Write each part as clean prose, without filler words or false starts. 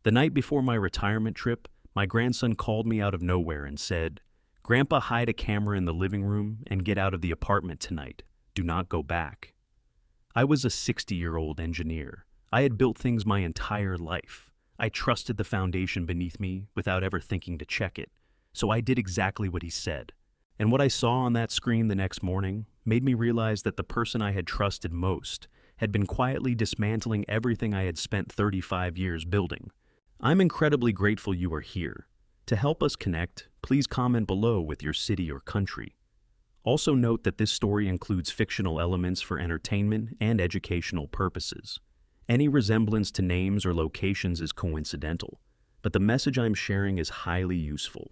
The night before my retirement trip, my grandson called me out of nowhere and said, "Grandpa, hide a camera in the living room and get out of the apartment tonight. Do not go back." I was a 60-year-old engineer. I had built things my entire life. I trusted the foundation beneath me without ever thinking to check it. So I did exactly what he said. And what I saw on that screen the next morning made me realize that the person I had trusted most had been quietly dismantling everything I had spent 35 years building. I'm incredibly grateful you are here. To help us connect, please comment below with your city or country. Also note that this story includes fictional elements for entertainment and educational purposes. Any resemblance to names or locations is coincidental, but the message I'm sharing is highly useful.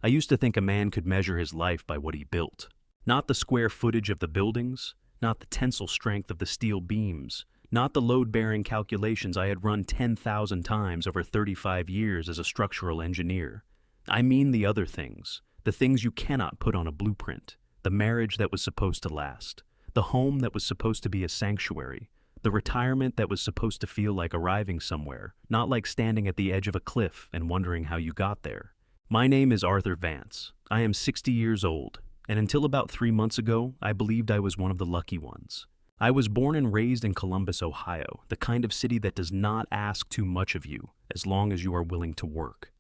I used to think a man could measure his life by what he built. Not the square footage of the buildings, not the tensile strength of the steel beams, not the load-bearing calculations I had run 10,000 times over 35 years as a structural engineer. I mean the other things, the things you cannot put on a blueprint, the marriage that was supposed to last, the home that was supposed to be a sanctuary, the retirement that was supposed to feel like arriving somewhere, not like standing at the edge of a cliff and wondering how you got there. My name is Arthur Vance. I am 60 years old, and until about 3 months ago, I believed I was one of the lucky ones. I was born and raised in Columbus, Ohio, the kind of city that does not ask too much of you as long as you are willing to work.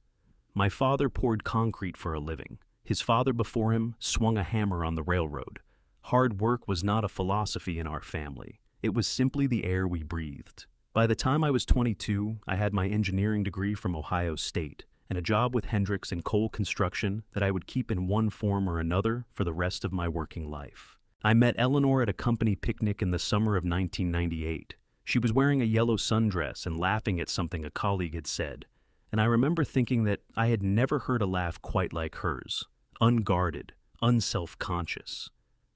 My father poured concrete for a living. His father before him swung a hammer on the railroad. Hard work was not a philosophy in our family. It was simply the air we breathed. By the time I was 22, I had my engineering degree from Ohio State and a job with Hendricks in coal construction that I would keep in one form or another for the rest of my working life. I met Eleanor at a company picnic in the summer of 1998. She was wearing a yellow sundress and laughing at something a colleague had said, and I remember thinking that I had never heard a laugh quite like hers. Unguarded, unself-conscious.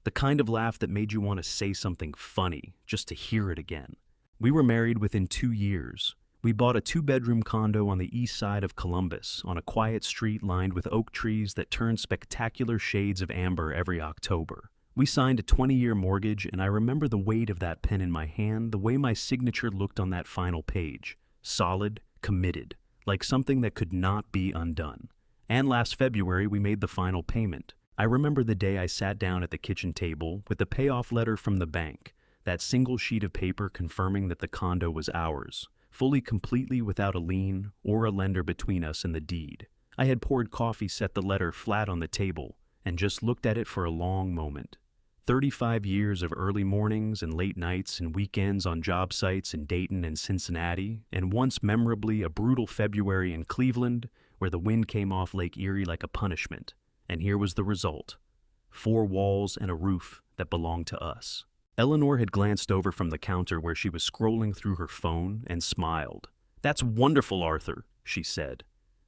The kind of laugh that made you want to say something funny just to hear it again. We were married within 2 years. We bought a 2-bedroom condo on the east side of Columbus on a quiet street lined with oak trees that turned spectacular shades of amber every October. We signed a 20-year mortgage, and I remember the weight of that pen in my hand, the way my signature looked on that final page. Solid, committed, like something that could not be undone. And last February, we made the final payment. I remember the day I sat down at the kitchen table with the payoff letter from the bank, that single sheet of paper confirming that the condo was ours, fully completely without a lien or a lender between us and the deed. I had poured coffee, set the letter flat on the table, and just looked at it for a long moment. 35 years of early mornings and late nights and weekends on job sites in Dayton and Cincinnati, and once memorably a brutal February in Cleveland where the wind came off Lake Erie like a punishment. And here was the result. 4 walls and a roof that belonged to us. Eleanor had glanced over from the counter where she was scrolling through her phone and smiled. "That's wonderful, Arthur," she said.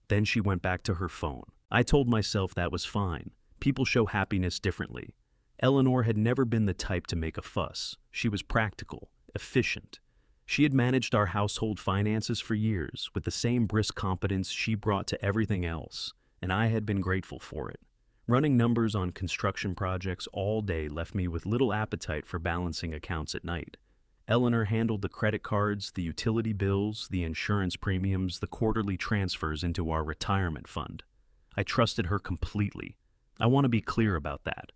Then she went back to her phone. I told myself that was fine. People show happiness differently. Eleanor had never been the type to make a fuss. She was practical, efficient. She had managed our household finances for years with the same brisk competence she brought to everything else, and I had been grateful for it. Running numbers on construction projects all day left me with little appetite for balancing accounts at night. Eleanor handled the credit cards, the utility bills, the insurance premiums, the quarterly transfers into our retirement fund. I trusted her completely. I want to be clear about that.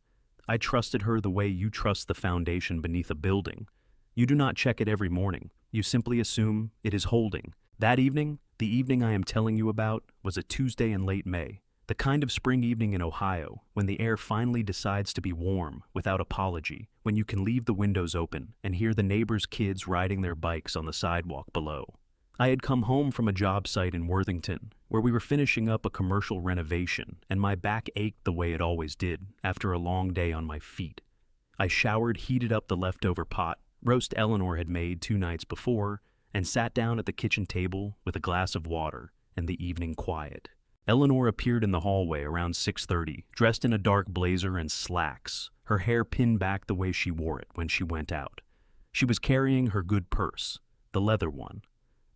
I trusted her the way you trust the foundation beneath a building. You do not check it every morning. You simply assume it is holding. That evening, the evening I am telling you about, was a Tuesday in late May. The kind of spring evening in Ohio, when the air finally decides to be warm, without apology, when you can leave the windows open and hear the neighbors' kids riding their bikes on the sidewalk below. I had come home from a job site in Worthington, where we were finishing up a commercial renovation, and my back ached the way it always did after a long day on my feet. I showered, heated up the leftover pot, roast Eleanor had made 2 nights before, and sat down at the kitchen table with a glass of water and the evening quiet. Eleanor appeared in the hallway around 6:30, dressed in a dark blazer and slacks, her hair pinned back the way she wore it when she went out. She was carrying her good purse, the leather one.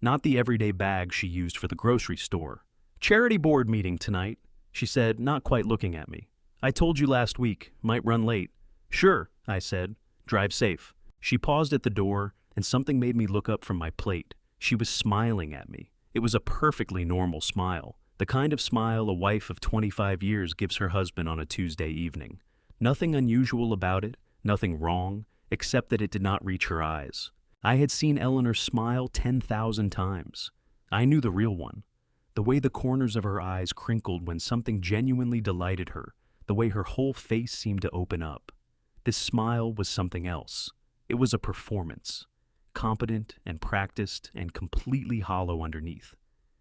Not the everyday bag she used for the grocery store. "Charity board meeting tonight," she said, not quite looking at me. "I told you last week, might run late." "Sure," I said. "Drive safe." She paused at the door, and something made me look up from my plate. She was smiling at me. It was a perfectly normal smile, the kind of smile a wife of 25 years gives her husband on a Tuesday evening. Nothing unusual about it, nothing wrong, except that it did not reach her eyes. I had seen Eleanor smile 10,000 times. I knew the real one. The way the corners of her eyes crinkled when something genuinely delighted her, the way her whole face seemed to open up. This smile was something else. It was a performance, competent and practiced and completely hollow underneath.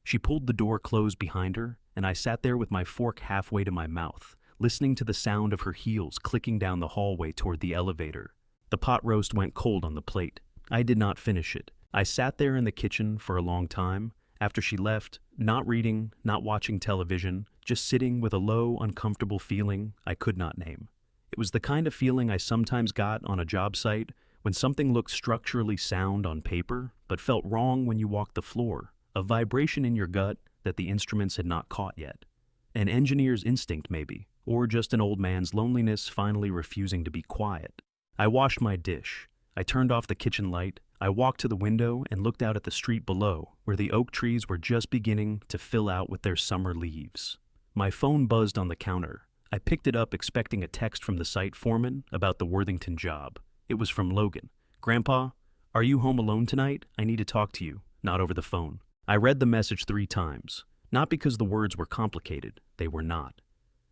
She pulled the door closed behind her, and I sat there with my fork halfway to my mouth, listening to the sound of her heels clicking down the hallway toward the elevator. The pot roast went cold on the plate. I did not finish it. I sat there in the kitchen for a long time, after she left, not reading, not watching television, just sitting with a low, uncomfortable feeling I could not name. It was the kind of feeling I sometimes got on a job site when something looked structurally sound on paper, but felt wrong when you walked the floor, a vibration in your gut that the instruments had not caught yet. An engineer's instinct, maybe, or just an old man's loneliness finally refusing to be quiet. I washed my dish. I turned off the kitchen light. I walked to the window and looked out at the street below, where the oak trees were just beginning to fill out with their summer leaves. My phone buzzed on the counter. I picked it up expecting a text from the site foreman about the Worthington job. It was from Logan. "Grandpa, are you home alone tonight? I need to talk to you, not over the phone." I read the message 3 times, not because the words were complicated. They were not.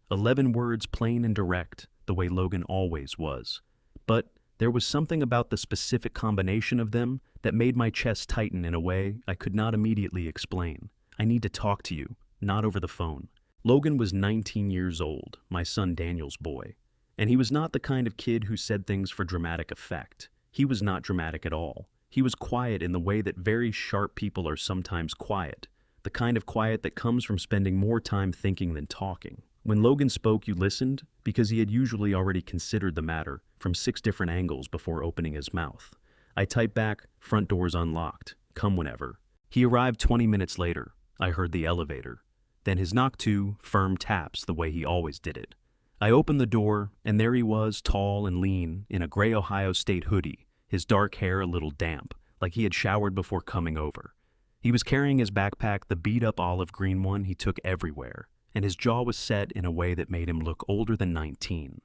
11 words, plain and direct, the way Logan always was. But there was something about the specific combination of them that made my chest tighten in a way I could not immediately explain. "I need to talk to you, not over the phone." Logan was 19 years old, my son Daniel's boy. And he was not the kind of kid who said things for dramatic effect. He was not dramatic at all. He was quiet in the way that very sharp people are sometimes quiet, the kind of quiet that comes from spending more time thinking than talking. When Logan spoke, you listened because he had usually already considered the matter from 6 different angles before opening his mouth. I typed back, "Front door's unlocked. Come whenever." He arrived 20 minutes later. I heard the elevator. Then his knock 2 firm taps the way he always did it. I opened the door, and there he was, tall and lean, in a gray Ohio State hoodie, his dark hair a little damp, like he had showered before coming over. He was carrying his backpack, the beat-up olive green one he took everywhere, and his jaw was set in a way that made him look older than 19.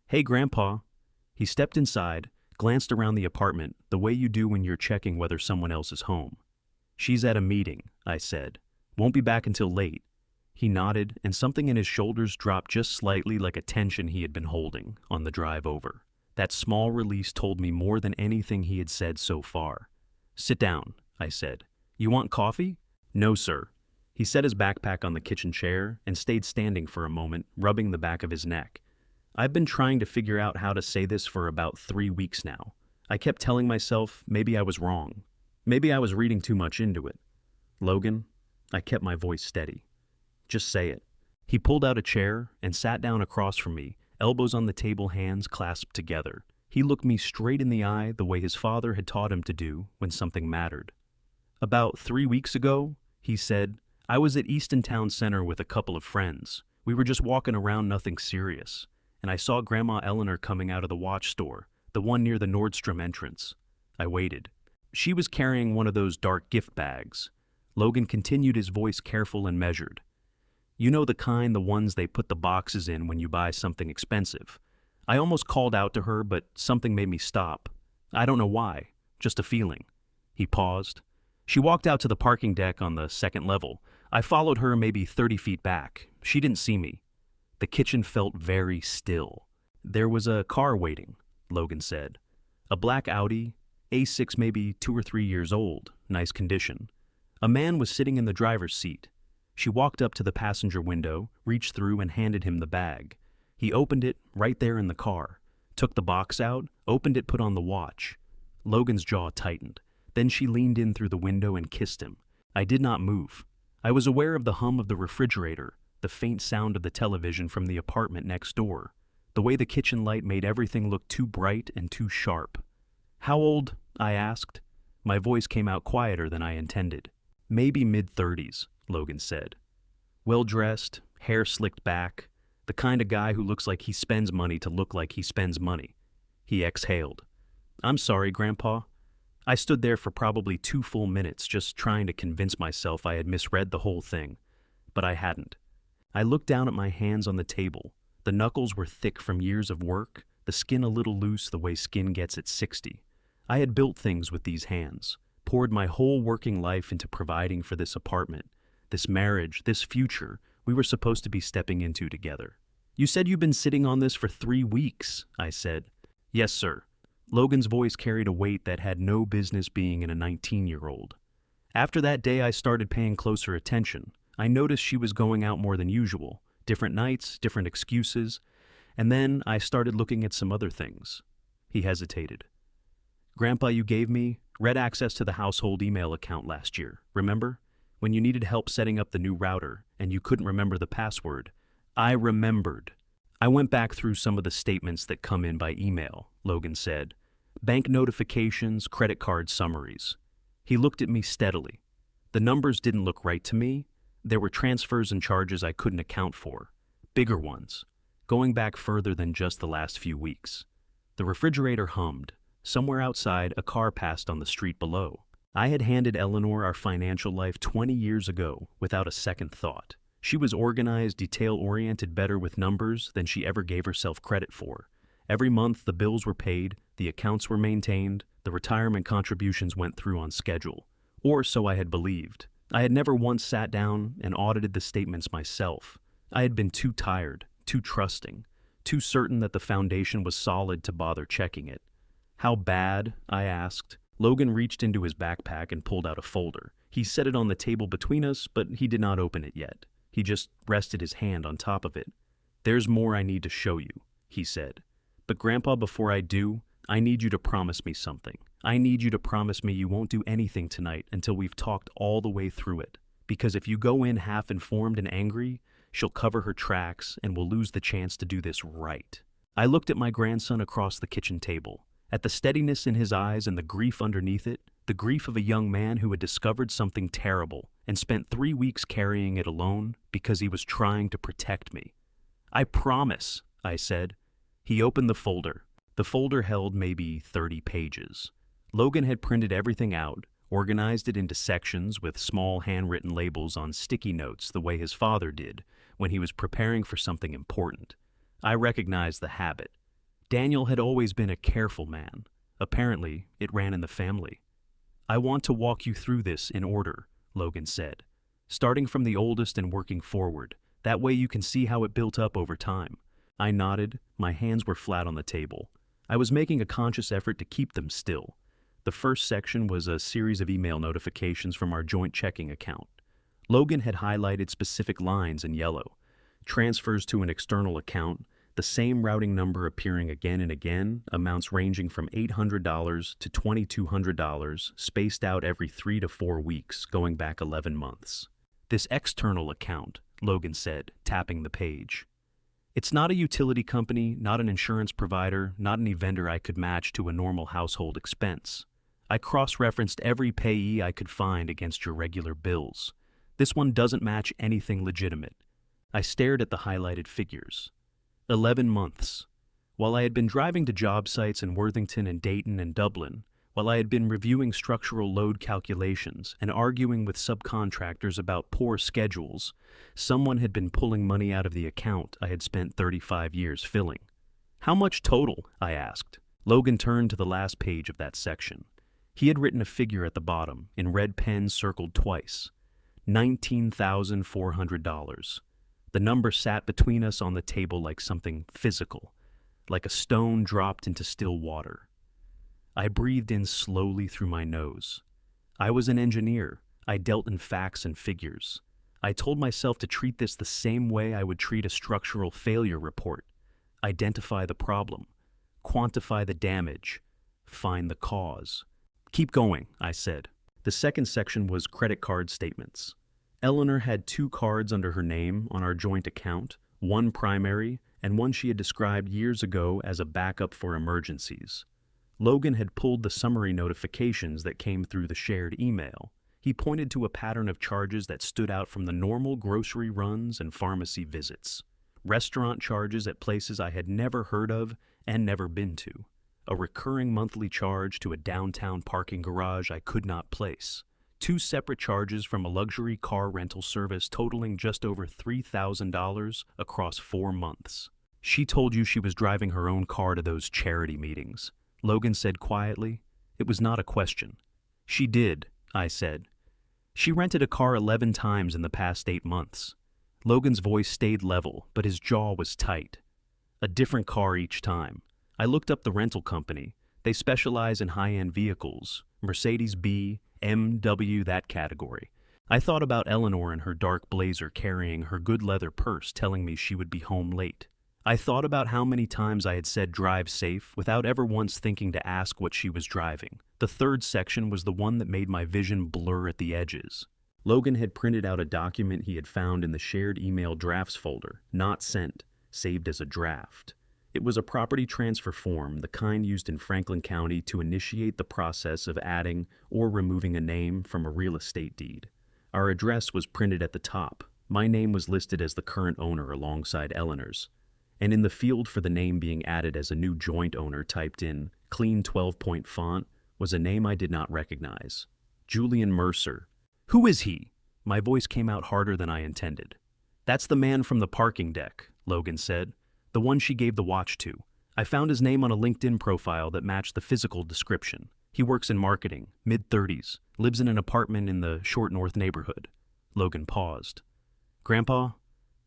"Hey, Grandpa." He stepped inside, glanced around the apartment, the way you do when you're checking whether someone else is home. "She's at a meeting," I said. "Won't be back until late." He nodded, and something in his shoulders dropped just slightly, like a tension he had been holding on the drive over. That small release told me more than anything he had said so far. "Sit down," I said. "You want coffee?" "No, sir." He set his backpack on the kitchen chair and stayed standing for a moment, rubbing the back of his neck. I've been trying to figure out how to say this for about 3 weeks now. I kept telling myself maybe I was wrong. Maybe I was reading too much into it. "Logan," I kept my voice steady. "Just say it." He pulled out a chair and sat down across from me, elbows on the table, hands clasped together. He looked me straight in the eye the way his father had taught him to do when something mattered. "About 3 weeks ago," he said, "I was at Easton Town Center with a couple of friends. We were just walking around, nothing serious, and I saw Grandma Eleanor coming out of the watch store, the one near the Nordstrom entrance. I waited. She was carrying one of those dark gift bags." Logan continued, his voice careful and measured. "You know the kind, the ones they put the boxes in when you buy something expensive. I almost called out to her, but something made me stop. I don't know why, just a feeling." He paused. "She walked out to the parking deck on the 2nd level. I followed her maybe 30 feet back. She didn't see me." The kitchen felt very still. "There was a car waiting," Logan said. "A black Audi, A6, maybe 2 or 3 years old, nice condition. A man was sitting in the driver's seat. She walked up to the passenger window, reached through and handed him the bag. He opened it right there in the car, took the box out, opened it, put on the watch." Logan's jaw tightened. Then she leaned in through the window and kissed him. I did not move. I was aware of the hum of the refrigerator, the faint sound of the television from the apartment next door, the way the kitchen light made everything look too bright and too sharp. "How old?" I asked. My voice came out quieter than I intended. "Maybe mid-30s, Logan said. "Well-dressed, hair slicked back, the kind of guy who looks like he spends money to look like he spends money." He exhaled. "I'm sorry, Grandpa. I stood there for probably 2 full minutes just trying to convince myself I had misread the whole thing, but I hadn't. I looked down at my hands on the table. The knuckles were thick from years of work, the skin a little loose the way skin gets at 60. I had built things with these hands, poured my whole working life into providing for this apartment, this marriage, this future we were supposed to be stepping into together. You said you've been sitting on this for 3 weeks, I said. Yes, sir. Logan's voice carried a weight that had no business being in a 19-year-old. After that day, I started paying closer attention. I noticed she was going out more than usual, different nights, different excuses, and then I started looking at some other things. He hesitated. Grandpa, you gave me read access to the household email account last year, remember? When you needed help setting up the new router and you couldn't remember the password. I remembered. I went back through some of the statements that come in by email, Logan said. Bank notifications, credit card summaries. He looked at me steadily. The numbers didn't look right to me. There were transfers and charges I couldn't account for. Bigger ones, going back further than just the last few weeks. The refrigerator hummed. Somewhere outside, a car passed on the street below. I had handed Eleanor our financial life 20 years ago without a second thought. She was organized, detail-oriented better with numbers than she ever gave herself credit for. Every month, the bills were paid, the accounts were maintained, the retirement contributions went through on schedule. Or so I had believed. I had never once sat down and audited the statements myself. I had been too tired, too trusting, too certain that the foundation was solid to bother checking it. How bad? I asked. Logan reached into his backpack and pulled out a folder. He set it on the table between us, but he did not open it yet. He just rested his hand on top of it. There's more I need to show you, he said. But Grandpa, before I do, I need you to promise me something. I need you to promise me you won't do anything tonight until we've talked all the way through it. Because if you go in half-informed and angry, she'll cover her tracks and we'll lose the chance to do this right. I looked at my grandson across the kitchen table. At the steadiness in his eyes and the grief underneath it, the grief of a young man who had discovered something terrible and spent 3 weeks carrying it alone because he was trying to protect me. I promise, I said. He opened the folder. The folder held maybe 30 pages. Logan had printed everything out, organized it into sections with small handwritten labels on sticky notes the way his father did when he was preparing for something important. I recognized the habit. Daniel had always been a careful man. Apparently, it ran in the family. I want to walk you through this in order, Logan said, starting from the oldest and working forward. That way you can see how it built up over time. I nodded. My hands were flat on the table. I was making a conscious effort to keep them still. The first section was a series of email notifications from our joint checking account. Logan had highlighted specific lines in yellow. Transfers to an external account, the same routing number appearing again and again, amounts ranging from $800 to $2,200, spaced out every 3 to 4 weeks, going back 11 months. This external account, Logan said, tapping the page. It's not a utility company, not an insurance provider, not any vendor I could match to a normal household expense. I cross-referenced every payee I could find against your regular bills. This one doesn't match anything legitimate. I stared at the highlighted figures. 11 months. While I had been driving to job sites in Worthington and Dayton and Dublin, while I had been reviewing structural load calculations and arguing with subcontractors about poor schedules, someone had been pulling money out of the account I had spent 35 years filling. How much total? I asked. Logan turned to the last page of that section. He had written a figure at the bottom, in red pen circled twice. $19,400. The number sat between us on the table like something physical, like a stone dropped into still water. I breathed in slowly through my nose. I was an engineer. I dealt in facts and figures. I told myself to treat this the same way I would treat a structural failure report. Identify the problem, quantify the damage, find the cause. Keep going, I said. The second section was credit card statements. Eleanor had 2 cards under her name on our joint account, one primary and one she had described years ago as a backup for emergencies. Logan had pulled the summary notifications that came through the shared email. He pointed to a pattern of charges that stood out from the normal grocery runs and pharmacy visits. Restaurant charges at places I had never heard of and never been to. a recurring monthly charge to a downtown parking garage I could not place, 2 separate charges from a luxury car rental service totaling just over $3,000 across 4 months. She told you she was driving her own car to those charity meetings, Logan said quietly. It was not a question. She did, I said. She rented a car 11 times in the past 8 months. Logan's voice stayed level, but his jaw was tight. A different car each time. I looked up the rental company. They specialize in high-end vehicles, Mercedes B, MW, that category. I thought about Eleanor in her dark blazer carrying her good leather purse telling me she would be home late. I thought about how many times I had said drive safe without ever once thinking to ask what she was driving. The third section was the one that made my vision blur at the edges. Logan had printed out a document he had found in the shared email drafts folder, not sent, saved as a draft. It was a property transfer form, the kind used in Franklin County to initiate the process of adding or removing a name from a real estate deed. Our address was printed at the top. My name was listed as the current owner alongside Eleanor's. And in the field for the name being added as a new joint owner typed in clean 12-point font was a name I did not recognize. Julian Mercer. Who is he? My voice came out harder than I intended. That's the man from the parking deck, Logan said. The one she gave the watch to. I found his name on a LinkedIn profile that matched the physical description. He works in marketing, mid-30s, lives in an apartment in the Short North neighborhood. Logan paused. Grandpa,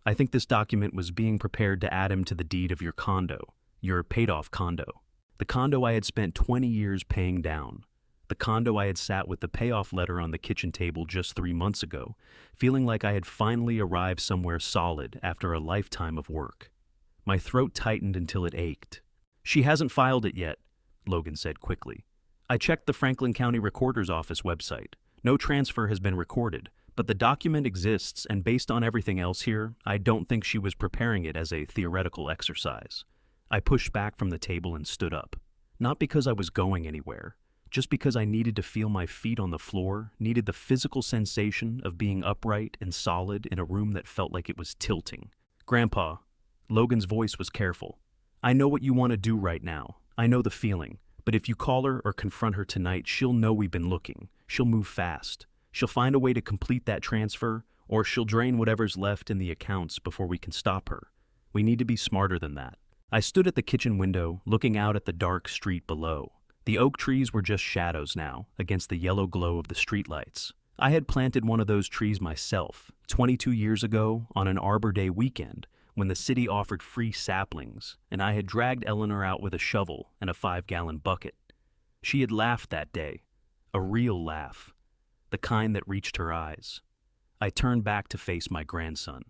I think this document was being prepared to add him to the deed of your condo, your paid-off condo. The condo I had spent 20 years paying down. The condo I had sat with the payoff letter on the kitchen table just 3 months ago, feeling like I had finally arrived somewhere solid after a lifetime of work. My throat tightened until it ached. She hasn't filed it yet, Logan said quickly. I checked the Franklin County Recorder's Office website. No transfer has been recorded, but the document exists, and based on everything else here, I don't think she was preparing it as a theoretical exercise. I pushed back from the table and stood up. Not because I was going anywhere, just because I needed to feel my feet on the floor, needed the physical sensation of being upright and solid in a room that felt like it was tilting. Grandpa, Logan's voice was careful. I know what you want to do right now. I know the feeling. But if you call her or confront her tonight, she'll know we've been looking. She'll move fast. She'll find a way to complete that transfer, or she'll drain whatever's left in the accounts before we can stop her. We need to be smarter than that. I stood at the kitchen window, looking out at the dark street below. The oak trees were just shadows now, against the yellow glow of the streetlights. I had planted one of those trees myself, 22 years ago, on an Arbor Day weekend, when the city offered free saplings, and I had dragged Eleanor out with a shovel and a 5-gallon bucket. She had laughed that day, a real laugh, the kind that reached her eyes. I turned back to face my grandson.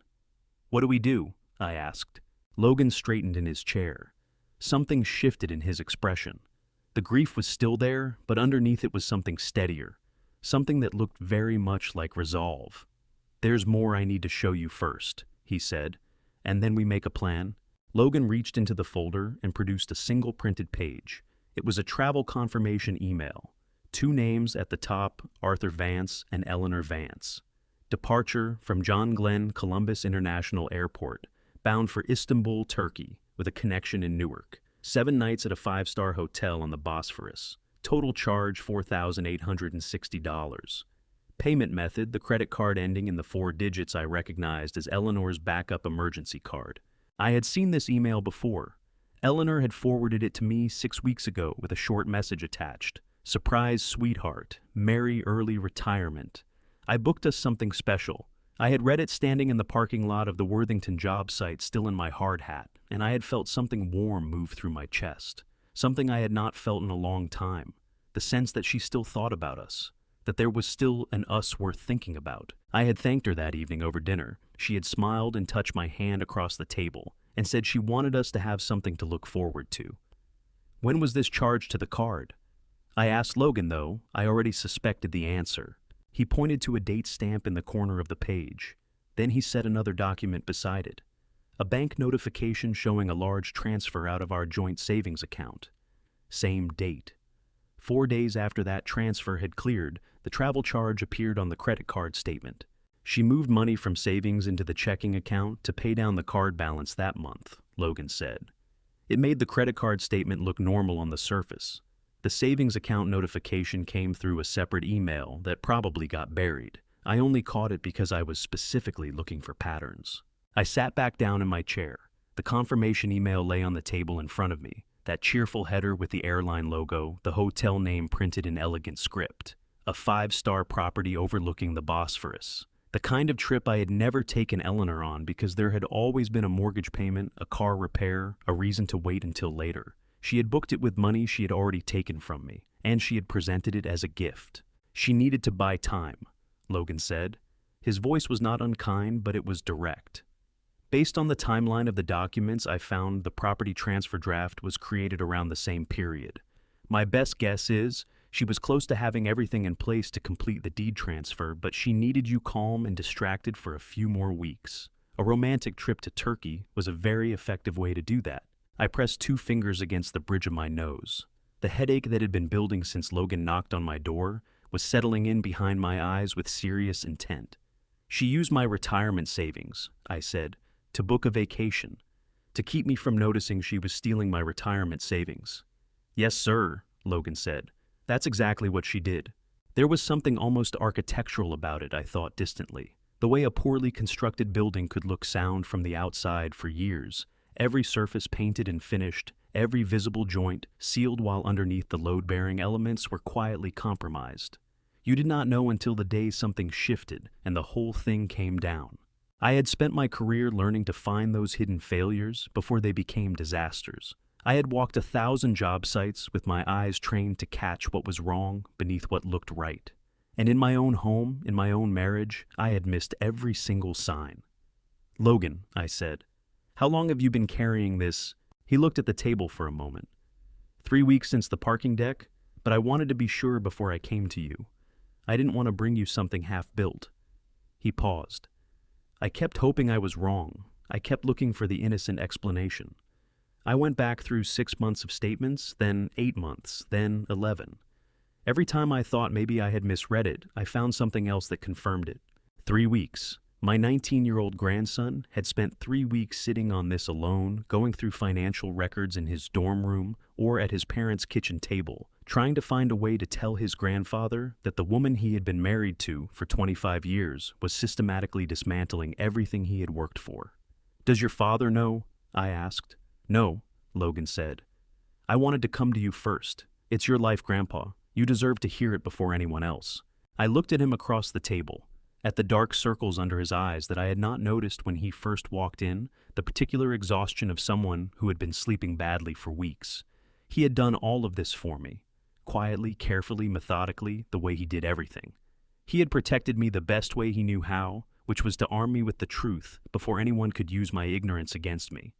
What do we do? I asked. Logan straightened in his chair. Something shifted in his expression. The grief was still there, but underneath it was something steadier, something that looked very much like resolve. There's more I need to show you first, he said. And then we make a plan. Logan reached into the folder and produced a single printed page. It was a travel confirmation email. 2 names at the top, Arthur Vance and Eleanor Vance. Departure from John Glenn Columbus International Airport, bound for Istanbul, Turkey, with a connection in Newark. 7 nights at a 5-star hotel on the Bosphorus. Total charge $4,860. Payment method, the credit card ending in the 4 digits I recognized as Eleanor's backup emergency card. I had seen this email before. Eleanor had forwarded it to me 6 weeks ago with a short message attached. Surprise sweetheart, merry early retirement. I booked us something special. I had read it standing in the parking lot of the Worthington job site still in my hard hat, and I had felt something warm move through my chest. Something I had not felt in a long time. The sense that she still thought about us. That there was still an us worth thinking about. I had thanked her that evening over dinner. She had smiled and touched my hand across the table and said she wanted us to have something to look forward to. When was this charged to the card? I asked Logan, though. I already suspected the answer. He pointed to a date stamp in the corner of the page. Then he set another document beside it. A bank notification showing a large transfer out of our joint savings account. Same date. 4 days after that transfer had cleared, the travel charge appeared on the credit card statement. She moved money from savings into the checking account to pay down the card balance that month, Logan said. It made the credit card statement look normal on the surface. The savings account notification came through a separate email that probably got buried. I only caught it because I was specifically looking for patterns. I sat back down in my chair. The confirmation email lay on the table in front of me, that cheerful header with the airline logo, the hotel name printed in elegant script, a 5-star property overlooking the Bosphorus. The kind of trip I had never taken Eleanor on because there had always been a mortgage payment, a car repair, a reason to wait until later. She had booked it with money she had already taken from me, and she had presented it as a gift. She needed to buy time, Logan said. His voice was not unkind, but it was direct. Based on the timeline of the documents I found, the property transfer draft was created around the same period. My best guess is she was close to having everything in place to complete the deed transfer, but she needed you calm and distracted for a few more weeks. A romantic trip to Turkey was a very effective way to do that. I pressed 2 fingers against the bridge of my nose. The headache that had been building since Logan knocked on my door was settling in behind my eyes with serious intent. She used my retirement savings, I said, to book a vacation, to keep me from noticing she was stealing my retirement savings. Yes, sir, Logan said. That's exactly what she did. There was something almost architectural about it, I thought distantly. The way a poorly constructed building could look sound from the outside for years, every surface painted and finished, every visible joint sealed while underneath the load-bearing elements were quietly compromised. You did not know until the day something shifted and the whole thing came down. I had spent my career learning to find those hidden failures before they became disasters. I had walked 1,000 job sites with my eyes trained to catch what was wrong beneath what looked right. And in my own home, in my own marriage, I had missed every single sign. Logan, I said, how long have you been carrying this? He looked at the table for a moment. 3 weeks since the parking deck, but I wanted to be sure before I came to you. I didn't want to bring you something half-built. He paused. I kept hoping I was wrong. I kept looking for the innocent explanation. I went back through 6 months of statements, then 8 months, then 11. Every time I thought maybe I had misread it, I found something else that confirmed it. 3 weeks. My 19-year-old grandson had spent 3 weeks sitting on this alone, going through financial records in his dorm room or at his parents' kitchen table, trying to find a way to tell his grandfather that the woman he had been married to for 25 years was systematically dismantling everything he had worked for. Does your father know? I asked. No, Logan said. I wanted to come to you first. It's your life, Grandpa. You deserve to hear it before anyone else. I looked at him across the table, at the dark circles under his eyes that I had not noticed when he first walked in, the particular exhaustion of someone who had been sleeping badly for weeks. He had done all of this for me, quietly, carefully, methodically, the way he did everything. He had protected me the best way he knew how, which was to arm me with the truth before anyone could use my ignorance against me.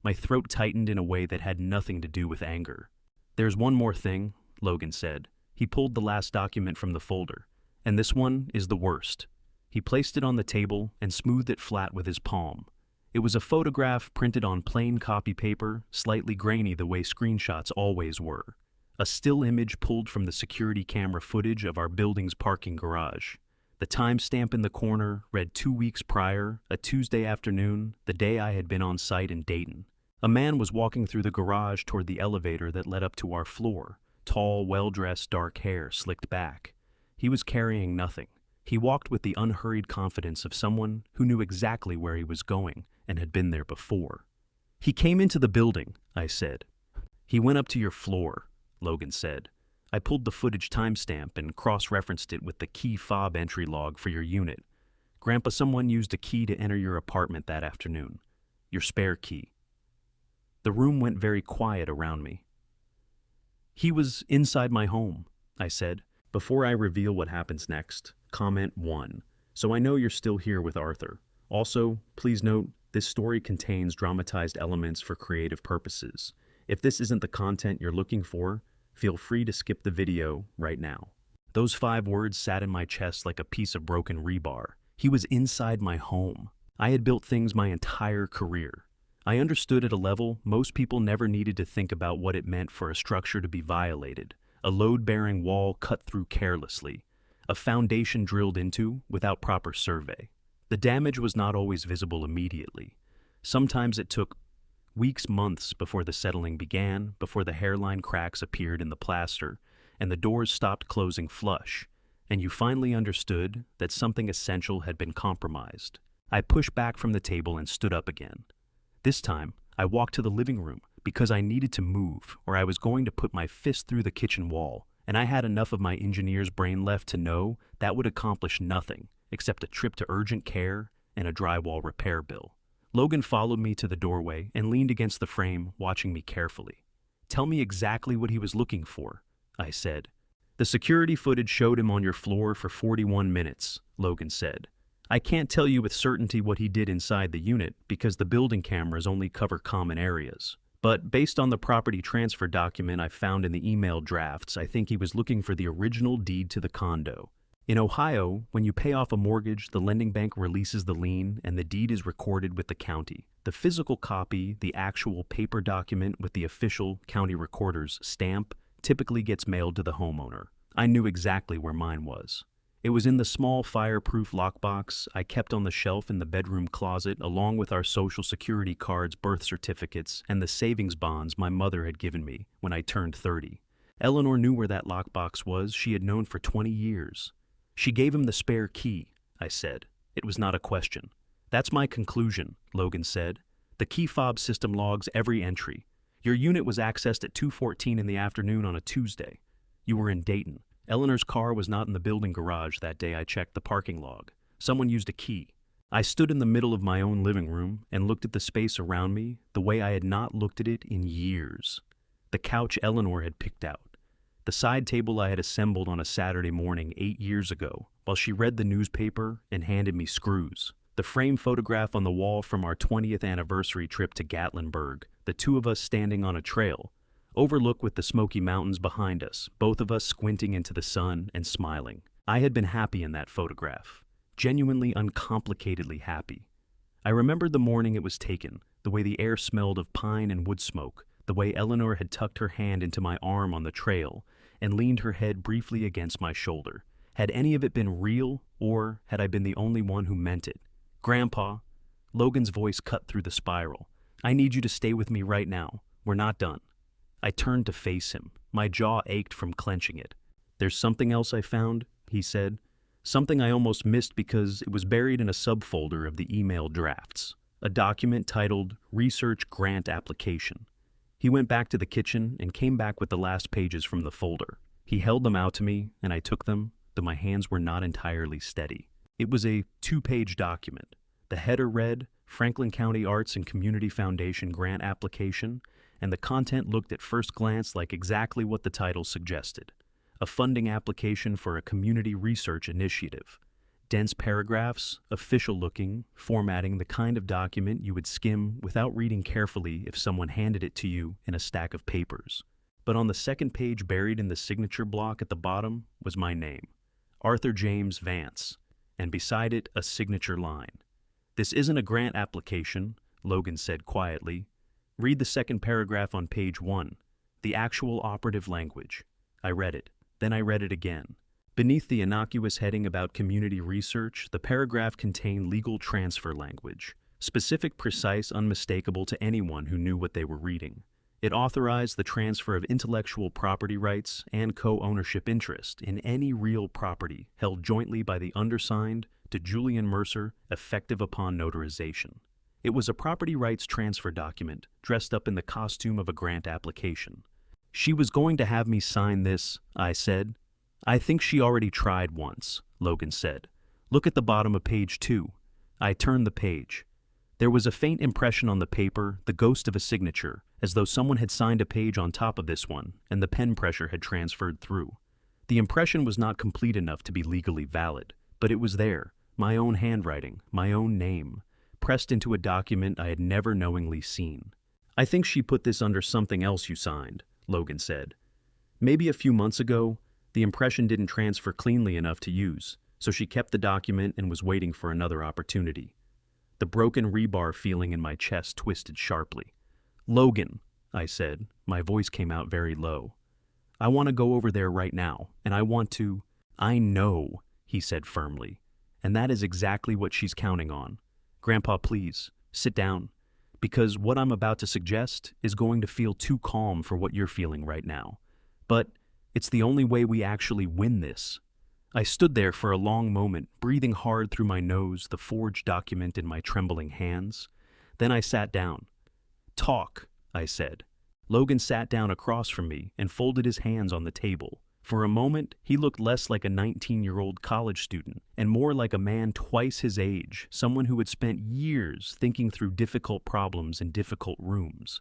My throat tightened in a way that had nothing to do with anger. There's one more thing, Logan said. He pulled the last document from the folder, and this one is the worst. He placed it on the table and smoothed it flat with his palm. It was a photograph printed on plain copy paper, slightly grainy the way screenshots always were. A still image pulled from the security camera footage of our building's parking garage. The timestamp in the corner read 2 weeks prior, a Tuesday afternoon, the day I had been on site in Dayton. A man was walking through the garage toward the elevator that led up to our floor. Tall, well-dressed, dark hair slicked back. He was carrying nothing. He walked with the unhurried confidence of someone who knew exactly where he was going and had been there before. He came into the building, I said. He went up to your floor, Logan said. I pulled the footage timestamp and cross-referenced it with the key fob entry log for your unit. Grandpa, someone used a key to enter your apartment that afternoon. Your spare key. The room went very quiet around me. He was inside my home, I said. Before I reveal what happens next, comment 1. So I know you're still here with Arthur. Also, please note, this story contains dramatized elements for creative purposes. If this isn't the content you're looking for, feel free to skip the video right now. Those 5 words sat in my chest like a piece of broken rebar. He was inside my home. I had built things my entire career. I understood at a level most people never needed to think about what it meant for a structure to be violated. A load-bearing wall cut through carelessly. A foundation drilled into without proper survey. The damage was not always visible immediately. Sometimes it took Weeks, months before the settling began, before the hairline cracks appeared in the plaster, and the doors stopped closing flush, and you finally understood that something essential had been compromised. I pushed back from the table and stood up again. This time, I walked to the living room because I needed to move, or I was going to put my fist through the kitchen wall, and I had enough of my engineer's brain left to know that would accomplish nothing except a trip to urgent care and a drywall repair bill. Logan followed me to the doorway and leaned against the frame, watching me carefully. "Tell me exactly what he was looking for," I said. "The security footage showed him on your floor for 41 minutes, Logan said. "I can't tell you with certainty what he did inside the unit because the building cameras only cover common areas. But based on the property transfer document I found in the email drafts, I think he was looking for the original deed to the condo. In Ohio, when you pay off a mortgage, the lending bank releases the lien and the deed is recorded with the county. The physical copy, the actual paper document with the official county recorder's stamp, typically gets mailed to the homeowner. I knew exactly where mine was. It was in the small fireproof lockbox I kept on the shelf in the bedroom closet, along with our social security cards, birth certificates, and the savings bonds my mother had given me when I turned 30. Eleanor knew where that lockbox was. She had known for 20 years. She gave him the spare key, I said. It was not a question. "That's my conclusion," Logan said. "The key fob system logs every entry. Your unit was accessed at 2:14 in the afternoon on a Tuesday. You were in Dayton. Eleanor's car was not in the building garage that day I checked the parking log. Someone used a key." I stood in the middle of my own living room and looked at the space around me the way I had not looked at it in years. The couch Eleanor had picked out. The side table I had assembled on a Saturday morning 8 years ago while she read the newspaper and handed me screws. The frame photograph on the wall from our 20th anniversary trip to Gatlinburg, the two of us standing on a trail, overlooked with the Smoky Mountains behind us, both of us squinting into the sun and smiling. I had been happy in that photograph, genuinely uncomplicatedly happy. I remembered the morning it was taken, the way the air smelled of pine and wood smoke, the way Eleanor had tucked her hand into my arm on the trail and leaned her head briefly against my shoulder. Had any of it been real, or had I been the only one who meant it? "Grandpa," Logan's voice cut through the spiral. "I need you to stay with me right now. We're not done." I turned to face him. My jaw ached from clenching it. "There's something else I found," he said. "Something I almost missed because it was buried in a subfolder of the email drafts. A document titled Research Grant Application." He went back to the kitchen and came back with the last pages from the folder. He held them out to me, and I took them, though my hands were not entirely steady. It was a 2-page document. The header read, Franklin County Arts and Community Foundation Grant Application, and the content looked at first glance like exactly what the title suggested. A funding application for a community research initiative. Dense paragraphs, official-looking, formatting, the kind of document you would skim without reading carefully if someone handed it to you in a stack of papers. But on the second page, buried in the signature block at the bottom, was my name, Arthur James Vance, and beside it a signature line. "This isn't a grant application," Logan said quietly. "Read the second paragraph on page 1, the actual operative language." I read it. Then I read it again. Beneath the innocuous heading about community research, the paragraph contained legal transfer language, specific, precise, unmistakable to anyone who knew what they were reading. It authorized the transfer of intellectual property rights and co-ownership interest in any real property held jointly by the undersigned to Julian Mercer, effective upon notarization. It was a property rights transfer document dressed up in the costume of a grant application. "She was going to have me sign this," I said. "I think she already tried once," Logan said. "Look at the bottom of page 2. I turned the page. There was a faint impression on the paper, the ghost of a signature, as though someone had signed a page on top of this one, and the pen pressure had transferred through. The impression was not complete enough to be legally valid, but it was there, my own handwriting, my own name, pressed into a document I had never knowingly seen. "I think she put this under something else you signed," Logan said. "Maybe a few months ago, the impression didn't transfer cleanly enough to use, so she kept the document and was waiting for another opportunity." The broken rebar feeling in my chest twisted sharply. "Logan," I said, my voice came out very low. "I want to go over there right now, and I want to—" "I know," he said firmly, "and that is exactly what she's counting on. Grandpa, please, sit down. because what I'm about to suggest is going to feel too calm for what you're feeling right now. But it's the only way we actually win this. I stood there for a long moment, breathing hard through my nose, the forged document in my trembling hands. Then I sat down. "Talk," I said. Logan sat down across from me and folded his hands on the table. For a moment, he looked less like a 19-year-old college student and more like a man twice his age, someone who had spent years thinking through difficult problems in difficult rooms.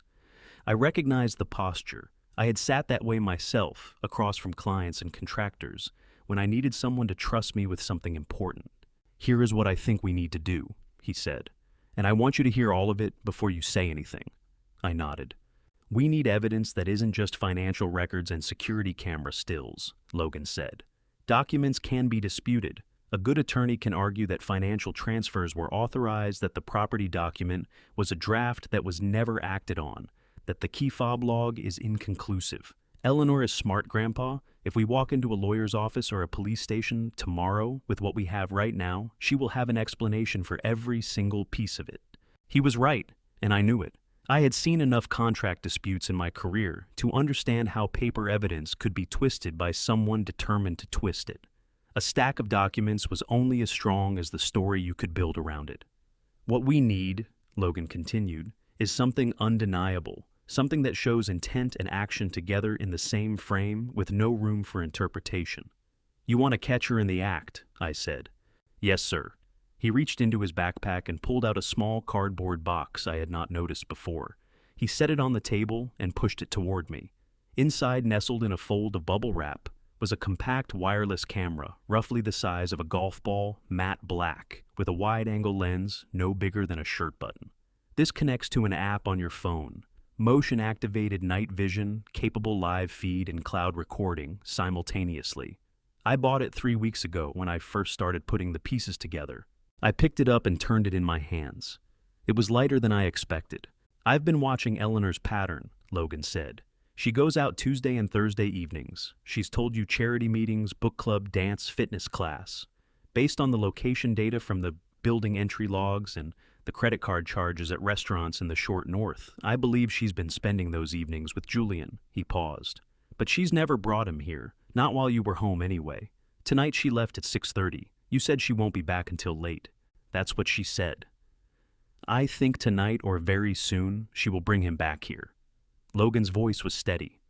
I recognized the posture. I had sat that way myself, across from clients and contractors, when I needed someone to trust me with something important. "Here is what I think we need to do," he said, "and I want you to hear all of it before you say anything." I nodded. "We need evidence that isn't just financial records and security camera stills," Logan said. "Documents can be disputed. A good attorney can argue that financial transfers were authorized, that the property document was a draft that was never acted on, that the key fob log is inconclusive. Eleanor is smart, Grandpa. If we walk into a lawyer's office or a police station tomorrow with what we have right now, she will have an explanation for every single piece of it." He was right, and I knew it. I had seen enough contract disputes in my career to understand how paper evidence could be twisted by someone determined to twist it. A stack of documents was only as strong as the story you could build around it. "What we need," Logan continued, "is something undeniable, something that shows intent and action together in the same frame with no room for interpretation." "You want a catcher in the act," I said. "Yes, sir." He reached into his backpack and pulled out a small cardboard box I had not noticed before. He set it on the table and pushed it toward me. Inside, nestled in a fold of bubble wrap, was a compact wireless camera, roughly the size of a golf ball, matte black, with a wide-angle lens no bigger than a shirt button. "This connects to an app on your phone. Motion-activated night vision, capable live feed and cloud recording simultaneously. I bought it 3 weeks ago when I first started putting the pieces together." I picked it up and turned it in my hands. It was lighter than I expected. "I've been watching Eleanor's pattern," Logan said. "She goes out Tuesday and Thursday evenings. She's told you charity meetings, book club, dance, fitness class. Based on the location data from the building entry logs and the credit card charges at restaurants in the short north, I believe she's been spending those evenings with Julian." He paused. "But she's never brought him here, not while you were home anyway. Tonight she left at 6:30. You said she won't be back until late." "That's what she said." "I think tonight or very soon she will bring him back here." Logan's voice was steady.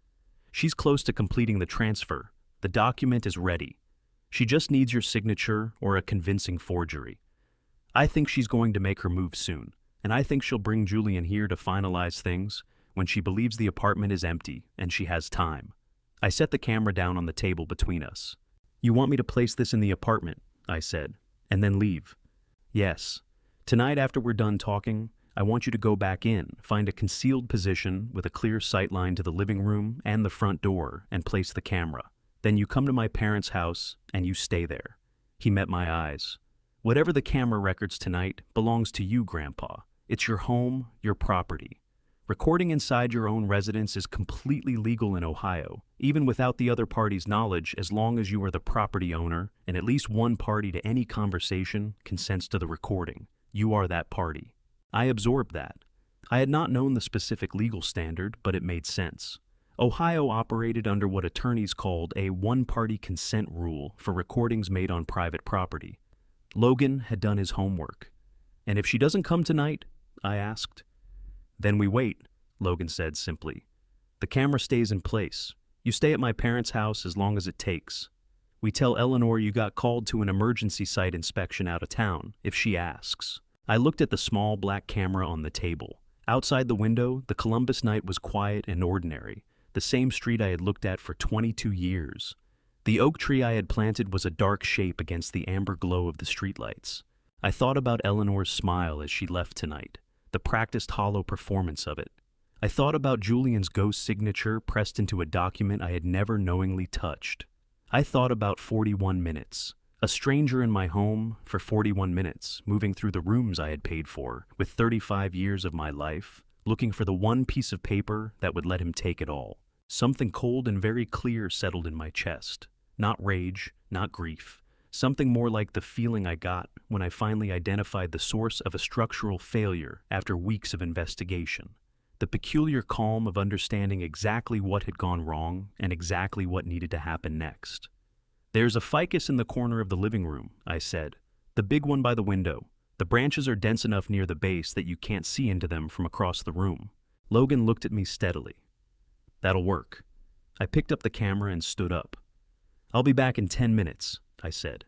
"She's close to completing the transfer. The document is ready. She just needs your signature or a convincing forgery. I think she's going to make her move soon, and I think she'll bring Julian here to finalize things when she believes the apartment is empty and she has time." I set the camera down on the table between us. "You want me to place this in the apartment," I said, "and then leave?" "Yes. Tonight after we're done talking, I want you to go back in, find a concealed position with a clear sight line to the living room and the front door, and place the camera. Then you come to my parents' house and you stay there." He met my eyes. "Whatever the camera records tonight belongs to you, Grandpa. It's your home, your property. Recording inside your own residence is completely legal in Ohio, even without the other party's knowledge, as long as you are the property owner and at least one party to any conversation consents to the recording. You are that party." I absorbed that. I had not known the specific legal standard, but it made sense. Ohio operated under what attorneys called a one-party consent rule for recordings made on private property. Logan had done his homework. "And if she doesn't come tonight?" I asked. "Then we wait," Logan said simply. "The camera stays in place. You stay at my parents' house as long as it takes. We tell Eleanor you got called to an emergency site inspection out of town, if she asks." I looked at the small black camera on the table. Outside the window, the Columbus night was quiet and ordinary, the same street I had looked at for 22 years. The oak tree I had planted was a dark shape against the amber glow of the streetlights. I thought about Eleanor's smile as she left tonight, the practiced hollow performance of it. I thought about Julian's ghost signature pressed into a document I had never knowingly touched. I thought about 41 minutes. A stranger in my home for 41 minutes, moving through the rooms I had paid for, with 35 years of my life, looking for the one piece of paper that would let him take it all. Something cold and very clear settled in my chest. Not rage, not grief, something more like the feeling I got when I finally identified the source of a structural failure after weeks of investigation. The peculiar calm of understanding exactly what had gone wrong and exactly what needed to happen next. "There's a ficus in the corner of the living room," I said. "The big one by the window. The branches are dense enough near the base that you can't see into them from across the room." Logan looked at me steadily. "That'll work." I picked up the camera and stood up. "I'll be back in 10 minutes, I said.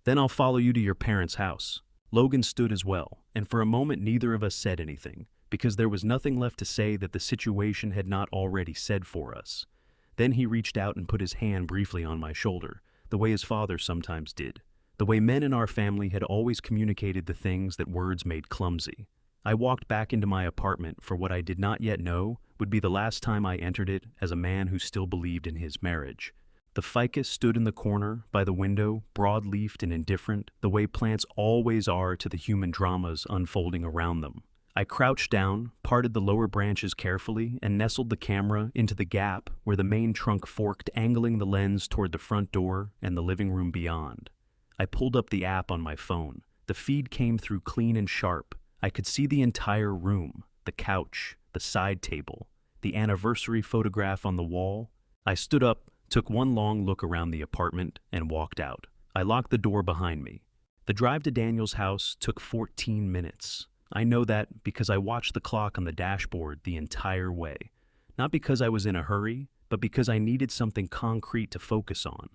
"Then I'll follow you to your parents' house." Logan stood as well, and for a moment neither of us said anything, because there was nothing left to say that the situation had not already said for us. Then he reached out and put his hand briefly on my shoulder, the way his father sometimes did, the way men in our family had always communicated the things that words made clumsy. I walked back into my apartment for what I did not yet know would be the last time I entered it as a man who still believed in his marriage. The ficus stood in the corner, by the window, broad-leafed and indifferent, the way plants always are to the human dramas unfolding around them. I crouched down, parted the lower branches carefully, and nestled the camera into the gap where the main trunk forked, angling the lens toward the front door and the living room beyond. I pulled up the app on my phone. The feed came through clean and sharp. I could see the entire room, the couch, the side table, the anniversary photograph on the wall. I stood up, took one long look around the apartment, and walked out. I locked the door behind me. The drive to Daniel's house took 14 minutes. I know that because I watched the clock on the dashboard the entire way. Not because I was in a hurry, but because I needed something concrete to focus on.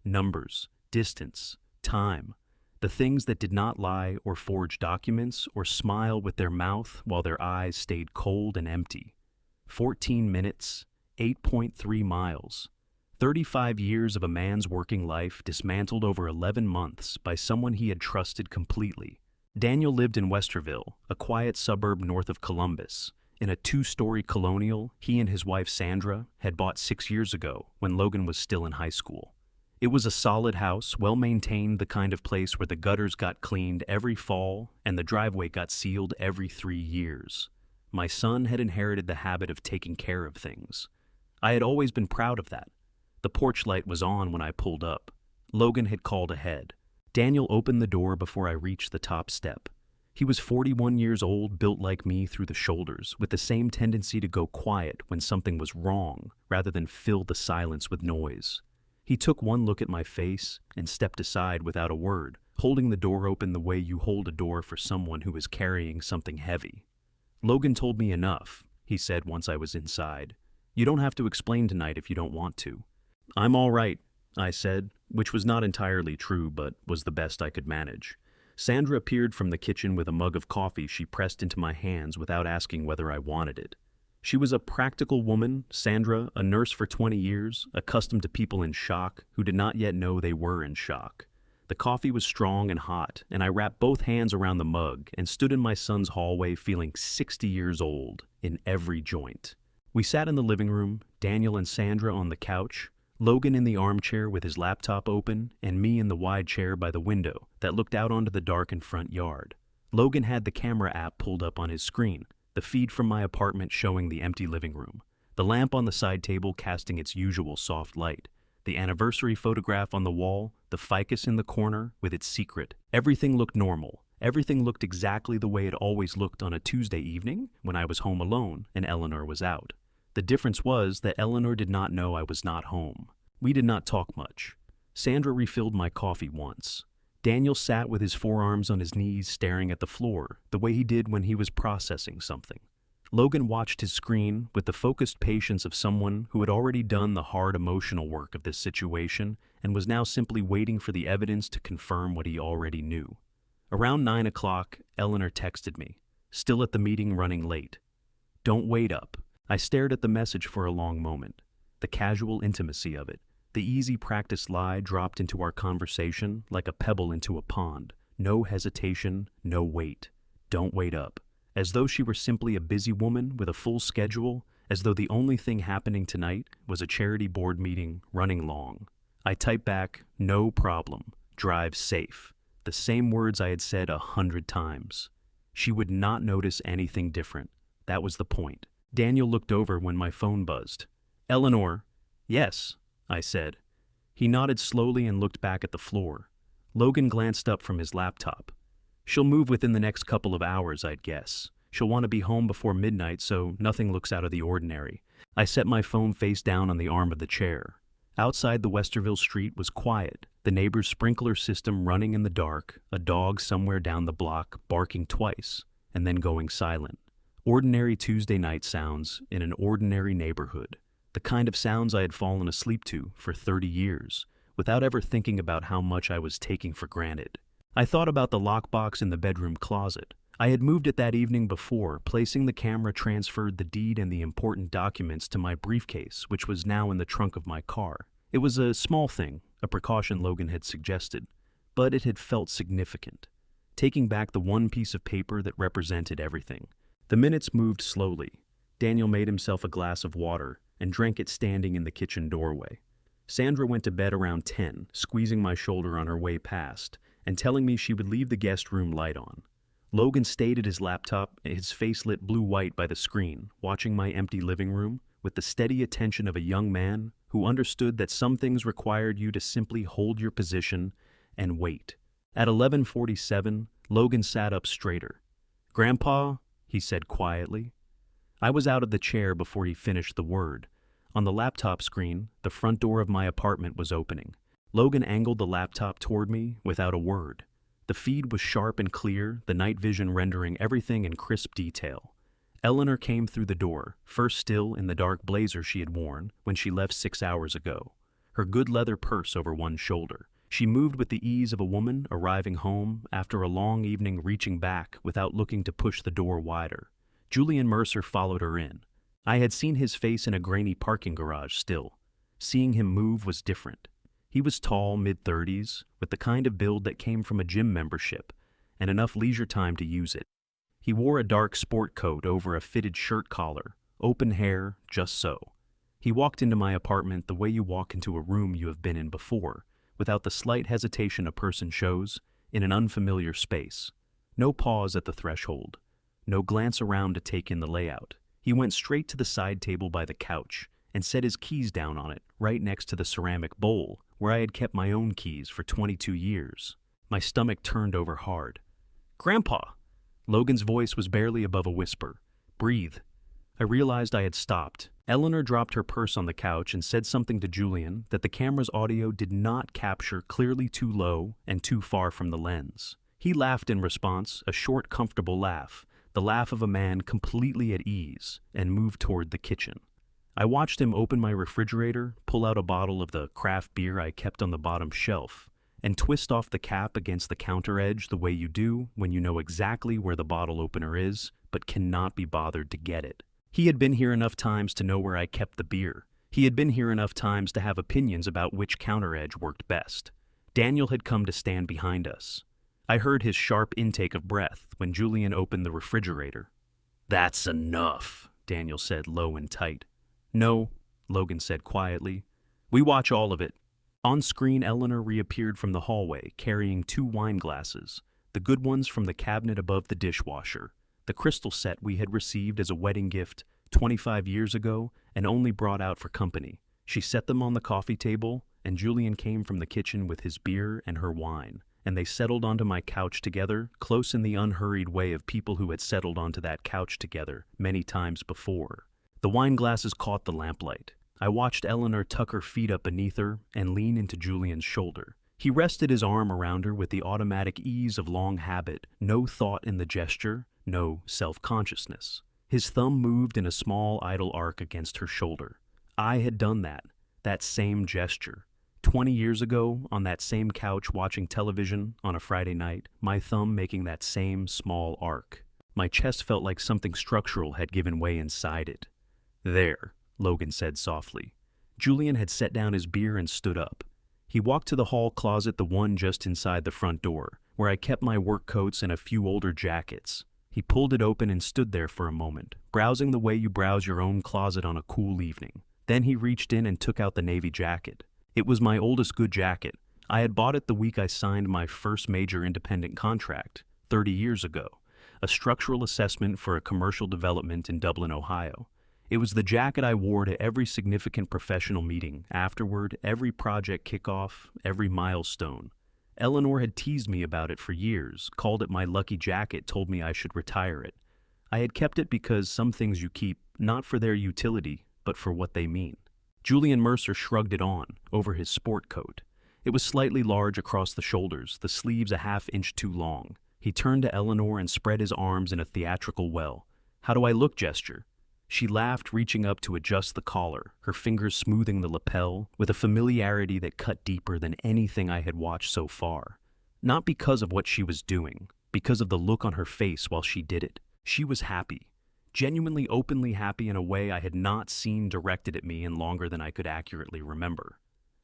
Numbers, distance, time. The things that did not lie or forge documents or smile with their mouth while their eyes stayed cold and empty. 14 minutes, 8.3 miles. 35 years of a man's working life dismantled over 11 months by someone he had trusted completely. Daniel lived in Westerville, a quiet suburb north of Columbus, in a 2-story colonial he and his wife Sandra had bought 6 years ago when Logan was still in high school. It was a solid house, well-maintained, the kind of place where the gutters got cleaned every fall and the driveway got sealed every 3 years. My son had inherited the habit of taking care of things. I had always been proud of that. The porch light was on when I pulled up. Logan had called ahead. Daniel opened the door before I reached the top step. He was 41 years old, built like me through the shoulders, with the same tendency to go quiet when something was wrong, rather than fill the silence with noise. He took one look at my face and stepped aside without a word, holding the door open the way you hold a door for someone who is carrying something heavy. "Logan told me enough," he said once I was inside. "You don't have to explain tonight if you don't want to." "I'm all right," I said, which was not entirely true, but was the best I could manage. Sandra appeared from the kitchen with a mug of coffee she pressed into my hands without asking whether I wanted it. She was a practical woman, Sandra, a nurse for 20 years, accustomed to people in shock who did not yet know they were in shock. The coffee was strong and hot, and I wrapped both hands around the mug and stood in my son's hallway feeling 60 years old in every joint. We sat in the living room, Daniel and Sandra on the couch, Logan in the armchair with his laptop open, and me in the wide chair by the window that looked out onto the darkened front yard. Logan had the camera app pulled up on his screen, the feed from my apartment showing the empty living room, the lamp on the side table casting its usual soft light, the anniversary photograph on the wall, the ficus in the corner with its secret. Everything looked normal. Everything looked exactly the way it always looked on a Tuesday evening when I was home alone and Eleanor was out. The difference was that Eleanor did not know I was not home. We did not talk much. Sandra refilled my coffee once. Daniel sat with his forearms on his knees staring at the floor, the way he did when he was processing something. Logan watched his screen with the focused patience of someone who had already done the hard emotional work of this situation and was now simply waiting for the evidence to confirm what he already knew. Around 9 o'clock, Eleanor texted me, "Still at the meeting running late. Don't wait up." I stared at the message for a long moment. The casual intimacy of it, the easy practice lie dropped into our conversation like a pebble into a pond. No hesitation, no wait. Don't wait up. As though she were simply a busy woman with a full schedule, as though the only thing happening tonight was a charity board meeting running long. I typed back, "No problem. Drive safe." The same words I had said 100 times. She would not notice anything different. That was the point. Daniel looked over when my phone buzzed. "Eleanor." "Yes," I said. He nodded slowly and looked back at the floor. Logan glanced up from his laptop. She'll move within the next couple of hours, I'd guess. She'll want to be home before midnight, so nothing looks out of the ordinary. I set my phone face down on the arm of the chair. Outside the Westerville street was quiet, the neighbor's sprinkler system running in the dark, a dog somewhere down the block barking twice, and then going silent. Ordinary Tuesday night sounds in an ordinary neighborhood. The kind of sounds I had fallen asleep to for 30 years, without ever thinking about how much I was taking for granted. I thought about the lockbox in the bedroom closet. I had moved it that evening before. Placing the camera transferred the deed and the important documents to my briefcase, which was now in the trunk of my car. It was a small thing, a precaution Logan had suggested, but it had felt significant. Taking back the one piece of paper that represented everything. The minutes moved slowly. Daniel made himself a glass of water and drank it standing in the kitchen doorway. Sandra went to bed around 10, squeezing my shoulder on her way past and telling me she would leave the guest room light on. Logan stayed at his laptop, his face lit blue-white by the screen, watching my empty living room with the steady attention of a young man who understood that some things required you to simply hold your position and wait. At 11:47, Logan sat up straighter. "Grandpa," he said quietly. I was out of the chair before he finished the word. On the laptop screen, the front door of my apartment was opening. Logan angled the laptop toward me without a word. The feed was sharp and clear, the night vision rendering everything in crisp detail. Eleanor came through the door, first still in the dark blazer she had worn when she left 6 hours ago, her good leather purse over one shoulder. She moved with the ease of a woman arriving home after a long evening, reaching back without looking to push the door wider. Julian Mercer followed her in. I had seen his face in a grainy parking garage still. Seeing him move was different. He was tall, mid-30s, with the kind of build that came from a gym membership, and enough leisure time to use it. He wore a dark sport coat over a fitted shirt collar, open hair, just so. He walked into my apartment the way you walk into a room you have been in before, without the slight hesitation a person shows in an unfamiliar space. No pause at the threshold, no glance around to take in the layout. He went straight to the side table by the couch and set his keys down on it, right next to the ceramic bowl where I had kept my own keys for 22 years. My stomach turned over hard. "Grandpa!" Logan's voice was barely above a whisper. "Breathe." I realized I had stopped. Eleanor dropped her purse on the couch and said something to Julian that the camera's audio did not capture, clearly too low and too far from the lens. He laughed in response, a short, comfortable laugh, the laugh of a man completely at ease, and moved toward the kitchen. I watched him open my refrigerator, pull out a bottle of the craft beer I kept on the bottom shelf, and twist off the cap against the counter edge the way you do when you know exactly where the bottle opener is, but cannot be bothered to get it. He had been here enough times to know where I kept the beer. He had been here enough times to have opinions about which counter edge worked best. Daniel had come to stand behind us. I heard his sharp intake of breath when Julian opened the refrigerator. "That's enough," Daniel said low and tight. "No," Logan said quietly. "We watch all of it." On screen, Eleanor reappeared from the hallway, carrying 2 wine glasses, the good ones from the cabinet above the dishwasher, the crystal set we had received as a wedding gift 25 years ago and only brought out for company. She set them on the coffee table, and Julian came from the kitchen with his beer and her wine, and they settled onto my couch together, close in the unhurried way of people who had settled onto that couch together many times before. The wine glasses caught the lamplight. I watched Eleanor tuck her feet up beneath her and lean into Julian's shoulder. He rested his arm around her with the automatic ease of long habit, no thought in the gesture, no self-consciousness. His thumb moved in a small idle arc against her shoulder. I had done that same gesture. 20 years ago, on that same couch watching television on a Friday night, my thumb making that same small arc. My chest felt like something structural had given way inside it. "There," Logan said softly. Julian had set down his beer and stood up. He walked to the hall closet, the one just inside the front door, where I kept my work coats and a few older jackets. He pulled it open and stood there for a moment, browsing the way you browse your own closet on a cool evening. Then he reached in and took out the navy jacket. It was my oldest good jacket. I had bought it the week I signed my first major independent contract, 30 years ago, a structural assessment for a commercial development in Dublin, Ohio. It was the jacket I wore to every significant professional meeting, afterward, every project kickoff, every milestone. Eleanor had teased me about it for years, called it my lucky jacket, told me I should retire it. I had kept it because some things you keep, not for their utility, but for what they mean. Julian Mercer shrugged it on, over his sport coat. It was slightly large across the shoulders, the sleeves a half-inch too long. He turned to Eleanor and spread his arms in a theatrical "well, how do I look" gesture. She laughed, reaching up to adjust the collar, her fingers smoothing the lapel, with a familiarity that cut deeper than anything I had watched so far. Not because of what she was doing, because of the look on her face while she did it. She was happy, genuinely openly happy in a way I had not seen directed at me in longer than I could accurately remember.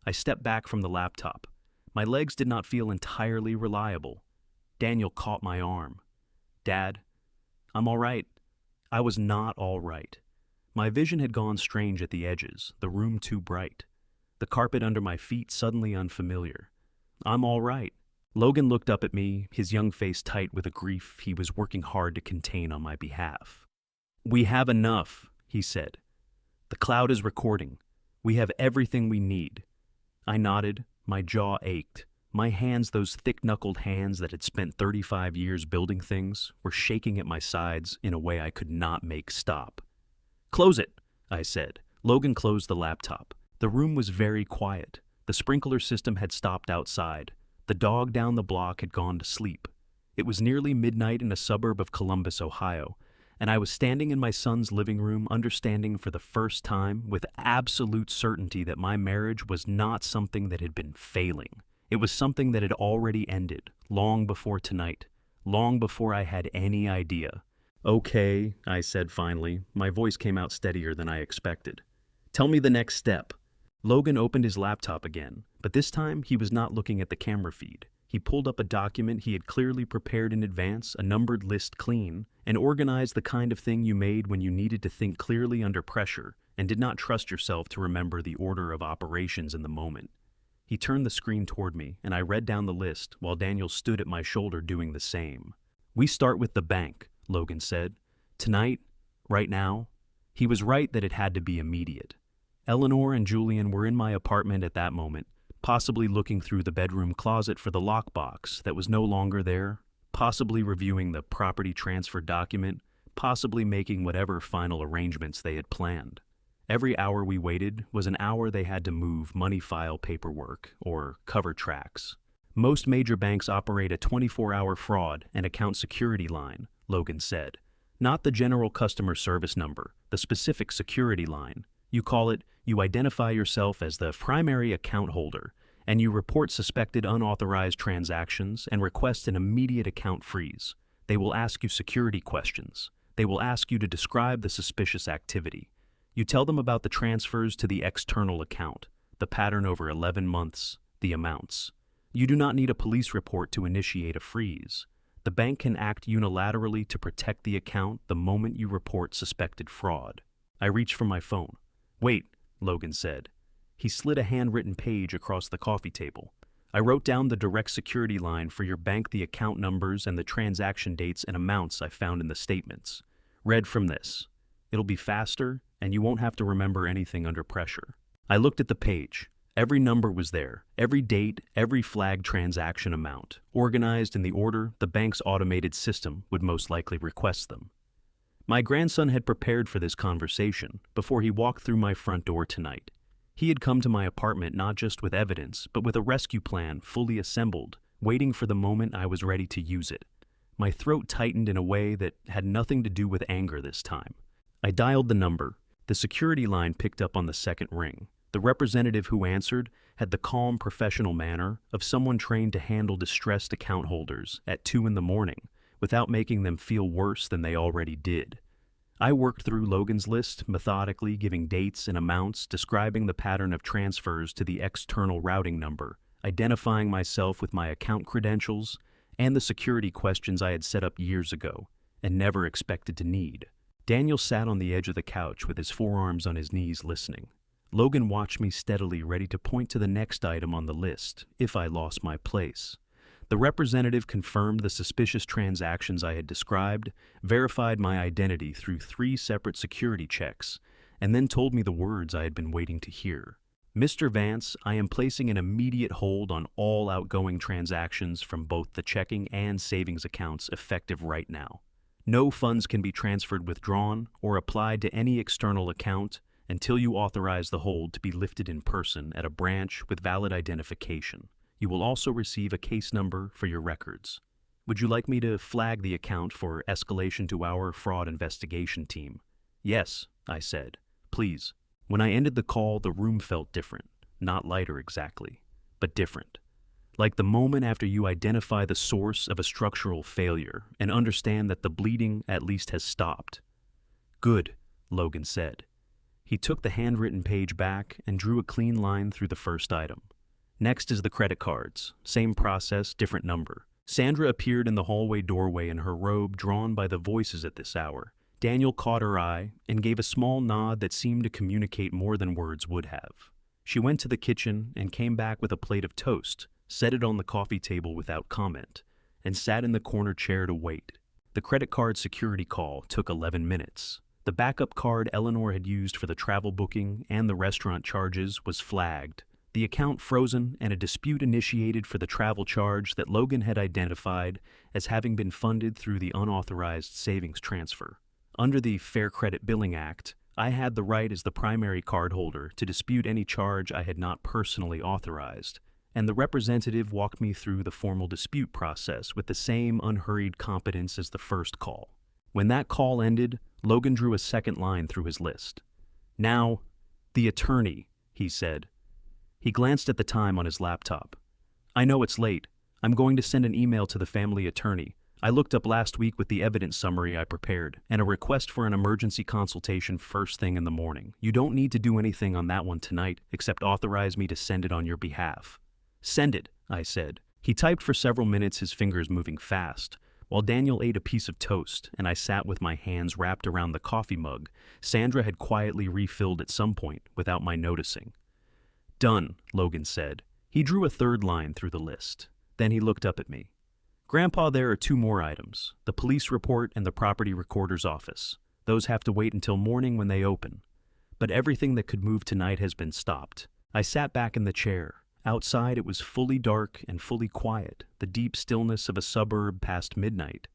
I stepped back from the laptop. My legs did not feel entirely reliable. Daniel caught my arm. "Dad, I'm all right." I was not all right. My vision had gone strange at the edges, the room too bright. The carpet under my feet suddenly unfamiliar. "I'm all right." Logan looked up at me, his young face tight with a grief he was working hard to contain on my behalf. "We have enough," he said. "The cloud is recording. We have everything we need." I nodded, my jaw ached. My hands, those thick-knuckled hands that had spent 35 years building things, were shaking at my sides in a way I could not make stop. "Close it," I said. Logan closed the laptop. The room was very quiet. The sprinkler system had stopped outside. The dog down the block had gone to sleep. It was nearly midnight in a suburb of Columbus, Ohio, and I was standing in my son's living room, understanding for the first time with absolute certainty that my marriage was not something that had been failing. It was something that had already ended, long before tonight, long before I had any idea. "Okay," I said finally. My voice came out steadier than I expected. "Tell me the next step." Logan opened his laptop again, but this time he was not looking at the camera feed. He pulled up a document he had clearly prepared in advance, a numbered list clean, and organized the kind of thing you made when you needed to think clearly under pressure and did not trust yourself to remember the order of operations in the moment. He turned the screen toward me, and I read down the list while Daniel stood at my shoulder doing the same. "We start with the bank," Logan said. "Tonight, right now." He was right that it had to be immediate. Eleanor and Julian were in my apartment at that moment, possibly looking through the bedroom closet for the lockbox that was no longer there, possibly reviewing the property transfer document, possibly making whatever final arrangements they had planned. Every hour we waited was an hour they had to move money file paperwork or cover tracks. "Most major banks operate a 24-hour fraud and account security line," Logan said. "Not the general customer service number, the specific security line. You identify yourself as the primary account holder, and you report suspected unauthorized transactions and request an immediate account freeze. They will ask you security questions. They will ask you to describe the suspicious activity. You tell them about the transfers to the external account, the pattern over 11 months, the amounts. You do not need a police report to initiate a freeze. The bank can act unilaterally to protect the account the moment you report suspected fraud." I reached for my phone. "Wait," Logan said. He slid a handwritten page across the coffee table. "I wrote down the direct security line for your bank, the account numbers, and the transaction dates and amounts I found in the statements. Read from this. It'll be faster, and you won't have to remember anything under pressure." I looked at the page. Every number was there, every date, every flagged transaction amount, organized in the order the bank's automated system would most likely request them. My grandson had prepared for this conversation before he walked through my front door tonight. He had come to my apartment not just with evidence, but with a rescue plan fully assembled, waiting for the moment I was ready to use it. My throat tightened in a way that had nothing to do with anger this time. I dialed the number. The security line picked up on the second ring. The representative who answered had the calm, professional manner of someone trained to handle distressed account holders at 2 a.m. without making them feel worse than they already did. I worked through Logan's list, methodically giving dates and amounts, describing the pattern of transfers to the external routing number, identifying myself with my account credentials, and the security questions I had set up years ago and never expected to need. Daniel sat on the edge of the couch with his forearms on his knees listening. Logan watched me steadily, ready to point to the next item on the list if I lost my place. The representative confirmed the suspicious transactions I had described, verified my identity through 3 separate security checks, and then told me the words I had been waiting to hear. Mr. Vance, I am placing an immediate hold on all outgoing transactions from both the checking and savings accounts effective right now. No funds can be transferred, withdrawn, or applied to any external account until you authorize the hold to be lifted in person at a branch with valid identification. You will also receive a case number for your records. Would you like me to flag the account for escalation to our fraud investigation team? Yes, I said. Please. When I ended the call, the room felt different. Not lighter exactly, but different. Like the moment after you identify the source of a structural failure and understand that the bleeding at least has stopped. Good, Logan said. He took the handwritten page back and drew a clean line through the first item. Next is the credit cards. Same process, different number. Sandra appeared in the hallway doorway in her robe drawn by the voices at this hour. Daniel caught her eye and gave a small nod that seemed to communicate more than words would have. She went to the kitchen and came back with a plate of toast, set it on the coffee table without comment, and sat in the corner chair to wait. The credit card security call took 11 minutes. The backup card Eleanor had used for the travel booking and the restaurant charges was flagged, the account frozen, and a dispute initiated for the travel charge that Logan had identified as having been funded through the unauthorized savings transfer. Under the Fair Credit Billing Act, I had the right as the primary cardholder to dispute any charge I had not personally authorized, and the representative walked me through the formal dispute process with the same unhurried competence as the first call. When that call ended, Logan drew a second line through his list. Now, the attorney, he said. He glanced at the time on his laptop. I know it's late. I'm going to send an email to the family attorney. I looked up last week with the evidence summary I prepared, and a request for an emergency consultation first thing in the morning. You don't need to do anything on that one tonight, except authorize me to send it on your behalf. Send it, I said. He typed for several minutes, his fingers moving fast. While Daniel ate a piece of toast, and I sat with my hands wrapped around the coffee mug, Sandra had quietly refilled at some point without my noticing. Done, Logan said. He drew a third line through the list. Then he looked up at me. Grandpa, there are 2 more items, the police report and the property recorder's office. Those have to wait until morning when they open. But everything that could move tonight has been stopped. I sat back in the chair. Outside it was fully dark and fully quiet, the deep stillness of a suburb past midnight.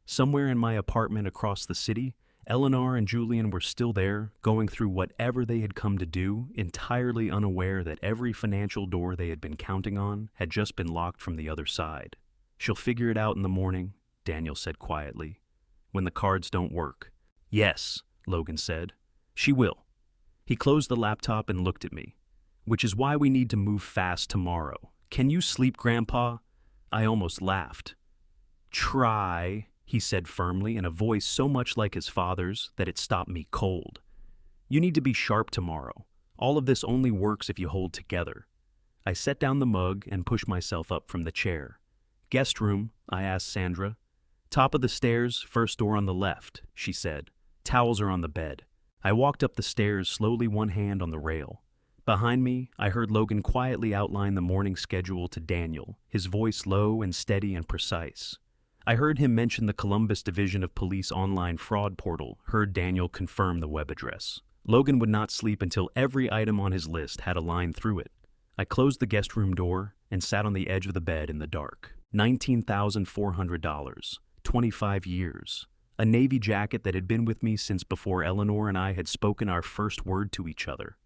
Somewhere in my apartment across the city, Eleanor and Julian were still there, going through whatever they had come to do, entirely unaware that every financial door they had been counting on had just been locked from the other side. She'll figure it out in the morning, Daniel said quietly, when the cards don't work. Yes, Logan said. She will. He closed the laptop and looked at me. Which is why we need to move fast tomorrow. Can you sleep, Grandpa? I almost laughed. Try, he said firmly in a voice so much like his father's that it stopped me cold. You need to be sharp tomorrow. All of this only works if you hold together. I set down the mug and pushed myself up from the chair. Guest room, I asked Sandra. Top of the stairs, first door on the left, she said. Towels are on the bed. I walked up the stairs, slowly, one hand on the rail. Behind me, I heard Logan quietly outline the morning schedule to Daniel, his voice low and steady and precise. I heard him mention the Columbus Division of Police online fraud portal, heard Daniel confirm the web address. Logan would not sleep until every item on his list had a line through it. I closed the guest room door and sat on the edge of the bed in the dark. $19,400, 25 years. A navy jacket that had been with me since before Eleanor and I had spoken our first word to each other.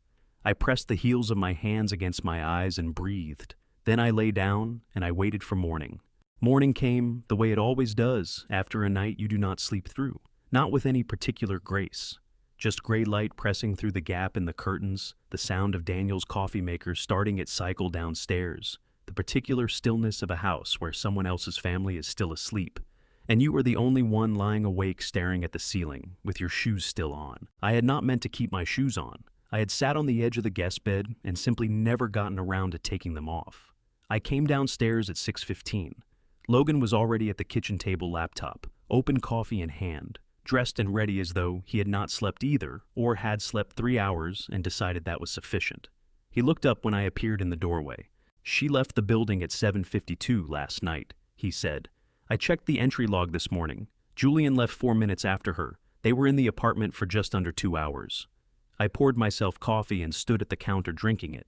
I pressed the heels of my hands against my eyes and breathed. Then I lay down and I waited for morning. Morning came the way it always does after a night you do not sleep through, not with any particular grace. Just gray light pressing through the gap in the curtains, the sound of Daniel's coffee maker starting its cycle downstairs, the particular stillness of a house where someone else's family is still asleep, and you are the only one lying awake staring at the ceiling, with your shoes still on. I had not meant to keep my shoes on. I had sat on the edge of the guest bed and simply never gotten around to taking them off. I came downstairs at 6:15. Logan was already at the kitchen table laptop, open coffee in hand, dressed and ready as though he had not slept either, or had slept 3 hours and decided that was sufficient. He looked up when I appeared in the doorway. She left the building at 7:52 last night, he said. I checked the entry log this morning. Julian left 4 minutes after her. They were in the apartment for just under 2 hours. I poured myself coffee and stood at the counter drinking it.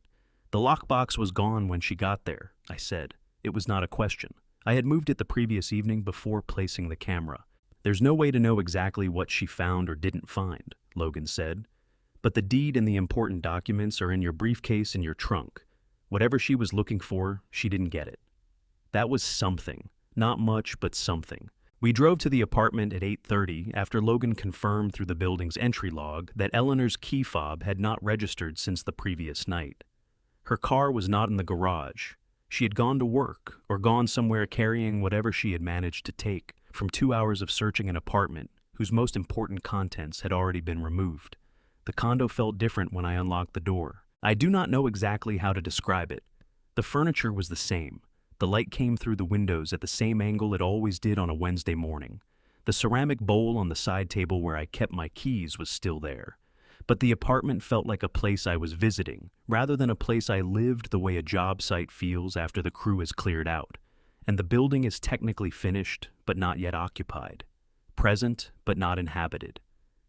The lockbox was gone when she got there, I said. It was not a question. I had moved it the previous evening before placing the camera. There's no way to know exactly what she found or didn't find, Logan said. But the deed and the important documents are in your briefcase in your trunk. Whatever she was looking for, she didn't get it. That was something. Not much, but something. We drove to the apartment at 8:30 after Logan confirmed through the building's entry log that Eleanor's key fob had not registered since the previous night. Her car was not in the garage. She had gone to work or gone somewhere carrying whatever she had managed to take from 2 hours of searching an apartment whose most important contents had already been removed. The condo felt different when I unlocked the door. I do not know exactly how to describe it. The furniture was the same. The light came through the windows at the same angle it always did on a Wednesday morning. The ceramic bowl on the side table where I kept my keys was still there. But the apartment felt like a place I was visiting, rather than a place I lived the way a job site feels after the crew is cleared out. And the building is technically finished, but not yet occupied. Present, but not inhabited.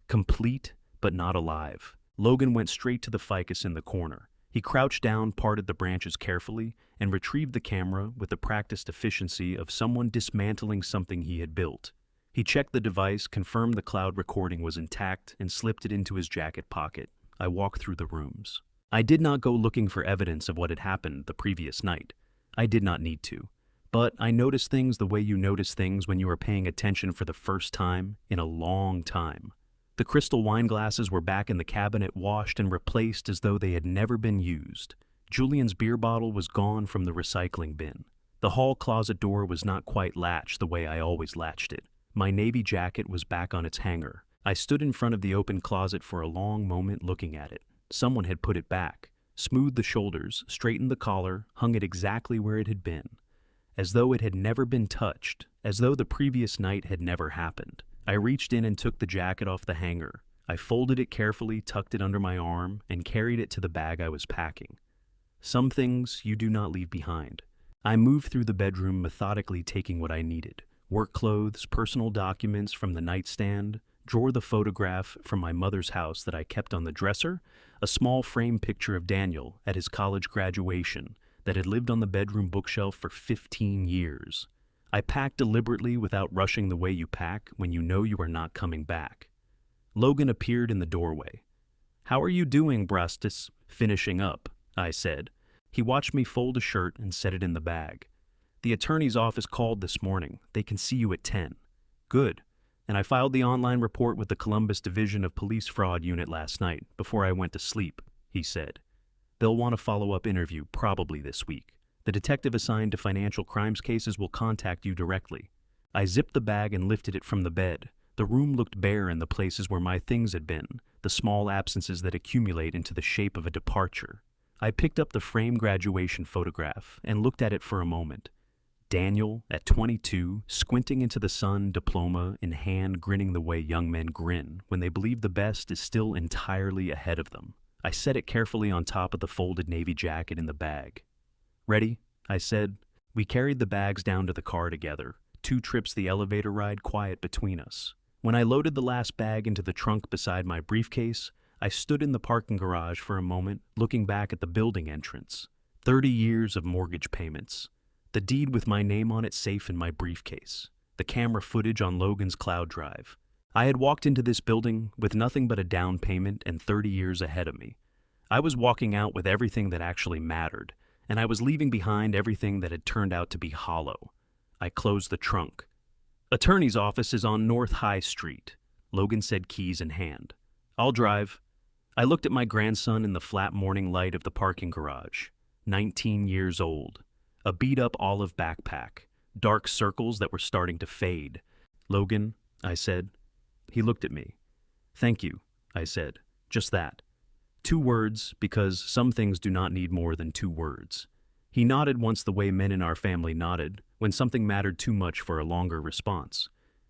Complete, but not alive. Logan went straight to the ficus in the corner. He crouched down, parted the branches carefully, and retrieved the camera with the practiced efficiency of someone dismantling something he had built. He checked the device, confirmed the cloud recording was intact, and slipped it into his jacket pocket. I walked through the rooms. I did not go looking for evidence of what had happened the previous night. I did not need to. But I noticed things the way you notice things when you are paying attention for the first time in a long time. The crystal wine glasses were back in the cabinet, washed and replaced as though they had never been used. Julian's beer bottle was gone from the recycling bin. The hall closet door was not quite latched the way I always latched it. My navy jacket was back on its hanger. I stood in front of the open closet for a long moment looking at it. Someone had put it back, smoothed the shoulders, straightened the collar, hung it exactly where it had been. As though it had never been touched, as though the previous night had never happened. I reached in and took the jacket off the hanger. I folded it carefully, tucked it under my arm, and carried it to the bag I was packing. Some things you do not leave behind. I moved through the bedroom, methodically taking what I needed. Work clothes, personal documents from the nightstand, drawer the photograph from my mother's house that I kept on the dresser, a small frame picture of Daniel at his college graduation that had lived on the bedroom bookshelf for 15 years. I packed deliberately without rushing the way you pack when you know you are not coming back. Logan appeared in the doorway. "How are you doing, Brastis?" "Finishing up," I said. He watched me fold a shirt and set it in the bag. "The attorney's office called this morning. They can see you at 10. "Good. And I filed the online report with the Columbus Division of Police Fraud Unit last night before I went to sleep," he said. "They'll want a follow-up interview probably this week. The detective assigned to financial crimes cases will contact you directly." I zipped the bag and lifted it from the bed. The room looked bare in the places where my things had been, the small absences that accumulate into the shape of a departure. I picked up the frame graduation photograph and looked at it for a moment. Daniel, at 22, squinting into the sun, diploma in hand, grinning the way young men grin when they believe the best is still entirely ahead of them. I set it carefully on top of the folded navy jacket in the bag. "Ready?" I said. We carried the bags down to the car together, 2 trips the elevator ride quiet between us. When I loaded the last bag into the trunk beside my briefcase, I stood in the parking garage for a moment, looking back at the building entrance. 30 years of mortgage payments. The deed with my name on it safe in my briefcase. The camera footage on Logan's cloud drive. I had walked into this building with nothing but a down payment and 30 years ahead of me. I was walking out with everything that actually mattered, and I was leaving behind everything that had turned out to be hollow. I closed the trunk. "Attorney's office is on North High Street," Logan said, keys in hand. "I'll drive." I looked at my grandson in the flat morning light of the parking garage. 19 years old. A beat-up olive backpack. Dark circles that were starting to fade. "Logan," I said. He looked at me. "Thank you," I said. Just that. 2 words, because some things do not need more than 2 words. He nodded once the way men in our family nodded, when something mattered too much for a longer response.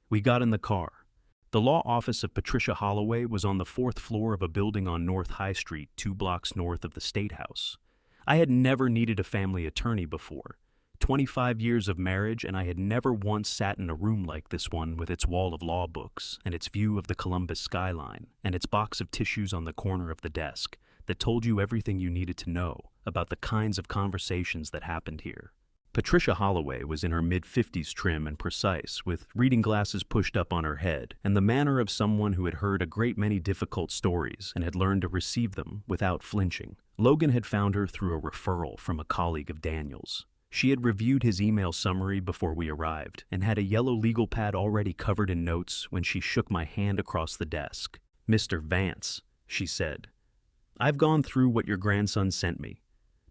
We got in the car. The law office of Patricia Holloway was on the 4th floor of a building on North High Street, 2 blocks north of the State House. I had never needed a family attorney before. 25 years of marriage, and I had never once sat in a room like this one with its wall of law books and its view of the Columbus skyline and its box of tissues on the corner of the desk that told you everything you needed to know about the kinds of conversations that happened here. Patricia Holloway was in her mid-50s, trim and precise, with reading glasses pushed up on her head, and the manner of someone who had heard a great many difficult stories and had learned to receive them without flinching. Logan had found her through a referral from a colleague of Daniel's. She had reviewed his email summary before we arrived and had a yellow legal pad already covered in notes when she shook my hand across the desk. "Mr. Vance," she said, "I've gone through what your grandson sent me.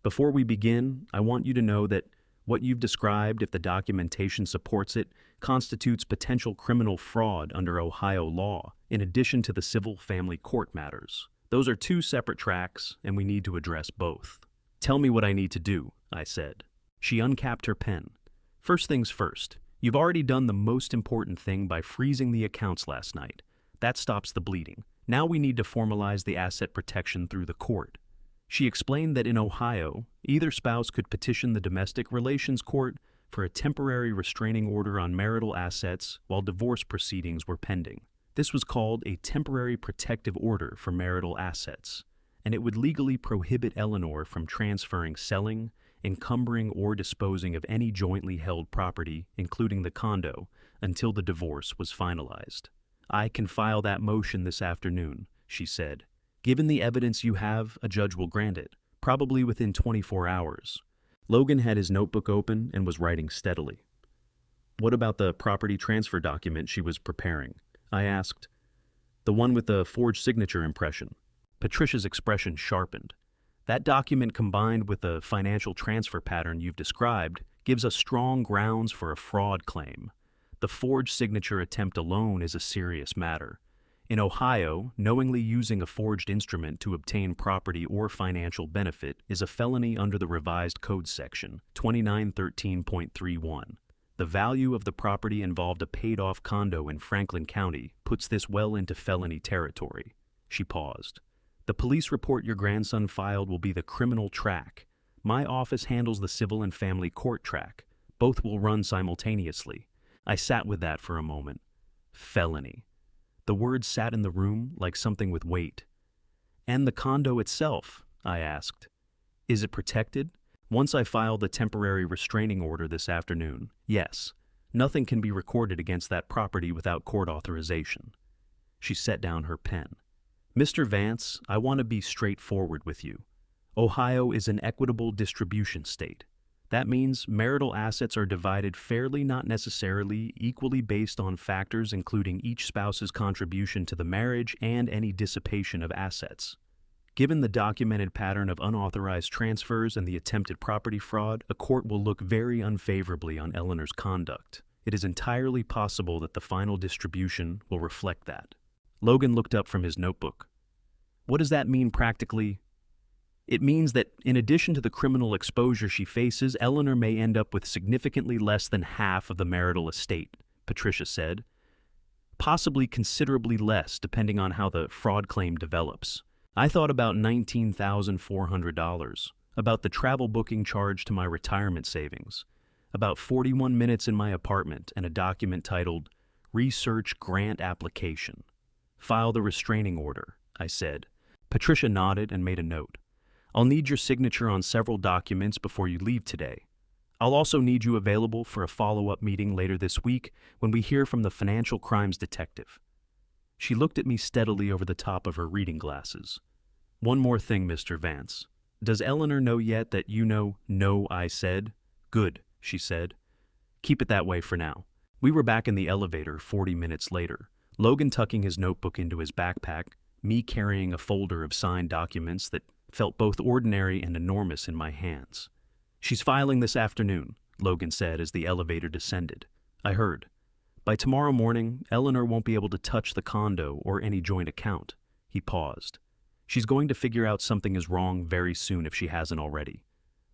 Before we begin, I want you to know that what you've described, if the documentation supports it, constitutes potential criminal fraud under Ohio law, in addition to the civil family court matters. Those are two separate tracks, and we need to address both." "Tell me what I need to do," I said. She uncapped her pen. "First things first, you've already done the most important thing by freezing the accounts last night. That stops the bleeding. Now we need to formalize the asset protection through the court." She explained that in Ohio, either spouse could petition the domestic relations court for a temporary restraining order on marital assets while divorce proceedings were pending. This was called a temporary protective order for marital assets, and it would legally prohibit Eleanor from transferring, selling, encumbering, or disposing of any jointly held property, including the condo, until the divorce was finalized. "I can file that motion this afternoon," she said. "Given the evidence you have, a judge will grant it, probably within 24 hours. Logan had his notebook open and was writing steadily. "What about the property transfer document she was preparing?" I asked. "The one with the forged signature impression." Patricia's expression sharpened. "That document, combined with the financial transfer pattern you've described, gives us strong grounds for a fraud claim. The forged signature attempt alone is a serious matter. In Ohio, knowingly using a forged instrument to obtain property or financial benefit is a felony under the revised code section, 2913.31. The value of the property involved a paid-off condo in Franklin County puts this well into felony territory." She paused. "The police report your grandson filed will be the criminal track. My office handles the civil and family court track. Both will run simultaneously." I sat with that for a moment. Felony. The word sat in the room like something with weight. "And the condo itself?" I asked. "Is it protected?" "Once I file the temporary restraining order this afternoon, yes. Nothing can be recorded against that property without court authorization." She set down her pen. "Mr. Vance, I want to be straightforward with you. Ohio is an equitable distribution state. That means marital assets are divided fairly, not necessarily equally, based on factors including each spouse's contribution to the marriage and any dissipation of assets. Given the documented pattern of unauthorized transfers and the attempted property fraud, a court will look very unfavorably on Eleanor's conduct. It is entirely possible that the final distribution will reflect that." Logan looked up from his notebook. "What does that mean practically?" "It means that in addition to the criminal exposure she faces, Eleanor may end up with significantly less than half of the marital estate," Patricia said. "Possibly considerably less, depending on how the fraud claim develops. I thought about $19,400, about the travel booking charge to my retirement savings, about 41 minutes in my apartment, and a document titled Research Grant Application. File the restraining order," I said. Patricia nodded and made a note. "I'll need your signature on several documents before you leave today. I'll also need you available for a follow-up meeting later this week when we hear from the financial crimes detective." She looked at me steadily over the top of her reading glasses. "One more thing, Mr. Vance. Does Eleanor know yet that you know?" "No," I said. "Good," she said. "Keep it that way for now." We were back in the elevator 40 minutes later, Logan tucking his notebook into his backpack, me carrying a folder of signed documents that felt both ordinary and enormous in my hands. "She's filing this afternoon," Logan said as the elevator descended. I heard. "By tomorrow morning, Eleanor won't be able to touch the condo or any joint account." He paused. "She's going to figure out something is wrong very soon if she hasn't already.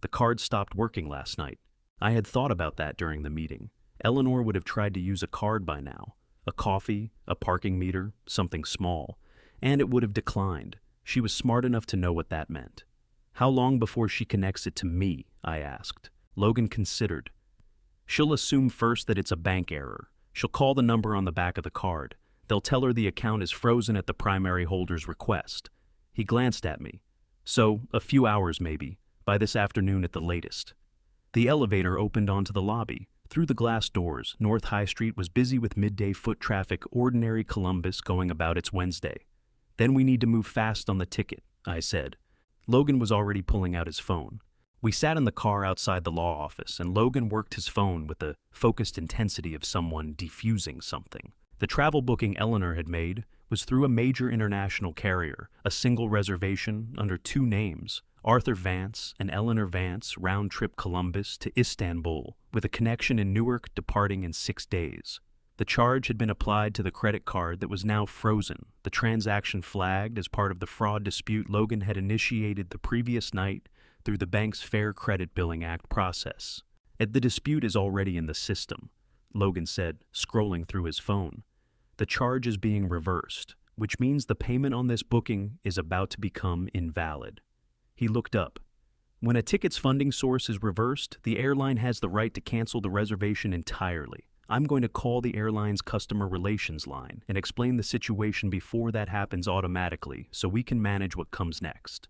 The card stopped working last night. I had thought about that during the meeting. Eleanor would have tried to use a card by now. A coffee, a parking meter, something small. And it would have declined. She was smart enough to know what that meant." "How long before she connects it to me?" I asked. Logan considered. "She'll assume first that it's a bank error. She'll call the number on the back of the card. They'll tell her the account is frozen at the primary holder's request." He glanced at me. "So, a few hours maybe. by this afternoon at the latest. The elevator opened onto the lobby. Through the glass doors, North High Street was busy with midday foot traffic, ordinary Columbus going about its Wednesday. Then we need to move fast on the ticket, I said. Logan was already pulling out his phone. We sat in the car outside the law office, and Logan worked his phone with the focused intensity of someone defusing something. The travel booking Eleanor had made was through a major international carrier, a single reservation under two names, Arthur Vance and Eleanor Vance, round-trip Columbus to Istanbul, with a connection in Newark departing in 6 days. The charge had been applied to the credit card that was now frozen, the transaction flagged as part of the fraud dispute Logan had initiated the previous night through the bank's Fair Credit Billing Act process. The dispute is already in the system, Logan said, scrolling through his phone. The charge is being reversed, which means the payment on this booking is about to become invalid. He looked up. When a ticket's funding source is reversed, the airline has the right to cancel the reservation entirely. I'm going to call the airline's customer relations line and explain the situation before that happens automatically so we can manage what comes next.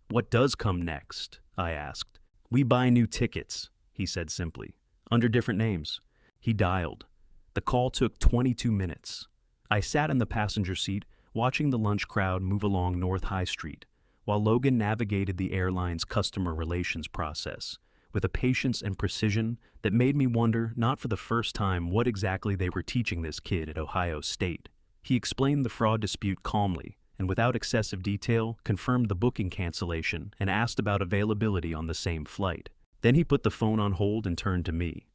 What does come next? I asked. We buy new tickets, he said simply, under different names. He dialed. The call took 22 minutes. I sat in the passenger seat, watching the lunch crowd move along North High Street, while Logan navigated the airline's customer relations process with a patience and precision that made me wonder, not for the first time, what exactly they were teaching this kid at Ohio State. He explained the fraud dispute calmly, and without excessive detail, confirmed the booking cancellation and asked about availability on the same flight. Then he put the phone on hold and turned to me.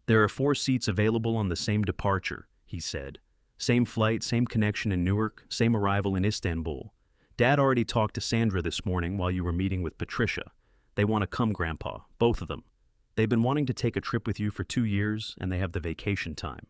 There are 4 seats available on the same departure, he said. Same flight, same connection in Newark, same arrival in Istanbul. Dad already talked to Sandra this morning while you were meeting with Patricia. They want to come, Grandpa, both of them. They've been wanting to take a trip with you for 2 years, and they have the vacation time.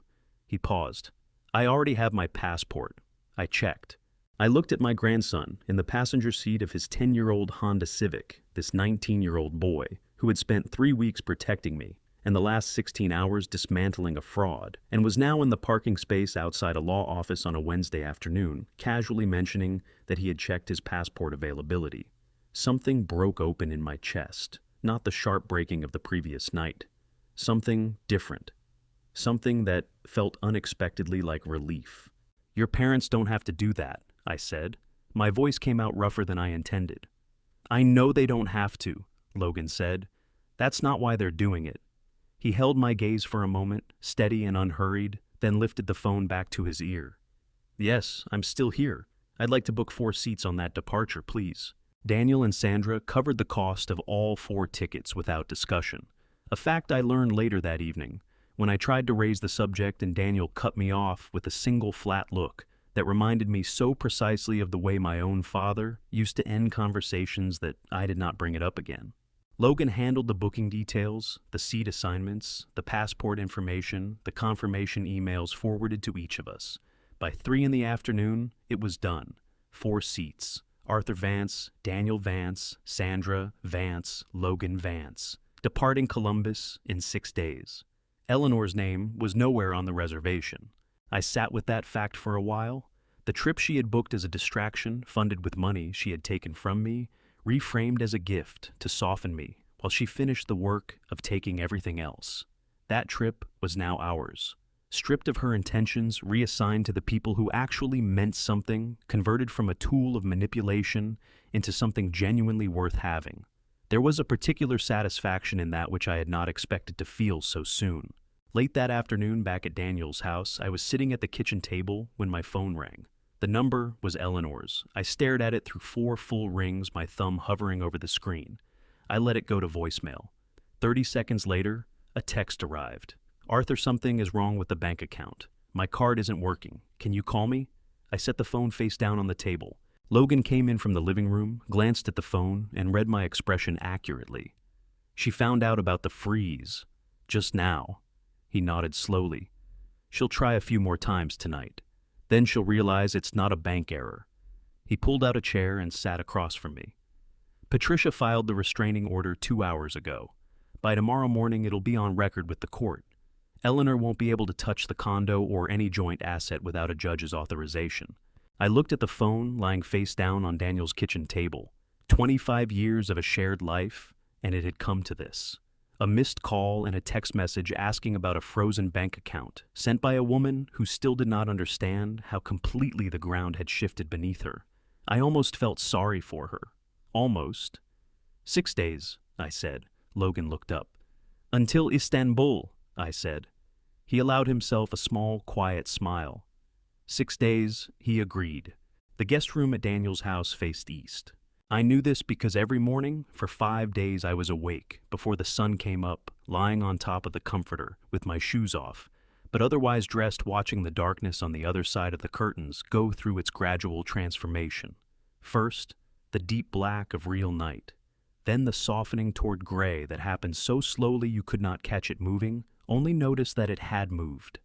He paused. I already have my passport. I checked. I looked at my grandson in the passenger seat of his 10-year-old Honda Civic, this 19-year-old boy who had spent 3 weeks protecting me and the last 16 hours dismantling a fraud, and was now in the parking space outside a law office on a Wednesday afternoon, casually mentioning that he had checked his passport availability. Something broke open in my chest, not the sharp breaking of the previous night. Something different. Something that felt unexpectedly like relief. Your parents don't have to do that, I said. My voice came out rougher than I intended. I know they don't have to, Logan said. That's not why they're doing it. He held my gaze for a moment, steady and unhurried, then lifted the phone back to his ear. Yes, I'm still here. I'd like to book 4 seats on that departure, please. Daniel and Sandra covered the cost of all 4 tickets without discussion, a fact I learned later that evening, when I tried to raise the subject and Daniel cut me off with a single flat look that reminded me so precisely of the way my own father used to end conversations that I did not bring it up again. Logan handled the booking details, the seat assignments, the passport information, the confirmation emails forwarded to each of us. By 3 in the afternoon, it was done. 4 seats. Arthur Vance, Daniel Vance, Sandra Vance, Logan Vance. Departing Columbus in 6 days. Eleanor's name was nowhere on the reservation. I sat with that fact for a while. The trip she had booked as a distraction, funded with money she had taken from me, reframed as a gift to soften me while she finished the work of taking everything else. That trip was now ours. Stripped of her intentions, reassigned to the people who actually meant something, converted from a tool of manipulation into something genuinely worth having. There was a particular satisfaction in that which I had not expected to feel so soon. Late that afternoon back at Daniel's house, I was sitting at the kitchen table when my phone rang. The number was Eleanor's. I stared at it through 4 full rings, my thumb hovering over the screen. I let it go to voicemail. 30 seconds later, a text arrived. Arthur, something is wrong with the bank account. My card isn't working. Can you call me? I set the phone face down on the table. Logan came in from the living room, glanced at the phone, and read my expression accurately. She found out about the freeze. Just now. He nodded slowly. She'll try a few more times tonight. Then she'll realize it's not a bank error. He pulled out a chair and sat across from me. Patricia filed the restraining order 2 hours ago. By tomorrow morning, it'll be on record with the court. Eleanor won't be able to touch the condo or any joint asset without a judge's authorization. I looked at the phone lying face down on Daniel's kitchen table. 25 years of a shared life, and it had come to this. A missed call and a text message asking about a frozen bank account, sent by a woman who still did not understand how completely the ground had shifted beneath her. I almost felt sorry for her. Almost. 6 days, I said. Logan looked up. Until Istanbul, I said. He allowed himself a small, quiet smile. 6 days, he agreed. The guest room at Daniel's house faced east. I knew this because every morning, for 5 days, I was awake before the sun came up, lying on top of the comforter with my shoes off, but otherwise dressed watching the darkness on the other side of the curtains go through its gradual transformation. First, the deep black of real night. Then the softening toward gray that happened so slowly you could not catch it moving, only notice that it had moved.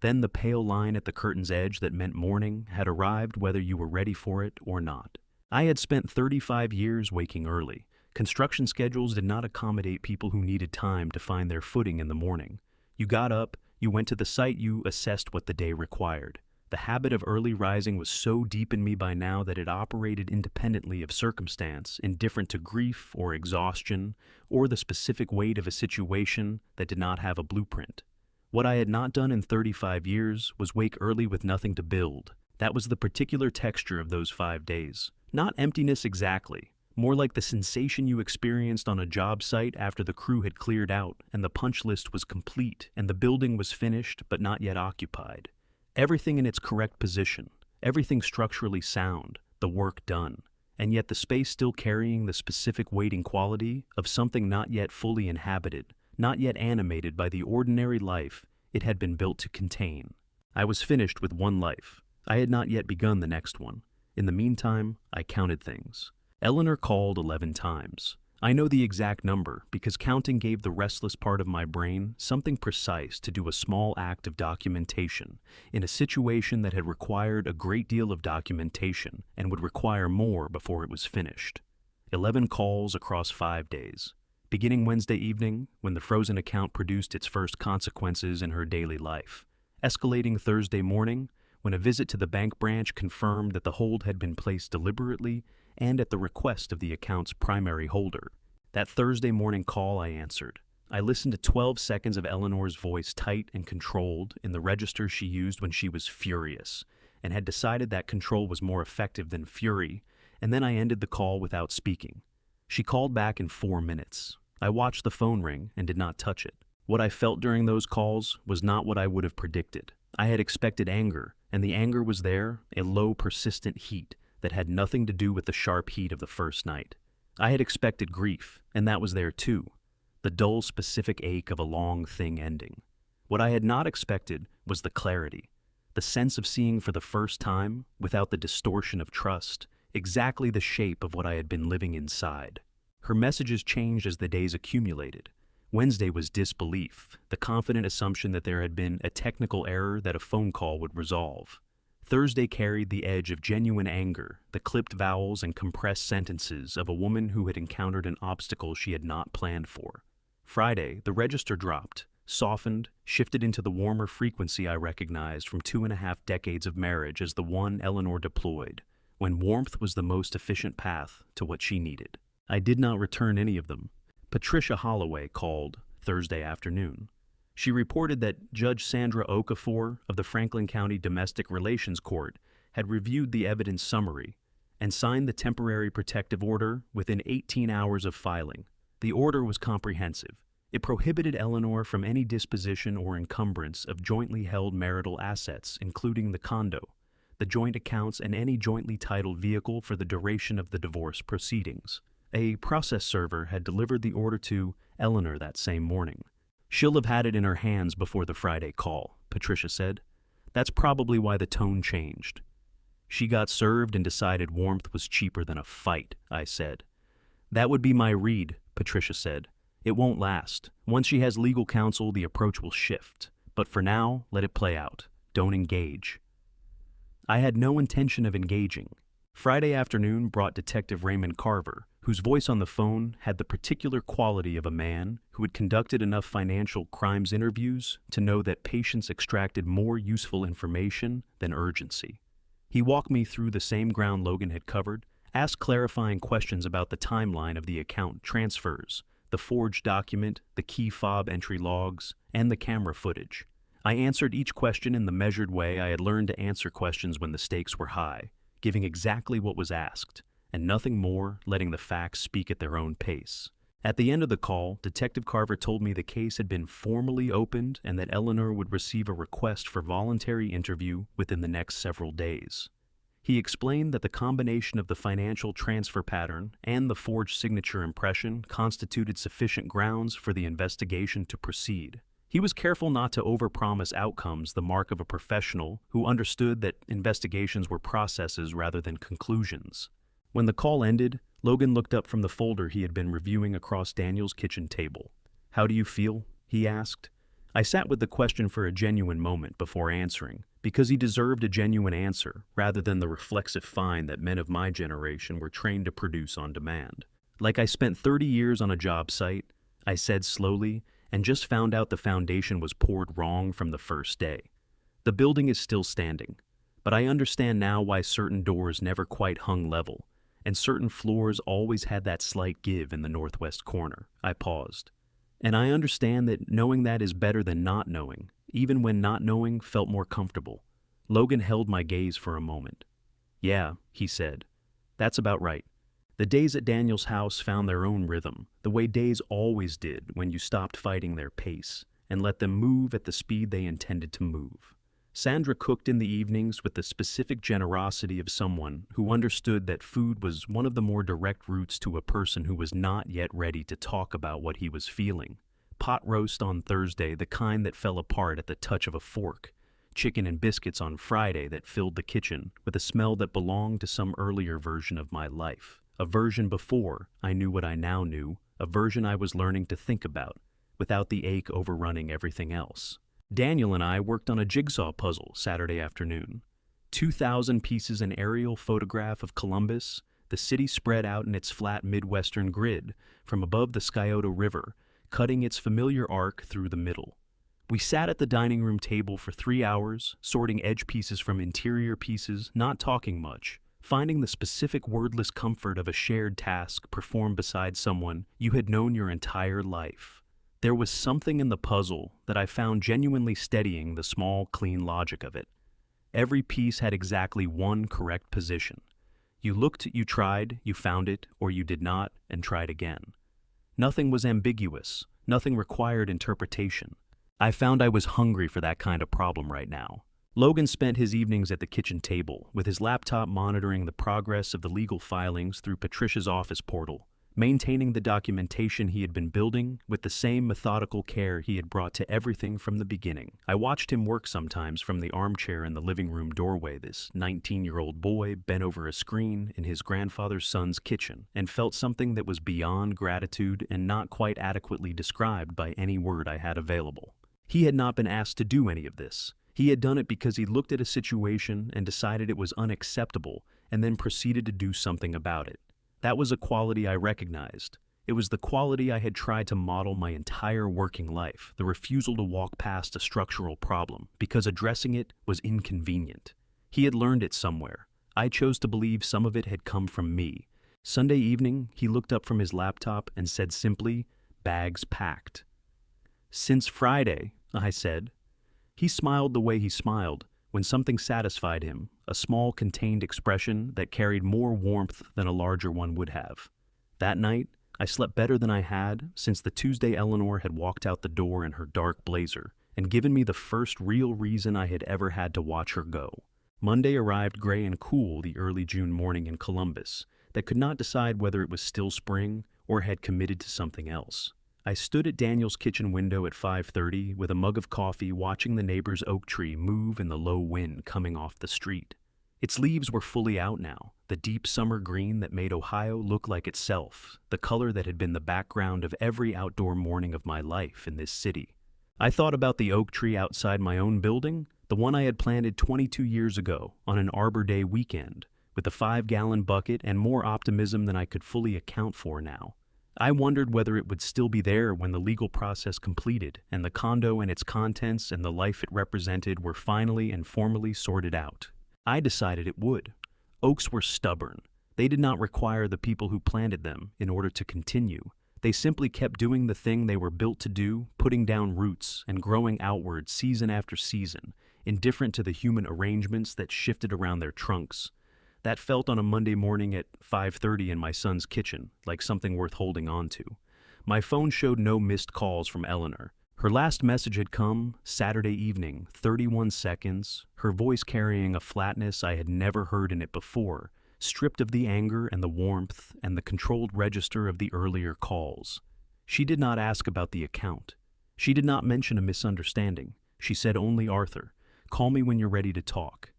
Then the pale line at the curtain's edge that meant morning had arrived whether you were ready for it or not. I had spent 35 years waking early. Construction schedules did not accommodate people who needed time to find their footing in the morning. You got up, you went to the site, you assessed what the day required. The habit of early rising was so deep in me by now that it operated independently of circumstance, indifferent to grief or exhaustion or the specific weight of a situation that did not have a blueprint. What I had not done in 35 years was wake early with nothing to build. That was the particular texture of those 5 days. Not emptiness exactly, more like the sensation you experienced on a job site after the crew had cleared out and the punch list was complete and the building was finished but not yet occupied. Everything in its correct position, everything structurally sound, the work done, and yet the space still carrying the specific waiting quality of something not yet fully inhabited, not yet animated by the ordinary life it had been built to contain. I was finished with one life. I had not yet begun the next one. In the meantime, I counted things. Eleanor called 11 times. I know the exact number because counting gave the restless part of my brain something precise to do a small act of documentation in a situation that had required a great deal of documentation and would require more before it was finished. 11 calls across 5 days. Beginning Wednesday evening, when the frozen account produced its first consequences in her daily life. Escalating Thursday morning, when a visit to the bank branch confirmed that the hold had been placed deliberately and at the request of the account's primary holder. That Thursday morning call I answered. I listened to 12 seconds of Eleanor's voice, tight and controlled, in the register she used when she was furious, and had decided that control was more effective than fury, and then I ended the call without speaking. She called back in 4 minutes. I watched the phone ring and did not touch it. What I felt during those calls was not what I would have predicted. I had expected anger, and the anger was there, a low, persistent heat that had nothing to do with the sharp heat of the first night. I had expected grief, and that was there too, the dull, specific ache of a long thing ending. What I had not expected was the clarity, the sense of seeing for the first time, without the distortion of trust, exactly the shape of what I had been living inside. Her messages changed as the days accumulated. Wednesday was disbelief, the confident assumption that there had been a technical error that a phone call would resolve. Thursday carried the edge of genuine anger, the clipped vowels and compressed sentences of a woman who had encountered an obstacle she had not planned for. Friday, the register dropped, softened, shifted into the warmer frequency I recognized from 2.5 decades of marriage as the one Eleanor deployed, when warmth was the most efficient path to what she needed. I did not return any of them. Patricia Holloway called Thursday afternoon. She reported that Judge Sandra Okafor of the Franklin County Domestic Relations Court had reviewed the evidence summary and signed the temporary protective order within 18 hours of filing. The order was comprehensive. It prohibited Eleanor from any disposition or encumbrance of jointly held marital assets, including the condo, the joint accounts, and any jointly titled vehicle for the duration of the divorce proceedings. A process server had delivered the order to Eleanor that same morning. She'll have had it in her hands before the Friday call, Patricia said. That's probably why the tone changed. She got served and decided warmth was cheaper than a fight, I said. That would be my read, Patricia said. It won't last. Once she has legal counsel, the approach will shift. But for now, let it play out. Don't engage. I had no intention of engaging. Friday afternoon brought Detective Raymond Carver, whose voice on the phone had the particular quality of a man who had conducted enough financial crimes interviews to know that patience extracted more useful information than urgency. He walked me through the same ground Logan had covered, asked clarifying questions about the timeline of the account transfers, the forged document, the key fob entry logs, and the camera footage. I answered each question in the measured way I had learned to answer questions when the stakes were high, giving exactly what was asked, and nothing more, letting the facts speak at their own pace. At the end of the call, Detective Carver told me the case had been formally opened and that Eleanor would receive a request for voluntary interview within the next several days. He explained that the combination of the financial transfer pattern and the forged signature impression constituted sufficient grounds for the investigation to proceed. He was careful not to overpromise outcomes, the mark of a professional who understood that investigations were processes rather than conclusions. When the call ended, Logan looked up from the folder he had been reviewing across Daniel's kitchen table. "How do you feel?" he asked. I sat with the question for a genuine moment before answering, because he deserved a genuine answer rather than the reflexive fine that men of my generation were trained to produce on demand. "Like I spent 30 years on a job site," I said slowly, "and just found out the foundation was poured wrong from the first day. The building is still standing, but I understand now why certain doors never quite hung level, and certain floors always had that slight give in the northwest corner." I paused. "And I understand that knowing that is better than not knowing, even when not knowing felt more comfortable." Logan held my gaze for a moment. "Yeah," he said, "that's about right. The days at Daniel's house found their own rhythm, the way days always did when you stopped fighting their pace and let them move at the speed they intended to move. Sandra cooked in the evenings with the specific generosity of someone who understood that food was one of the more direct routes to a person who was not yet ready to talk about what he was feeling. Pot roast on Thursday, the kind that fell apart at the touch of a fork. Chicken and biscuits on Friday that filled the kitchen with a smell that belonged to some earlier version of my life. A version before I knew what I now knew, a version I was learning to think about, without the ache overrunning everything else. Daniel and I worked on a jigsaw puzzle Saturday afternoon. 2,000 pieces an aerial photograph of Columbus, the city spread out in its flat Midwestern grid from above the Scioto River, cutting its familiar arc through the middle. We sat at the dining room table for 3 hours, sorting edge pieces from interior pieces, not talking much, finding the specific wordless comfort of a shared task performed beside someone you had known your entire life. There was something in the puzzle that I found genuinely steadying the small, clean logic of it. Every piece had exactly one correct position. You looked, you tried, you found it, or you did not, and tried again. Nothing was ambiguous, nothing required interpretation. I found I was hungry for that kind of problem right now. Logan spent his evenings at the kitchen table, with his laptop monitoring the progress of the legal filings through Patricia's office portal, maintaining the documentation he had been building with the same methodical care he had brought to everything from the beginning. I watched him work sometimes from the armchair in the living room doorway, this 19-year-old boy bent over a screen in his grandfather's son's kitchen, and felt something that was beyond gratitude and not quite adequately described by any word I had available. He had not been asked to do any of this. He had done it because he looked at a situation and decided it was unacceptable and then proceeded to do something about it. That was a quality I recognized. It was the quality I had tried to model my entire working life, the refusal to walk past a structural problem because addressing it was inconvenient. He had learned it somewhere. I chose to believe some of it had come from me. Sunday evening, he looked up from his laptop and said simply, "Bags packed." "Since Friday," I said. He smiled the way he smiled when something satisfied him, a small contained expression that carried more warmth than a larger one would have. That night, I slept better than I had since the Tuesday Eleanor had walked out the door in her dark blazer and given me the first real reason I had ever had to watch her go. Monday arrived gray and cool the early June morning in Columbus that could not decide whether it was still spring or had committed to something else. I stood at Daniel's kitchen window at 5:30 with a mug of coffee watching the neighbor's oak tree move in the low wind coming off the street. Its leaves were fully out now, the deep summer green that made Ohio look like itself, the color that had been the background of every outdoor morning of my life in this city. I thought about the oak tree outside my own building, the one I had planted 22 years ago on an Arbor Day weekend, with a 5-gallon bucket and more optimism than I could fully account for now. I wondered whether it would still be there when the legal process completed and the condo and its contents and the life it represented were finally and formally sorted out. I decided it would. Oaks were stubborn. They did not require the people who planted them in order to continue. They simply kept doing the thing they were built to do, putting down roots and growing outward season after season, indifferent to the human arrangements that shifted around their trunks. That felt on a Monday morning at 5:30 in my son's kitchen, like something worth holding on to. My phone showed no missed calls from Eleanor. Her last message had come Saturday evening, 31 seconds, her voice carrying a flatness I had never heard in it before, stripped of the anger and the warmth and the controlled register of the earlier calls. She did not ask about the account. She did not mention a misunderstanding. She said only, "Arthur, call me when you're ready to talk."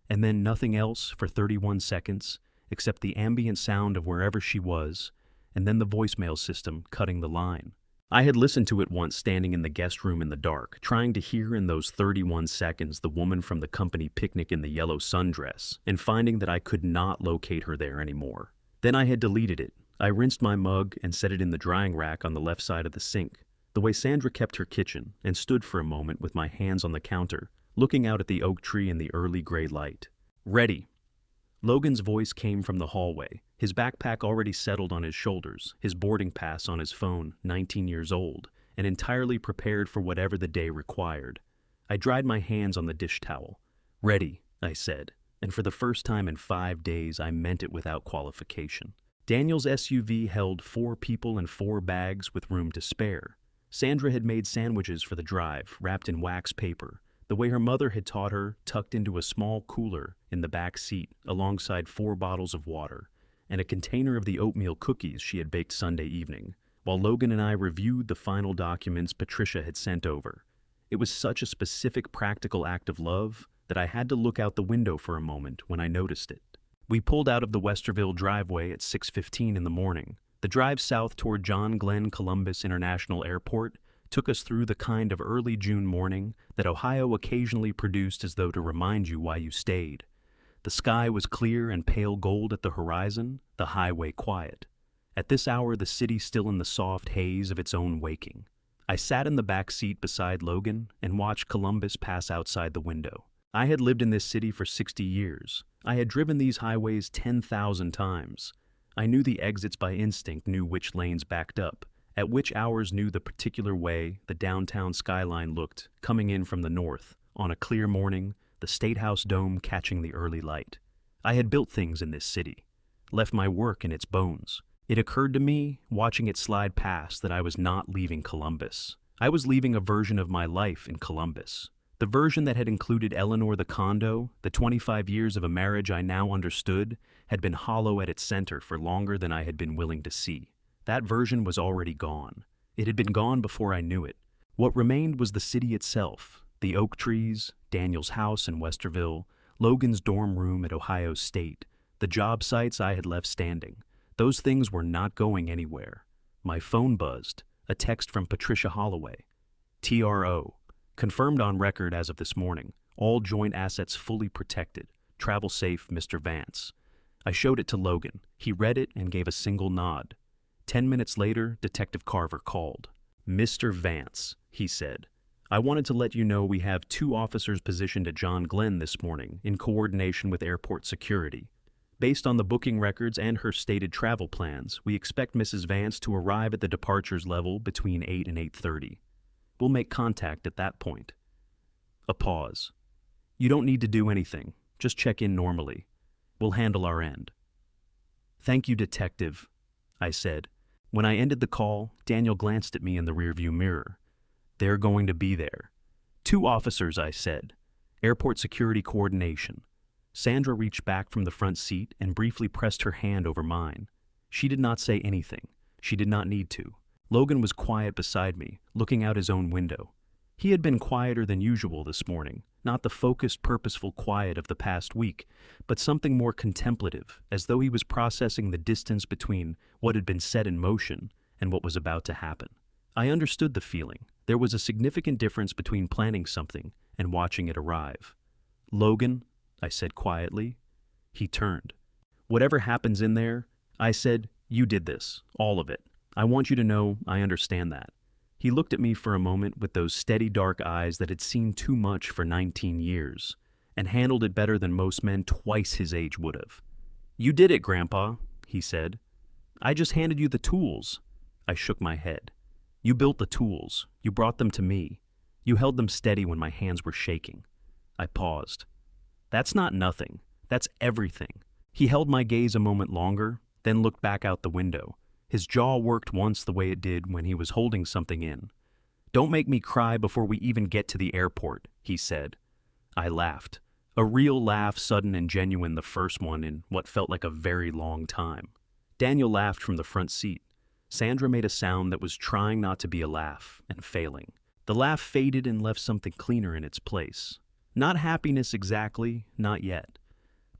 And then nothing else for 31 seconds, except the ambient sound of wherever she was, and then the voicemail system cutting the line. I had listened to it once standing in the guest room in the dark, trying to hear in those 31 seconds the woman from the company picnic in the yellow sundress, and finding that I could not locate her there anymore. Then I had deleted it. I rinsed my mug and set it in the drying rack on the left side of the sink, the way Sandra kept her kitchen, and stood for a moment with my hands on the counter, looking out at the oak tree in the early gray light. "Ready." Logan's voice came from the hallway, his backpack already settled on his shoulders, his boarding pass on his phone, 19 years old, and entirely prepared for whatever the day required. I dried my hands on the dish towel. "Ready," I said, and for the first time in 5 days I meant it without qualification. Daniel's SUV held 4 people and 4 bags with room to spare. Sandra had made sandwiches for the drive, wrapped in wax paper, the way her mother had taught her, tucked into a small cooler in the back seat alongside 4 bottles of water and a container of the oatmeal cookies she had baked Sunday evening, while Logan and I reviewed the final documents Patricia had sent over. It was such a specific practical act of love that I had to look out the window for a moment when I noticed it. We pulled out of the Westerville driveway at 6:15 in the morning. The drive south toward John Glenn Columbus International Airport took us through the kind of early June morning that Ohio occasionally produced as though to remind you why you stayed. The sky was clear and pale gold at the horizon, the highway quiet. At this hour, the city still in the soft haze of its own waking. I sat in the back seat beside Logan and watched Columbus pass outside the window. I had lived in this city for 60 years. I had driven these highways 10,000 times. I knew the exits by instinct, knew which lanes backed up, at which hours knew the particular way the downtown skyline looked, coming in from the north, on a clear morning, the State House dome catching the early light. I had built things in this city, left my work in its bones. It occurred to me, watching it slide past, that I was not leaving Columbus. I was leaving a version of my life in Columbus. The version that had included Eleanor the condo, the 25 years of a marriage I now understood, had been hollow at its center for longer than I had been willing to see. That version was already gone. It had been gone before I knew it. What remained was the city itself, the oak trees, Daniel's house in Westerville, Logan's dorm room at Ohio State, the job sites I had left standing. Those things were not going anywhere. My phone buzzed, a text from Patricia Holloway. TRO. Confirmed on record as of this morning. All joint assets fully protected. Travel safe, Mr. Vance. I showed it to Logan. He read it and gave a single nod. 10 minutes later, Detective Carver called. "Mr. Vance," he said, "I wanted to let you know we have 2 officers positioned at John Glenn this morning in coordination with airport security. Based on the booking records and her stated travel plans, we expect Mrs. Vance to arrive at the departures level between 8 and 8:30. We'll make contact at that point." A pause. "You don't need to do anything. Just check in normally. We'll handle our end." "Thank you, Detective," I said. When I ended the call, Daniel glanced at me in the rearview mirror. "They're going to be there." "2 officers," I said. "Airport security coordination." Sandra reached back from the front seat and briefly pressed her hand over mine. She did not say anything. She did not need to. Logan was quiet beside me, looking out his own window. He had been quieter than usual this morning, not the focused, purposeful quiet of the past week, but something more contemplative, as though he was processing the distance between what had been set in motion and what was about to happen. I understood the feeling. There was a significant difference between planning something and watching it arrive. "Logan," I said quietly. He turned. "Whatever happens in there," I said, "you did this, all of it. I want you to know I understand that." He looked at me for a moment with those steady dark eyes that had seen too much for 19 years, and handled it better than most men twice his age would have. "You did it, Grandpa," he said. "I just handed you the tools." I shook my head. You built the tools. You brought them to me. You held them steady when my hands were shaking. I paused. That's not nothing. That's everything. He held my gaze a moment longer, then looked back out the window. His jaw worked once the way it did when he was holding something in. Don't make me cry before we even get to the airport, he said. I laughed. A real laugh, sudden and genuine, the first one in what felt like a very long time. Daniel laughed from the front seat. Sandra made a sound that was trying not to be a laugh and failing. The laugh faded and left something cleaner in its place. Not happiness exactly, not yet,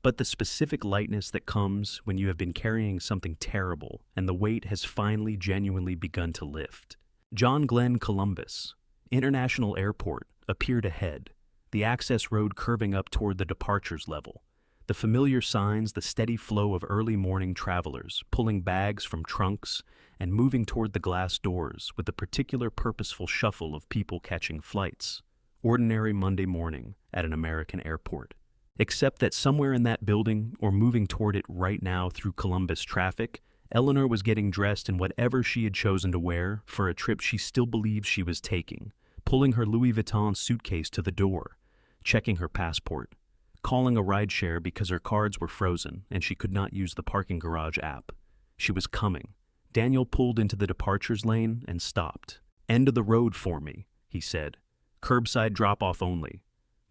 but the specific lightness that comes when you have been carrying something terrible and the weight has finally genuinely begun to lift. John Glenn, Columbus. International Airport appeared ahead, the access road curving up toward the departures level. The familiar signs, the steady flow of early morning travelers, pulling bags from trunks and moving toward the glass doors with the particular purposeful shuffle of people catching flights. Ordinary Monday morning at an American airport. Except that somewhere in that building, or moving toward it right now through Columbus traffic, Eleanor was getting dressed in whatever she had chosen to wear for a trip she still believed she was taking, pulling her Louis Vuitton suitcase to the door, checking her passport, calling a rideshare because her cards were frozen and she could not use the parking garage app. She was coming. Daniel pulled into the departures lane and stopped. End of the road for me, he said. Curbside drop-off only.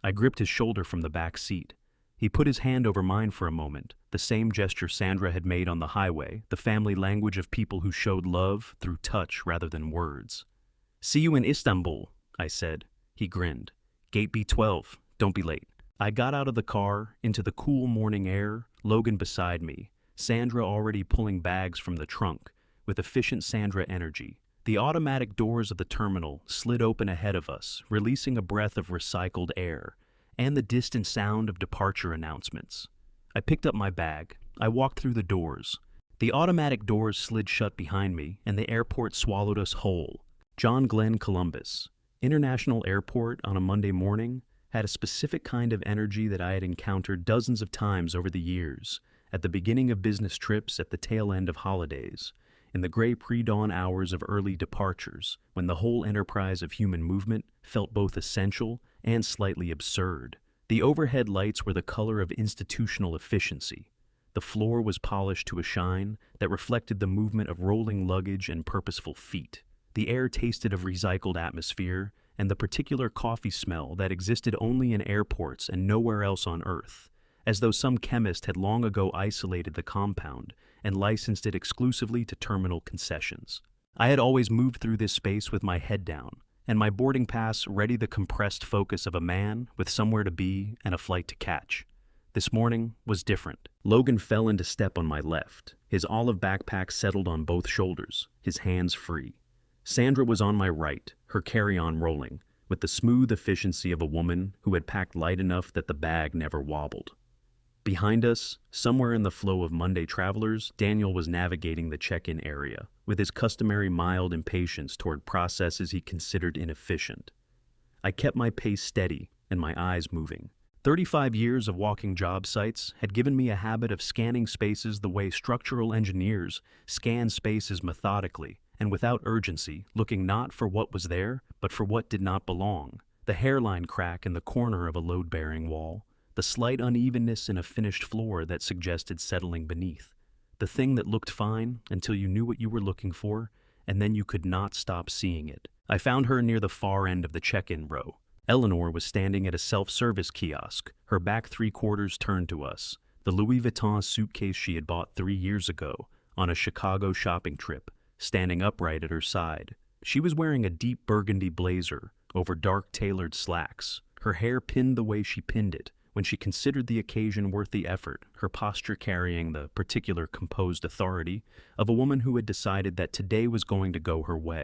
I gripped his shoulder from the back seat. He put his hand over mine for a moment, the same gesture Sandra had made on the highway, the family language of people who showed love through touch rather than words. See you in Istanbul, I said. He grinned. Gate B12, don't be late. I got out of the car, into the cool morning air, Logan beside me, Sandra already pulling bags from the trunk, with efficient Sandra energy. The automatic doors of the terminal slid open ahead of us, releasing a breath of recycled air, and the distant sound of departure announcements. I picked up my bag. I walked through the doors. The automatic doors slid shut behind me, and the airport swallowed us whole. John Glenn, Columbus. International Airport on a Monday morning had a specific kind of energy that I had encountered dozens of times over the years, at the beginning of business trips, at the tail end of holidays, in the gray pre-dawn hours of early departures, when the whole enterprise of human movement felt both essential and slightly absurd. The overhead lights were the color of institutional efficiency. The floor was polished to a shine that reflected the movement of rolling luggage and purposeful feet. The air tasted of recycled atmosphere and the particular coffee smell that existed only in airports and nowhere else on Earth, as though some chemist had long ago isolated the compound and licensed it exclusively to terminal concessions. I had always moved through this space with my head down, and my boarding pass ready, the compressed focus of a man with somewhere to be and a flight to catch. This morning was different. Logan fell into step on my left, his olive backpack settled on both shoulders, his hands free. Sandra was on my right, her carry-on rolling, with the smooth efficiency of a woman who had packed light enough that the bag never wobbled. Behind us, somewhere in the flow of Monday travelers, Daniel was navigating the check-in area, with his customary mild impatience toward processes he considered inefficient. I kept my pace steady and my eyes moving. 35 years of walking job sites had given me a habit of scanning spaces the way structural engineers scan spaces methodically and without urgency, looking not for what was there, but for what did not belong. The hairline crack in the corner of a load-bearing wall, the slight unevenness in a finished floor that suggested settling beneath, the thing that looked fine until you knew what you were looking for, and then you could not stop seeing it. I found her near the far end of the check-in row. Eleanor was standing at a self-service kiosk, her back three-quarters turned to us, the Louis Vuitton suitcase she had bought 3 years ago on a Chicago shopping trip, standing upright at her side. She was wearing a deep burgundy blazer over dark tailored slacks, her hair pinned the way she pinned it, when she considered the occasion worth the effort, her posture carrying the particular composed authority of a woman who had decided that today was going to go her way.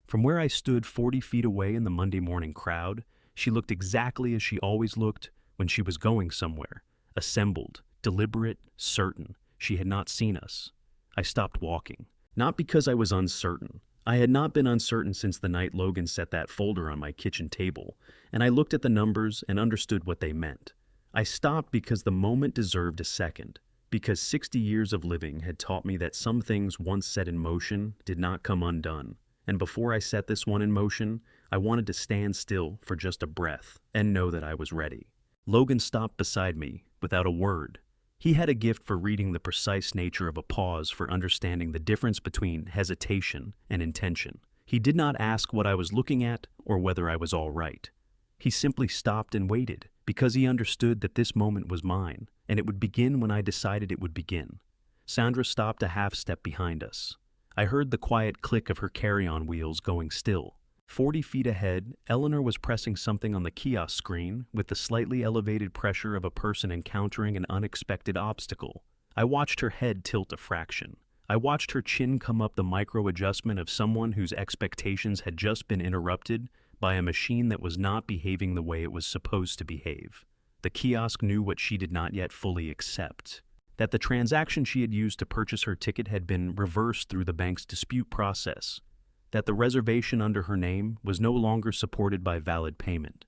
From where I stood 40 feet away in the Monday morning crowd, she looked exactly as she always looked when she was going somewhere, assembled, deliberate, certain. She had not seen us. I stopped walking. Not because I was uncertain. I had not been uncertain since the night Logan set that folder on my kitchen table, and I looked at the numbers and understood what they meant. I stopped because the moment deserved a second. because 60 years of living had taught me that some things once set in motion did not come undone. And before I set this one in motion, I wanted to stand still for just a breath and know that I was ready. Logan stopped beside me without a word. He had a gift for reading the precise nature of a pause, for understanding the difference between hesitation and intention. He did not ask what I was looking at or whether I was all right. He simply stopped and waited, because he understood that this moment was mine, and it would begin when I decided it would begin. Sandra stopped a half step behind us. I heard the quiet click of her carry-on wheels going still. 40 feet ahead, Eleanor was pressing something on the kiosk screen with the slightly elevated pressure of a person encountering an unexpected obstacle. I watched her head tilt a fraction. I watched her chin come up, the micro-adjustment of someone whose expectations had just been interrupted by a machine that was not behaving the way it was supposed to behave. The kiosk knew what she did not yet fully accept: that the transaction she had used to purchase her ticket had been reversed through the bank's dispute process, that the reservation under her name was no longer supported by valid payment,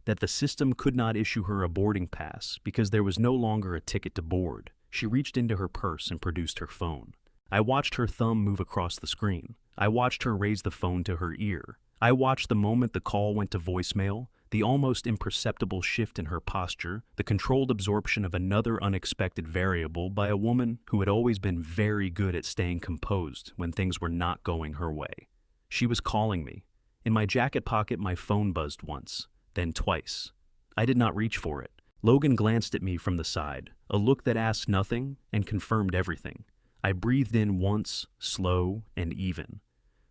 that the system could not issue her a boarding pass because there was no longer a ticket to board. She reached into her purse and produced her phone. I watched her thumb move across the screen. I watched her raise the phone to her ear. I watched the moment the call went to voicemail, the almost imperceptible shift in her posture, the controlled absorption of another unexpected variable by a woman who had always been very good at staying composed when things were not going her way. She was calling me. In my jacket pocket, my phone buzzed once, then twice. I did not reach for it. Logan glanced at me from the side, a look that asked nothing and confirmed everything. I breathed in once, slow and even.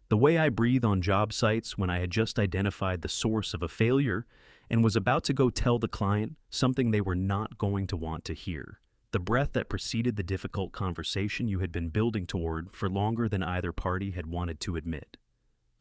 The way I breathe on job sites when I had just identified the source of a failure and was about to go tell the client something they were not going to want to hear. The breath that preceded the difficult conversation you had been building toward for longer than either party had wanted to admit.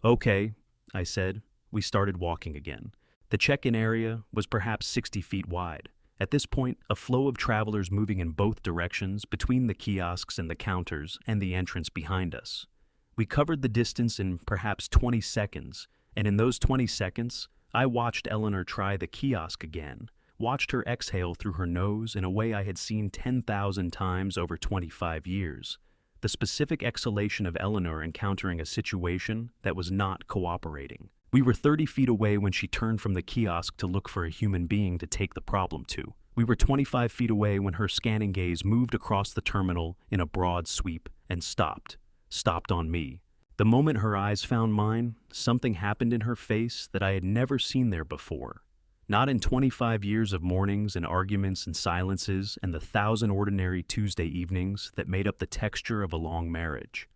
"Okay," I said. We started walking again. The check-in area was perhaps 60 feet wide. At this point, a flow of travelers moving in both directions between the kiosks and the counters and the entrance behind us. We covered the distance in perhaps 20 seconds, and in those 20 seconds, I watched Eleanor try the kiosk again, watched her exhale through her nose in a way I had seen 10,000 times over 25 years. The specific exhalation of Eleanor encountering a situation that was not cooperating. We were 30 feet away when she turned from the kiosk to look for a human being to take the problem to. We were 25 feet away when her scanning gaze moved across the terminal in a broad sweep and stopped on me. The moment her eyes found mine, something happened in her face that I had never seen there before. Not in 25 years of mornings and arguments and silences and the 1,000 ordinary Tuesday evenings that made up the texture of a long marriage.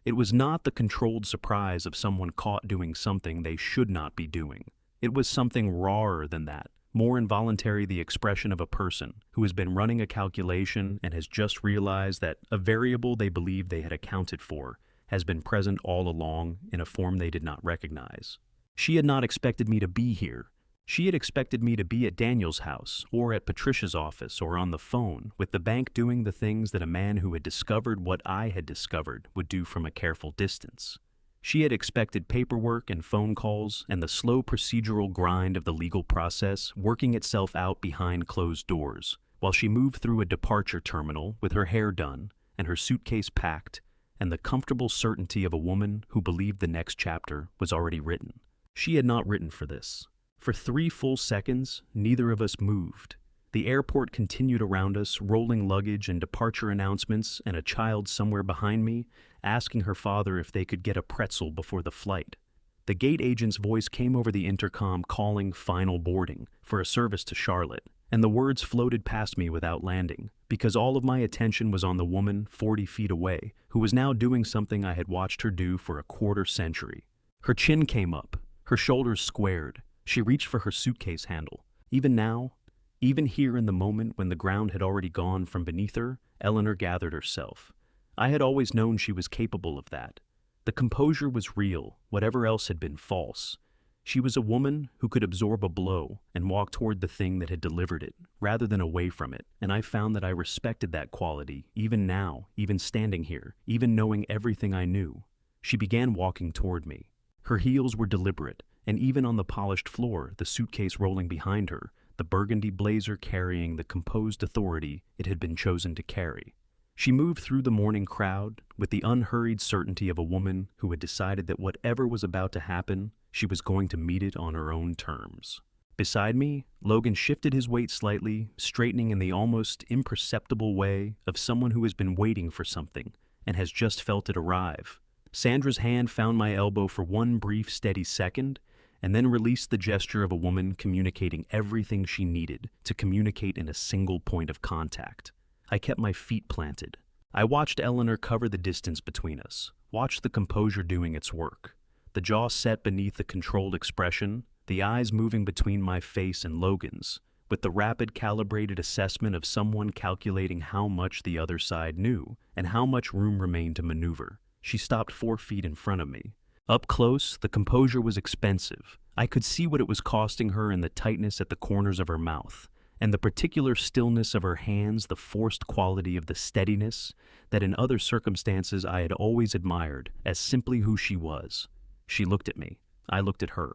It was not the controlled surprise of someone caught doing something they should not be doing. It was something rawer than that, more involuntary, the expression of a person who has been running a calculation and has just realized that a variable they believed they had accounted for has been present all along in a form they did not recognize. She had not expected me to be here. She had expected me to be at Daniel's house, or at Patricia's office, or on the phone, with the bank, doing the things that a man who had discovered what I had discovered would do from a careful distance. She had expected paperwork and phone calls and the slow procedural grind of the legal process working itself out behind closed doors, while she moved through a departure terminal with her hair done and her suitcase packed, and the comfortable certainty of a woman who believed the next chapter was already written. She had not written for this. For 3 full seconds, neither of us moved. The airport continued around us, rolling luggage and departure announcements, and a child somewhere behind me asking her father if they could get a pretzel before the flight. The gate agent's voice came over the intercom calling final boarding for a service to Charlotte, and the words floated past me without landing, because all of my attention was on the woman 40 feet away, who was now doing something I had watched her do for a quarter century. Her chin came up, her shoulders squared. She reached for her suitcase handle. Even now, even here in the moment when the ground had already gone from beneath her, Eleanor gathered herself. I had always known she was capable of that. The composure was real, whatever else had been false. She was a woman who could absorb a blow and walk toward the thing that had delivered it, rather than away from it, and I found that I respected that quality, even now, even standing here, even knowing everything I knew. She began walking toward me. Her heels were deliberate, and even on the polished floor, the suitcase rolling behind her, the burgundy blazer carrying the composed authority it had been chosen to carry. She moved through the morning crowd with the unhurried certainty of a woman who had decided that whatever was about to happen, she was going to meet it on her own terms. Beside me, Logan shifted his weight slightly, straightening in the almost imperceptible way of someone who has been waiting for something and has just felt it arrive. Sandra's hand found my elbow for one brief, steady second, and then released the gesture of a woman communicating everything she needed to communicate in a single point of contact. I kept my feet planted. I watched Eleanor cover the distance between us, watched the composure doing its work, the jaw set beneath the controlled expression, the eyes moving between my face and Logan's, with the rapid calibrated assessment of someone calculating how much the other side knew and how much room remained to maneuver. She stopped 4 feet in front of me. Up close, the composure was expensive. I could see what it was costing her in the tightness at the corners of her mouth, and the particular stillness of her hands, the forced quality of the steadiness that in other circumstances I had always admired as simply who she was. She looked at me. I looked at her.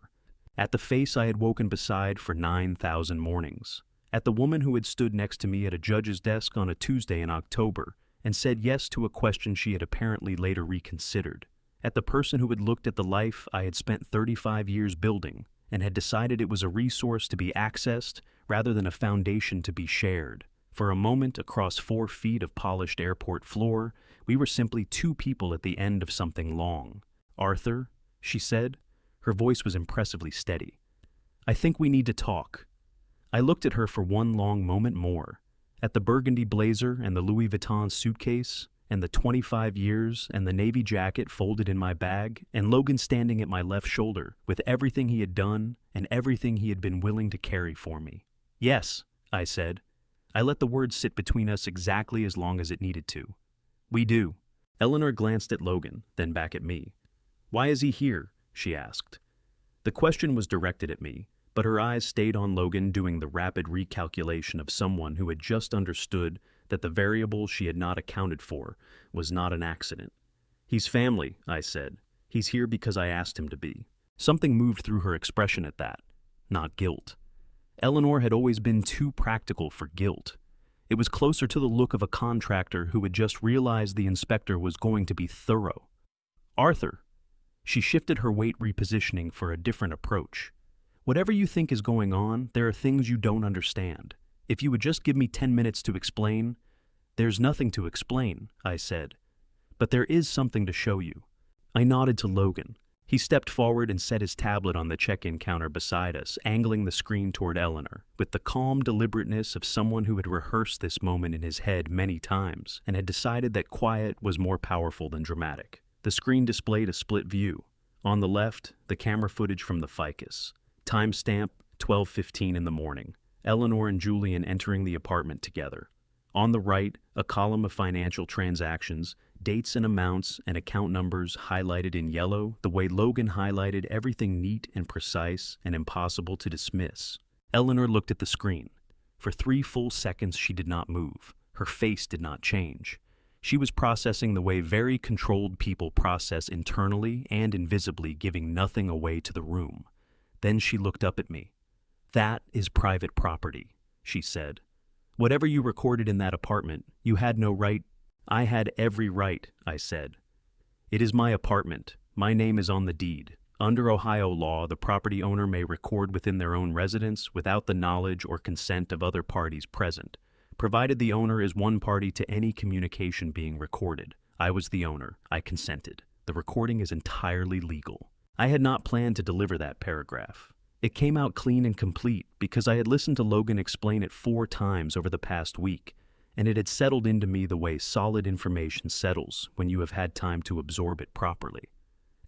At the face I had woken beside for 9,000 mornings. At the woman who had stood next to me at a judge's desk on a Tuesday in October and said yes to a question she had apparently later reconsidered. At the person who had looked at the life I had spent 35 years building and had decided it was a resource to be accessed rather than a foundation to be shared. For a moment, across 4 feet of polished airport floor, we were simply two people at the end of something long. "Arthur," she said. Her voice was impressively steady. "I think we need to talk." I looked at her for one long moment more, at the burgundy blazer and the Louis Vuitton suitcase, and the 25 years and the navy jacket folded in my bag, and Logan standing at my left shoulder with everything he had done and everything he had been willing to carry for me. "Yes," I said. I let the words sit between us exactly as long as it needed to. "We do." Eleanor glanced at Logan, then back at me. "Why is he here?" she asked. The question was directed at me, but her eyes stayed on Logan doing the rapid recalculation of someone who had just understood that the variable she had not accounted for was not an accident. "He's family," I said. "He's here because I asked him to be." Something moved through her expression at that, not guilt. Eleanor had always been too practical for guilt. It was closer to the look of a contractor who had just realized the inspector was going to be thorough. "Arthur." She shifted her weight repositioning for a different approach. "Whatever you think is going on, there are things you don't understand. If you would just give me 10 minutes to explain." "There's nothing to explain," I said. "But there is something to show you." I nodded to Logan. He stepped forward and set his tablet on the check-in counter beside us, angling the screen toward Eleanor, with the calm deliberateness of someone who had rehearsed this moment in his head many times and had decided that quiet was more powerful than dramatic. The screen displayed a split view. On the left, the camera footage from the ficus. Timestamp 12:15 in the morning. Eleanor and Julian entering the apartment together. On the right, a column of financial transactions, dates and amounts and account numbers highlighted in yellow, the way Logan highlighted everything neat and precise and impossible to dismiss. Eleanor looked at the screen. For 3 full seconds she did not move. Her face did not change. She was processing the way very controlled people process internally and invisibly, giving nothing away to the room. Then she looked up at me. "That is private property," she said. "Whatever you recorded in that apartment, you had no right." "I had every right," I said. "It is my apartment. My name is on the deed. Under Ohio law, the property owner may record within their own residence without the knowledge or consent of other parties present, provided the owner is one party to any communication being recorded. I was the owner. I consented. The recording is entirely legal." I had not planned to deliver that paragraph. It came out clean and complete because I had listened to Logan explain it 4 times over the past week, and it had settled into me the way solid information settles when you have had time to absorb it properly.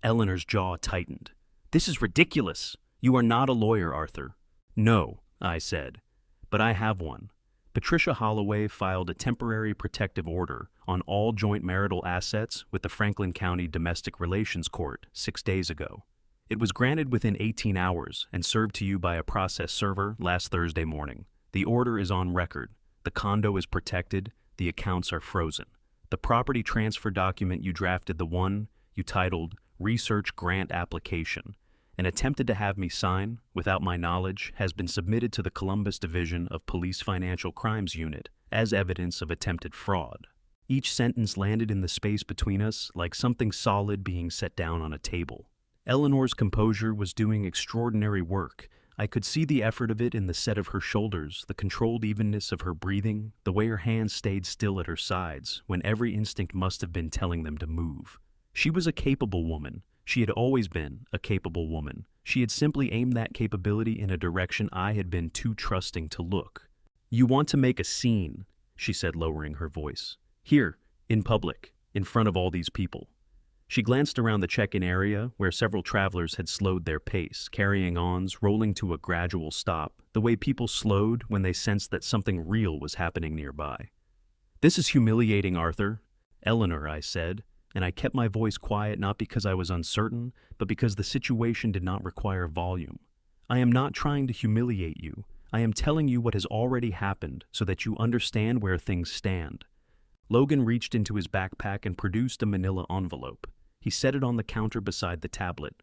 Eleanor's jaw tightened. "This is ridiculous. You are not a lawyer, Arthur." "No," I said, "but I have one." Patricia Holloway filed a temporary protective order on all joint marital assets with the Franklin County Domestic Relations Court 6 days ago. It was granted within 18 hours and served to you by a process server last Thursday morning. The order is on record. The condo is protected. The accounts are frozen. The property transfer document you drafted, the one you titled Research Grant Application, and attempted to have me sign, without my knowledge, has been submitted to the Columbus Division of Police Financial Crimes Unit as evidence of attempted fraud. Each sentence landed in the space between us like something solid being set down on a table. Eleanor's composure was doing extraordinary work. I could see the effort of it in the set of her shoulders, the controlled evenness of her breathing, the way her hands stayed still at her sides when every instinct must have been telling them to move. She was a capable woman. She had always been a capable woman. She had simply aimed that capability in a direction I had been too trusting to look. "You want to make a scene," she said, lowering her voice. "Here, in public, in front of all these people." She glanced around the check-in area where several travelers had slowed their pace, carrying ons, rolling to a gradual stop, the way people slowed when they sensed that something real was happening nearby. "This is humiliating, Arthur." "Eleanor," I said, and I kept my voice quiet not because I was uncertain, but because the situation did not require volume. "I am not trying to humiliate you. I am telling you what has already happened so that you understand where things stand." Logan reached into his backpack and produced a manila envelope. He set it on the counter beside the tablet.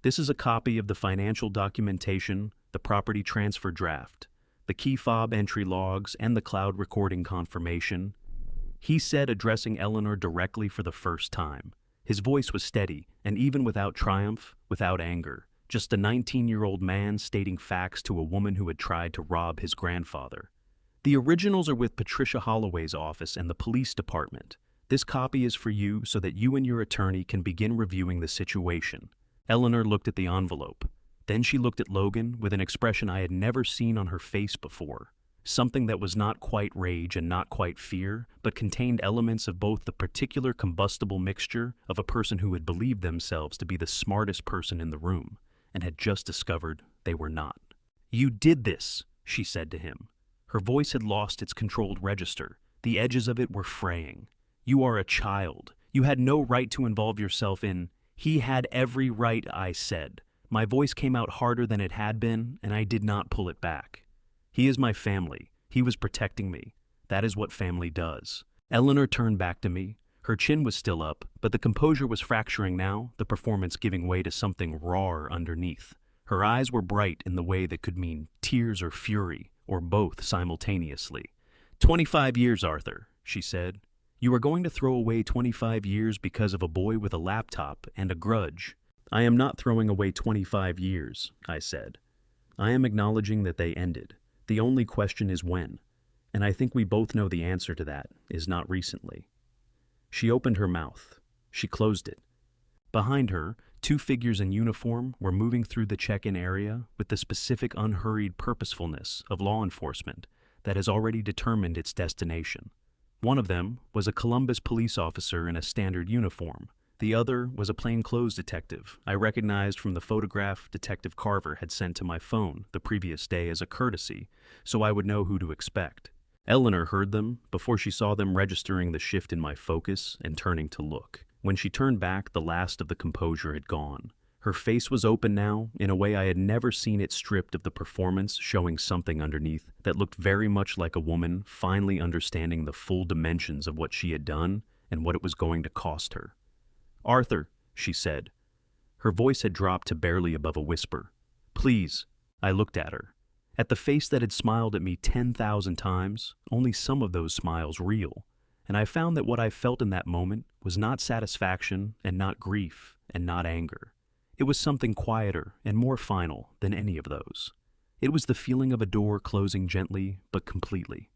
"This is a copy of the financial documentation, the property transfer draft, the key fob entry logs, and the cloud recording confirmation," he said, addressing Eleanor directly for the first time. His voice was steady, and even without triumph, without anger, just a 19-year-old man stating facts to a woman who had tried to rob his grandfather. "The originals are with Patricia Holloway's office and the police department. This copy is for you so that you and your attorney can begin reviewing the situation." Eleanor looked at the envelope. Then she looked at Logan with an expression I had never seen on her face before. Something that was not quite rage and not quite fear, but contained elements of both the particular combustible mixture of a person who had believed themselves to be the smartest person in the room, and had just discovered they were not. "You did this," she said to him. Her voice had lost its controlled register. The edges of it were fraying. "You are a child. You had no right to involve yourself in—" "He had every right," I said. My voice came out harder than it had been, and I did not pull it back. "He is my family. He was protecting me. That is what family does." Eleanor turned back to me. Her chin was still up, but the composure was fracturing now, the performance giving way to something rawer underneath. Her eyes were bright in the way that could mean tears or fury, or both simultaneously. 25 years, Arthur," she said. "You are going to throw away 25 years because of a boy with a laptop and a grudge." "I am not throwing away 25 years, I said. "I am acknowledging that they ended. The only question is when. And I think we both know the answer to that is not recently." She opened her mouth. She closed it. Behind her, two figures in uniform were moving through the check-in area with the specific unhurried purposefulness of law enforcement that has already determined its destination. One of them was a Columbus police officer in a standard uniform. The other was a plainclothes detective I recognized from the photograph Detective Carver had sent to my phone the previous day as a courtesy, so I would know who to expect. Eleanor heard them before she saw them, registering the shift in my focus and turning to look. When she turned back, the last of the composure had gone. Her face was open now, in a way I had never seen it stripped of the performance, showing something underneath that looked very much like a woman finally understanding the full dimensions of what she had done and what it was going to cost her. "Arthur," she said. Her voice had dropped to barely above a whisper. "Please." I looked at her. At the face that had smiled at me 10,000 times, only some of those smiles real, and I found that what I felt in that moment was not satisfaction and not grief and not anger. It was something quieter and more final than any of those. It was the feeling of a door closing gently but completely.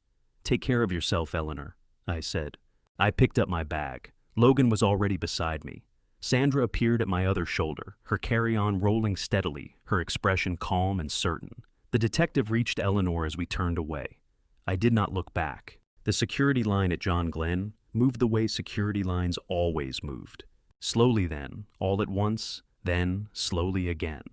"Take care of yourself, Eleanor," I said. I picked up my bag. Logan was already beside me. Sandra appeared at my other shoulder, her carry-on rolling steadily, her expression calm and certain. The detective reached Eleanor as we turned away. I did not look back. The security line at John Glenn moved the way security lines always moved. Slowly then, all at once, then slowly again.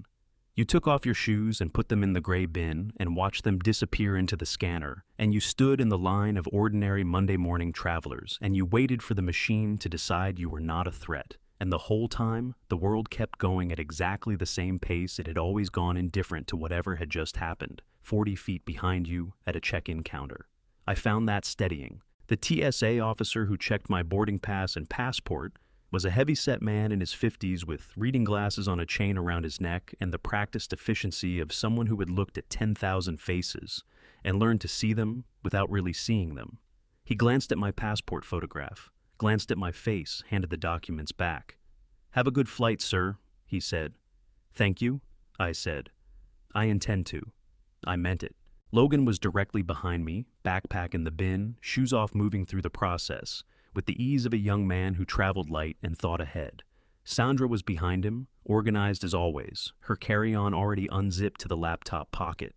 You took off your shoes and put them in the gray bin and watched them disappear into the scanner, and you stood in the line of ordinary Monday morning travelers, and you waited for the machine to decide you were not a threat. And the whole time, the world kept going at exactly the same pace it had always gone, indifferent to whatever had just happened, 40 feet behind you at a check-in counter. I found that steadying. The TSA officer who checked my boarding pass and passport was a heavy-set man in his 50s with reading glasses on a chain around his neck and the practiced efficiency of someone who had looked at 10,000 faces and learned to see them without really seeing them. He glanced at my passport photograph, glanced at my face, handed the documents back. "Have a good flight, sir," he said. "Thank you," I said. "I intend to." I meant it. Logan was directly behind me, backpack in the bin, shoes off, moving through the process, with the ease of a young man who traveled light and thought ahead. Sandra was behind him, organized as always, her carry-on already unzipped to the laptop pocket.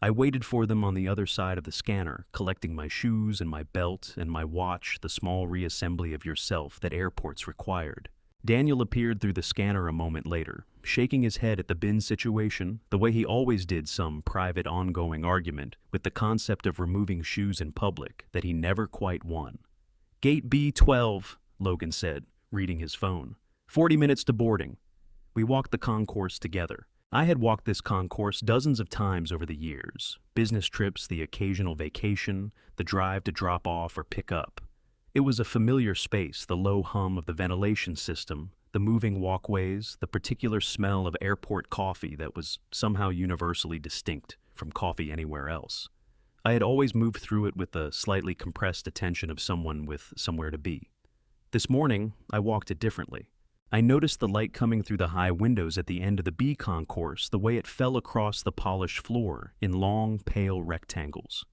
I waited for them on the other side of the scanner, collecting my shoes and my belt and my watch, the small reassembly of yourself that airports required. Daniel appeared through the scanner a moment later, shaking his head at the bin situation, the way he always did some private ongoing argument with the concept of removing shoes in public that he never quite won. "Gate B12, Logan said, reading his phone. 40 minutes to boarding." We walked the concourse together. I had walked this concourse dozens of times over the years. Business trips, the occasional vacation, the drive to drop off or pick up. It was a familiar space, the low hum of the ventilation system, the moving walkways, the particular smell of airport coffee that was somehow universally distinct from coffee anywhere else. I had always moved through it with the slightly compressed attention of someone with somewhere to be. This morning, I walked it differently. I noticed the light coming through the high windows at the end of the B concourse, the way it fell across the polished floor in long, pale rectangles.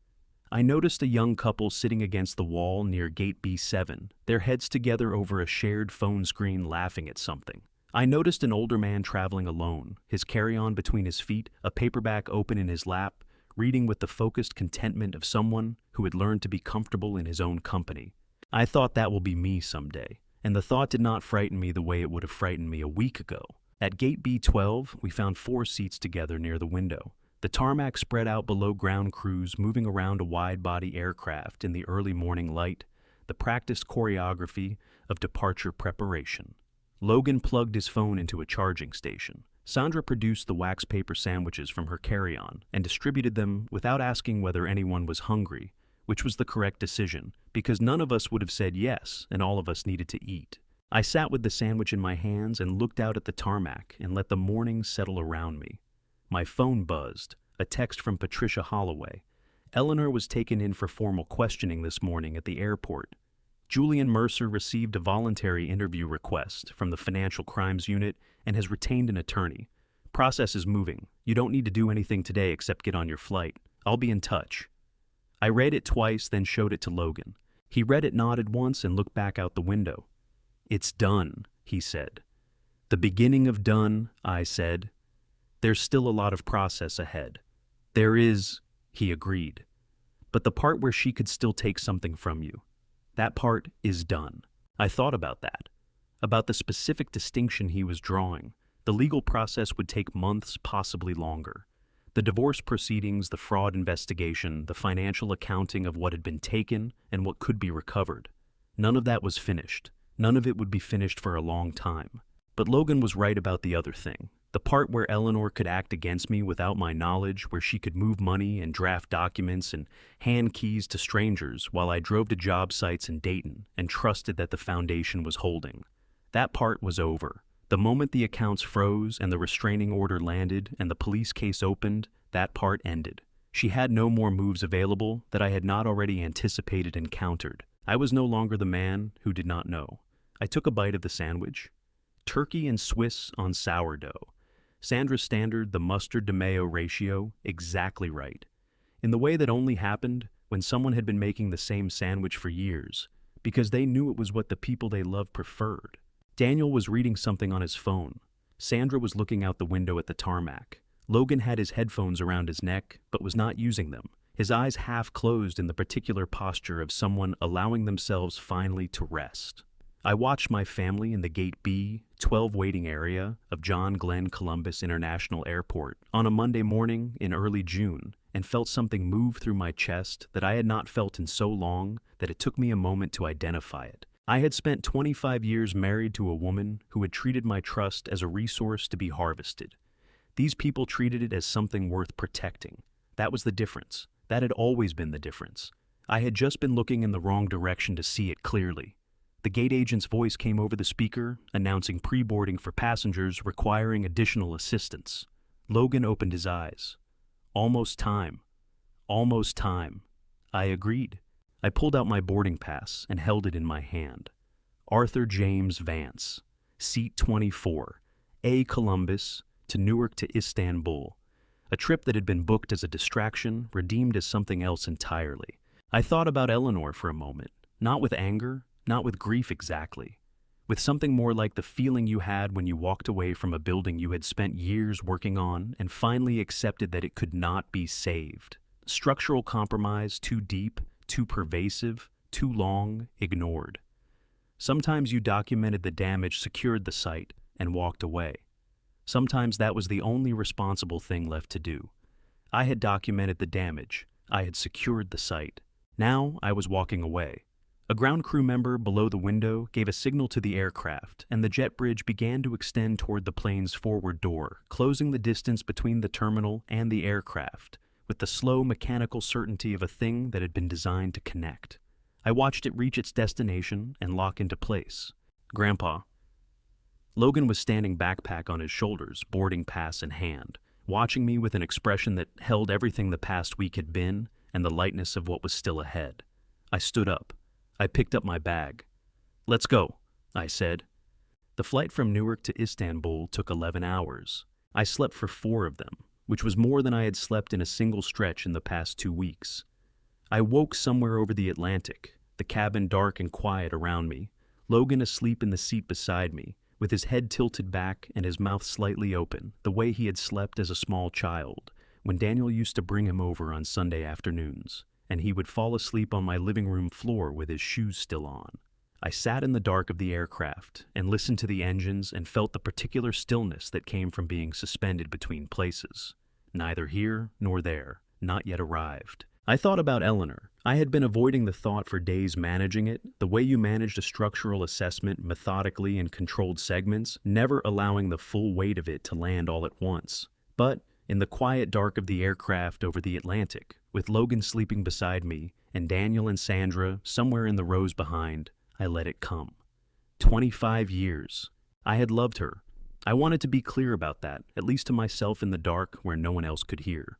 I noticed a young couple sitting against the wall near gate B7, their heads together over a shared phone screen laughing at something. I noticed an older man traveling alone, his carry-on between his feet, a paperback open in his lap, reading with the focused contentment of someone who had learned to be comfortable in his own company. I thought that will be me someday, and the thought did not frighten me the way it would have frightened me a week ago. At gate B12, we found 4 seats together near the window. The tarmac spread out below ground crews moving around a wide-body aircraft in the early morning light, the practiced choreography of departure preparation. Logan plugged his phone into a charging station. Sandra produced the wax paper sandwiches from her carry-on and distributed them without asking whether anyone was hungry, which was the correct decision, because none of us would have said yes, and all of us needed to eat. I sat with the sandwich in my hands and looked out at the tarmac and let the morning settle around me. My phone buzzed, a text from Patricia Holloway. Eleanor was taken in for formal questioning this morning at the airport. Julian Mercer received a voluntary interview request from the Financial Crimes Unit and has retained an attorney. Process is moving. You don't need to do anything today except get on your flight. I'll be in touch. I read it twice, then showed it to Logan. He read it, nodded once, and looked back out the window. "It's done," he said. "The beginning of done," I said. "There's still a lot of process ahead." "There is," he agreed. "But the part where she could still take something from you, that part is done." I thought about that, about the specific distinction he was drawing. The legal process would take months, possibly longer. The divorce proceedings, the fraud investigation, the financial accounting of what had been taken and what could be recovered. None of that was finished. None of it would be finished for a long time. But Logan was right about the other thing. The part where Eleanor could act against me without my knowledge, where she could move money and draft documents and hand keys to strangers while I drove to job sites in Dayton and trusted that the foundation was holding. That part was over. The moment the accounts froze and the restraining order landed and the police case opened, that part ended. She had no more moves available that I had not already anticipated and countered. I was no longer the man who did not know. I took a bite of the sandwich. Turkey and Swiss on sourdough. Sandra's standard, the mustard to mayo ratio, exactly right. In the way that only happened when someone had been making the same sandwich for years, because they knew it was what the people they loved preferred. Daniel was reading something on his phone. Sandra was looking out the window at the tarmac. Logan had his headphones around his neck, but was not using them, his eyes half closed in the particular posture of someone allowing themselves finally to rest. I watched my family in the Gate B12 waiting area of John Glenn Columbus International Airport on a Monday morning in early June and felt something move through my chest that I had not felt in so long that it took me a moment to identify it. I had spent 25 years married to a woman who had treated my trust as a resource to be harvested. These people treated it as something worth protecting. That was the difference. That had always been the difference. I had just been looking in the wrong direction to see it clearly. The gate agent's voice came over the speaker, announcing pre-boarding for passengers requiring additional assistance. Logan opened his eyes. Almost time. Almost time. I agreed. I pulled out my boarding pass and held it in my hand. Arthur James Vance, seat 24, A. Columbus to Newark to Istanbul. A trip that had been booked as a distraction, redeemed as something else entirely. I thought about Eleanor for a moment, not with anger, not with grief exactly, with something more like the feeling you had when you walked away from a building you had spent years working on and finally accepted that it could not be saved. Structural compromise too deep, too pervasive, too long, ignored. Sometimes you documented the damage, secured the site, and walked away. Sometimes that was the only responsible thing left to do. I had documented the damage. I had secured the site. Now I was walking away. A ground crew member below the window gave a signal to the aircraft, and the jet bridge began to extend toward the plane's forward door, closing the distance between the terminal and the aircraft, with the slow mechanical certainty of a thing that had been designed to connect. I watched it reach its destination and lock into place. Grandpa. Logan was standing backpack on his shoulders, boarding pass in hand, watching me with an expression that held everything the past week had been and the lightness of what was still ahead. I stood up. I picked up my bag. "Let's go," I said. The flight from Newark to Istanbul took 11 hours. I slept for 4 of them, which was more than I had slept in a single stretch in the past 2 weeks. I woke somewhere over the Atlantic, the cabin dark and quiet around me, Logan asleep in the seat beside me, with his head tilted back and his mouth slightly open, the way he had slept as a small child, when Daniel used to bring him over on Sunday afternoons, and he would fall asleep on my living room floor with his shoes still on. I sat in the dark of the aircraft and listened to the engines and felt the particular stillness that came from being suspended between places. Neither here nor there, not yet arrived. I thought about Eleanor. I had been avoiding the thought for days, managing it, the way you managed a structural assessment methodically in controlled segments, never allowing the full weight of it to land all at once. But in the quiet dark of the aircraft over the Atlantic, with Logan sleeping beside me and Daniel and Sandra somewhere in the rows behind, I let it come. 25 years. I had loved her. I wanted to be clear about that, at least to myself in the dark where no one else could hear.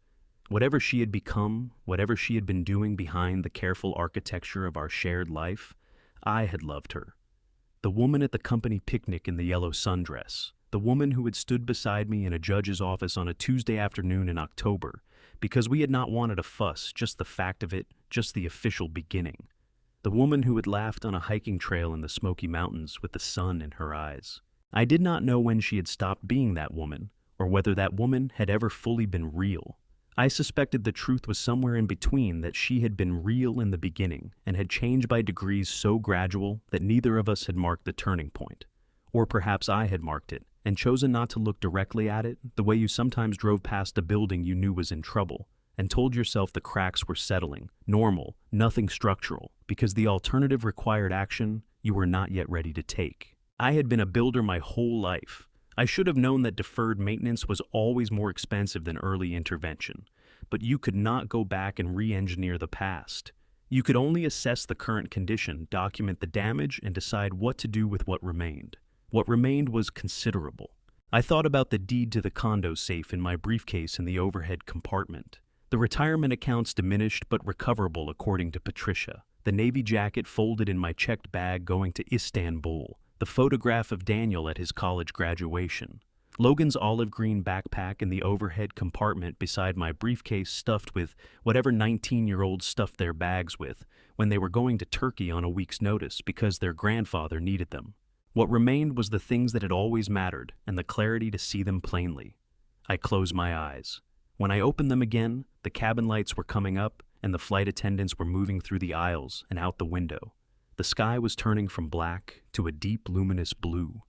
Whatever she had become, whatever she had been doing behind the careful architecture of our shared life, I had loved her. The woman at the company picnic in the yellow sundress, the woman who had stood beside me in a judge's office on a Tuesday afternoon in October, because we had not wanted a fuss, just the fact of it, just the official beginning. The woman who had laughed on a hiking trail in the Smoky Mountains with the sun in her eyes. I did not know when she had stopped being that woman, or whether that woman had ever fully been real. I suspected the truth was somewhere in between, that she had been real in the beginning and had changed by degrees so gradual that neither of us had marked the turning point. Or perhaps I had marked it and chosen not to look directly at it, the way you sometimes drove past a building you knew was in trouble and told yourself the cracks were settling, normal, nothing structural, because the alternative required action you were not yet ready to take. I had been a builder my whole life. I should have known that deferred maintenance was always more expensive than early intervention, but you could not go back and re-engineer the past. You could only assess the current condition, document the damage, and decide what to do with what remained. What remained was considerable. I thought about the deed to the condo safe in my briefcase in the overhead compartment. The retirement accounts diminished but recoverable according to Patricia. The navy jacket folded in my checked bag going to Istanbul. The photograph of Daniel at his college graduation. Logan's olive green backpack in the overhead compartment beside my briefcase stuffed with whatever 19-year-olds stuffed their bags with when they were going to Turkey on a week's notice because their grandfather needed them. What remained was the things that had always mattered and the clarity to see them plainly. I closed my eyes. When I opened them again, the cabin lights were coming up and the flight attendants were moving through the aisles and out the window. The sky was turning from black to a deep luminous blue,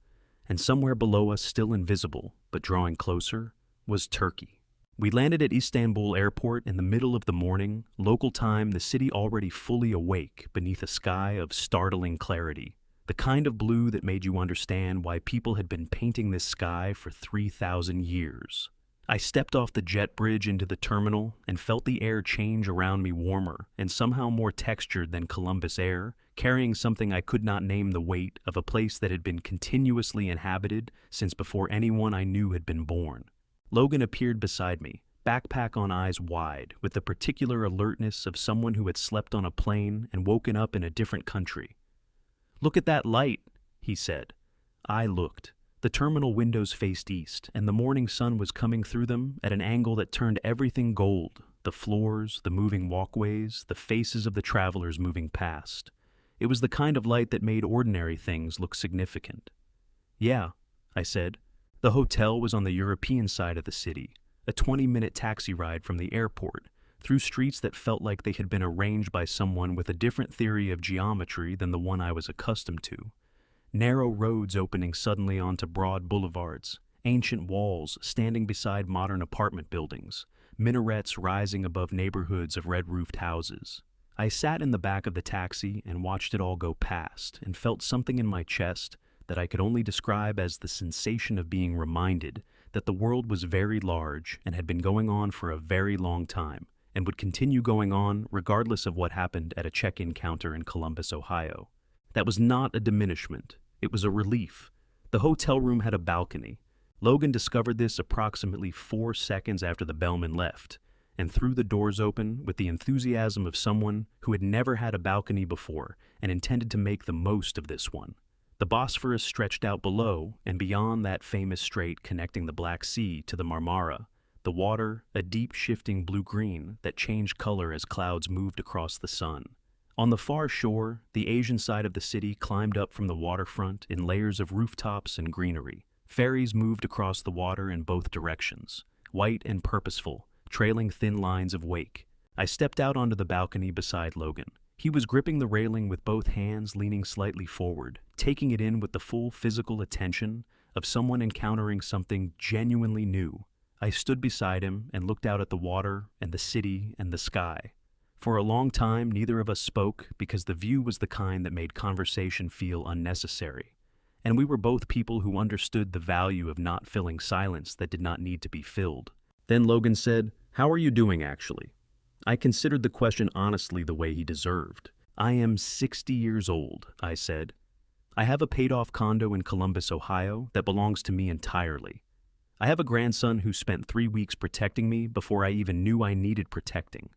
and somewhere below us, still invisible, but drawing closer, was Turkey. We landed at Istanbul Airport in the middle of the morning, local time, the city already fully awake beneath a sky of startling clarity, the kind of blue that made you understand why people had been painting this sky for 3,000 years. I stepped off the jet bridge into the terminal and felt the air change around me, warmer and somehow more textured than Columbus air, carrying something I could not name the weight of a place that had been continuously inhabited since before anyone I knew had been born. Logan appeared beside me, backpack on, eyes wide, with the particular alertness of someone who had slept on a plane and woken up in a different country. "Look at that light," he said. I looked. The terminal windows faced east, and the morning sun was coming through them at an angle that turned everything gold: the floors, the moving walkways, the faces of the travelers moving past. It was the kind of light that made ordinary things look significant. "Yeah," I said. The hotel was on the European side of the city, a 20-minute taxi ride from the airport, through streets that felt like they had been arranged by someone with a different theory of geometry than the one I was accustomed to. Narrow roads opening suddenly onto broad boulevards, ancient walls standing beside modern apartment buildings, minarets rising above neighborhoods of red-roofed houses. I sat in the back of the taxi and watched it all go past, and felt something in my chest that I could only describe as the sensation of being reminded that the world was very large and had been going on for a very long time, and would continue going on regardless of what happened at a check-in counter in Columbus, Ohio. That was not a diminishment. It was a relief. The hotel room had a balcony. Logan discovered this approximately 4 seconds after the bellman left, and threw the doors open with the enthusiasm of someone who had never had a balcony before and intended to make the most of this one. The Bosphorus stretched out below and beyond that famous strait connecting the Black Sea to the Marmara, the water a deep shifting blue-green that changed color as clouds moved across the sun. On the far shore, the Asian side of the city climbed up from the waterfront in layers of rooftops and greenery. Ferries moved across the water in both directions, white and purposeful, trailing thin lines of wake. I stepped out onto the balcony beside Logan. He was gripping the railing with both hands, leaning slightly forward, taking it in with the full physical attention of someone encountering something genuinely new. I stood beside him and looked out at the water and the city and the sky. For a long time, neither of us spoke because the view was the kind that made conversation feel unnecessary. And we were both people who understood the value of not filling silence that did not need to be filled. Then Logan said, "How are you doing, actually?" I considered the question honestly the way he deserved. "I am 60 years old," I said. "I have a paid-off condo in Columbus, Ohio that belongs to me entirely. I have a grandson who spent 3 weeks protecting me before I even knew I needed protecting.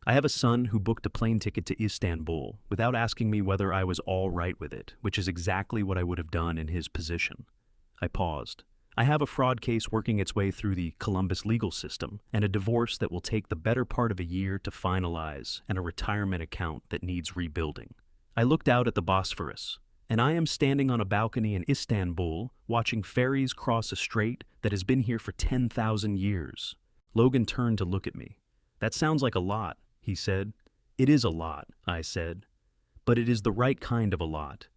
I have a son who booked a plane ticket to Istanbul without asking me whether I was all right with it, which is exactly what I would have done in his position." I paused. "I have a fraud case working its way through the Columbus legal system, and a divorce that will take the better part of a year to finalize, and a retirement account that needs rebuilding." I looked out at the Bosphorus, and I am standing on a balcony in Istanbul watching ferries cross a strait that has been here for 10,000 years. Logan turned to look at me. "That sounds like a lot," he said. "It is a lot," I said. "But it is the right kind of a lot.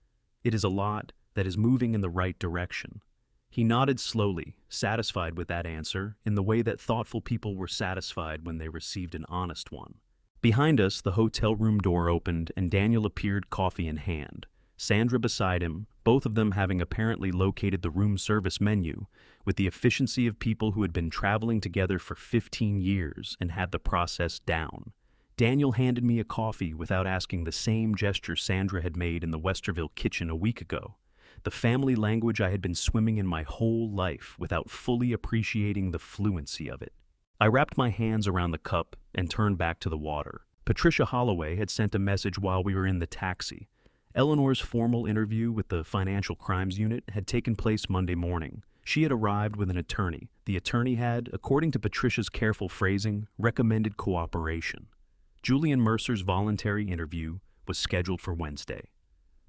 It is a lot that is moving in the right direction." He nodded slowly, satisfied with that answer, in the way that thoughtful people were satisfied when they received an honest one. Behind us, the hotel room door opened and Daniel appeared, coffee in hand. Sandra beside him, both of them having apparently located the room service menu with the efficiency of people who had been traveling together for 15 years and had the process down. Daniel handed me a coffee without asking the same gesture Sandra had made in the Westerville kitchen a week ago, the family language I had been swimming in my whole life without fully appreciating the fluency of it. I wrapped my hands around the cup and turned back to the water. Patricia Holloway had sent a message while we were in the taxi. Eleanor's formal interview with the Financial Crimes Unit had taken place Monday morning. She had arrived with an attorney. The attorney had, according to Patricia's careful phrasing, recommended cooperation. Julian Mercer's voluntary interview was scheduled for Wednesday.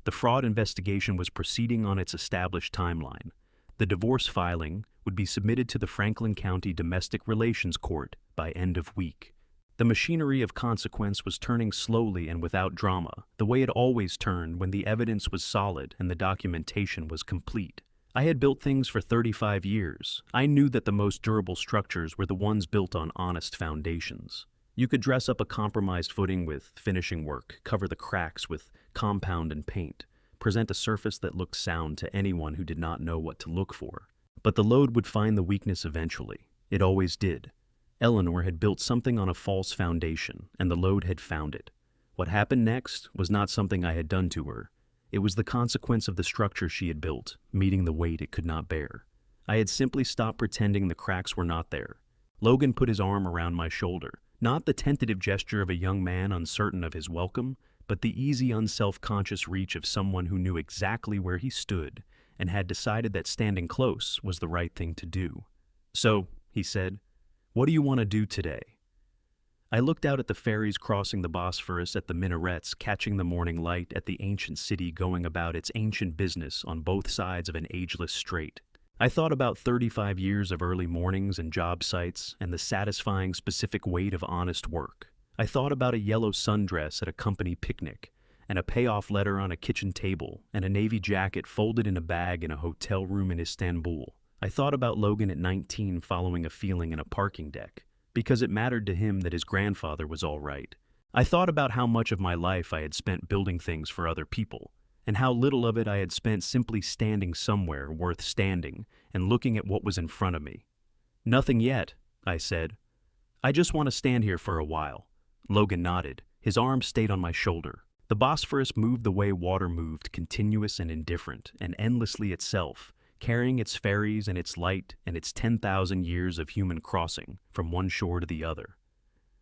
The fraud investigation was proceeding on its established timeline. The divorce filing would be submitted to the Franklin County Domestic Relations Court by end of week. The machinery of consequence was turning slowly and without drama, the way it always turned when the evidence was solid and the documentation was complete. I had built things for 35 years. I knew that the most durable structures were the ones built on honest foundations. You could dress up a compromised footing with finishing work, cover the cracks with compound and paint, present a surface that looked sound to anyone who did not know what to look for. But the load would find the weakness eventually. It always did. Eleanor had built something on a false foundation, and the load had found it. What happened next was not something I had done to her. It was the consequence of the structure she had built, meeting the weight it could not bear. I had simply stopped pretending the cracks were not there. Logan put his arm around my shoulder, not the tentative gesture of a young man uncertain of his welcome, but the easy, unself-conscious reach of someone who knew exactly where he stood and had decided that standing close was the right thing to do. "So," he said, "what do you want to do today?" I looked out at the ferries crossing the Bosphorus, at the minarets catching the morning light, at the ancient city going about its ancient business on both sides of an ageless strait. I thought about 35 years of early mornings and job sites and the satisfying specific weight of honest work. I thought about a yellow sundress at a company picnic, and a payoff letter on a kitchen table, and a navy jacket folded in a bag in a hotel room in Istanbul. I thought about Logan at 19 following a feeling in a parking deck, because it mattered to him that his grandfather was all right. I thought about how much of my life I had spent building things for other people, and how little of it I had spent simply standing somewhere worth standing and looking at what was in front of me. "Nothing yet," I said. "I just want to stand here for a while." Logan nodded. His arm stayed on my shoulder. The Bosphorus moved the way water moved, continuous and indifferent, and endlessly itself, carrying its ferries and its light and its 10,000 years of human crossing from one shore to the other.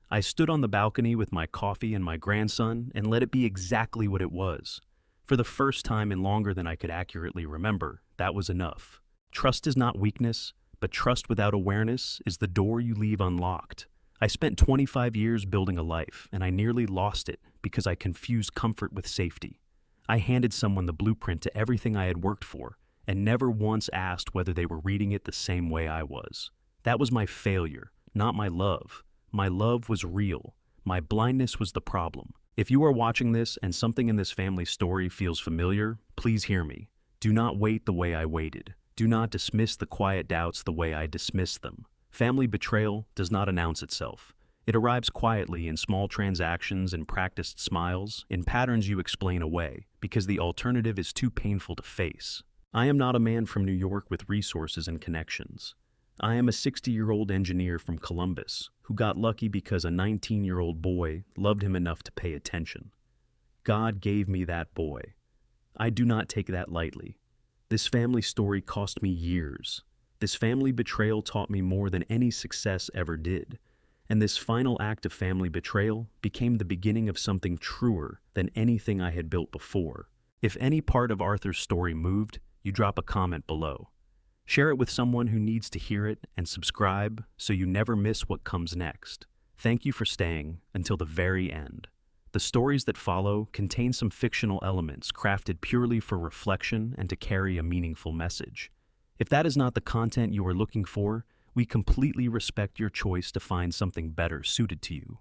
I stood on the balcony with my coffee and my grandson and let it be exactly what it was. For the first time in longer than I could accurately remember, that was enough. Trust is not weakness, but trust without awareness is the door you leave unlocked. I spent 25 years building a life, and I nearly lost it because I confused comfort with safety. I handed someone the blueprint to everything I had worked for, and never once asked whether they were reading it the same way I was. That was my failure, not my love. My love was real. My blindness was the problem. If you are watching this and something in this family story feels familiar, please hear me. Do not wait the way I waited. Do not dismiss the quiet doubts the way I dismissed them. Family betrayal does not announce itself. It arrives quietly in small transactions and practiced smiles, in patterns you explain away, because the alternative is too painful to face. I am not a man from New York with resources and connections. I am a 60-year-old engineer from Columbus who got lucky because a 19-year-old boy loved him enough to pay attention. God gave me that boy. I do not take that lightly. This family story cost me years. This family betrayal taught me more than any success ever did. And this final act of family betrayal became the beginning of something truer than anything I had built before. If any part of Arthur's story moved, you drop a comment below. Share it with someone who needs to hear it, and subscribe so you never miss what comes next. Thank you for staying until the very end. The stories that follow contain some fictional elements crafted purely for reflection and to carry a meaningful message. If that is not the content you are looking for, we completely respect your choice to find something better suited to you.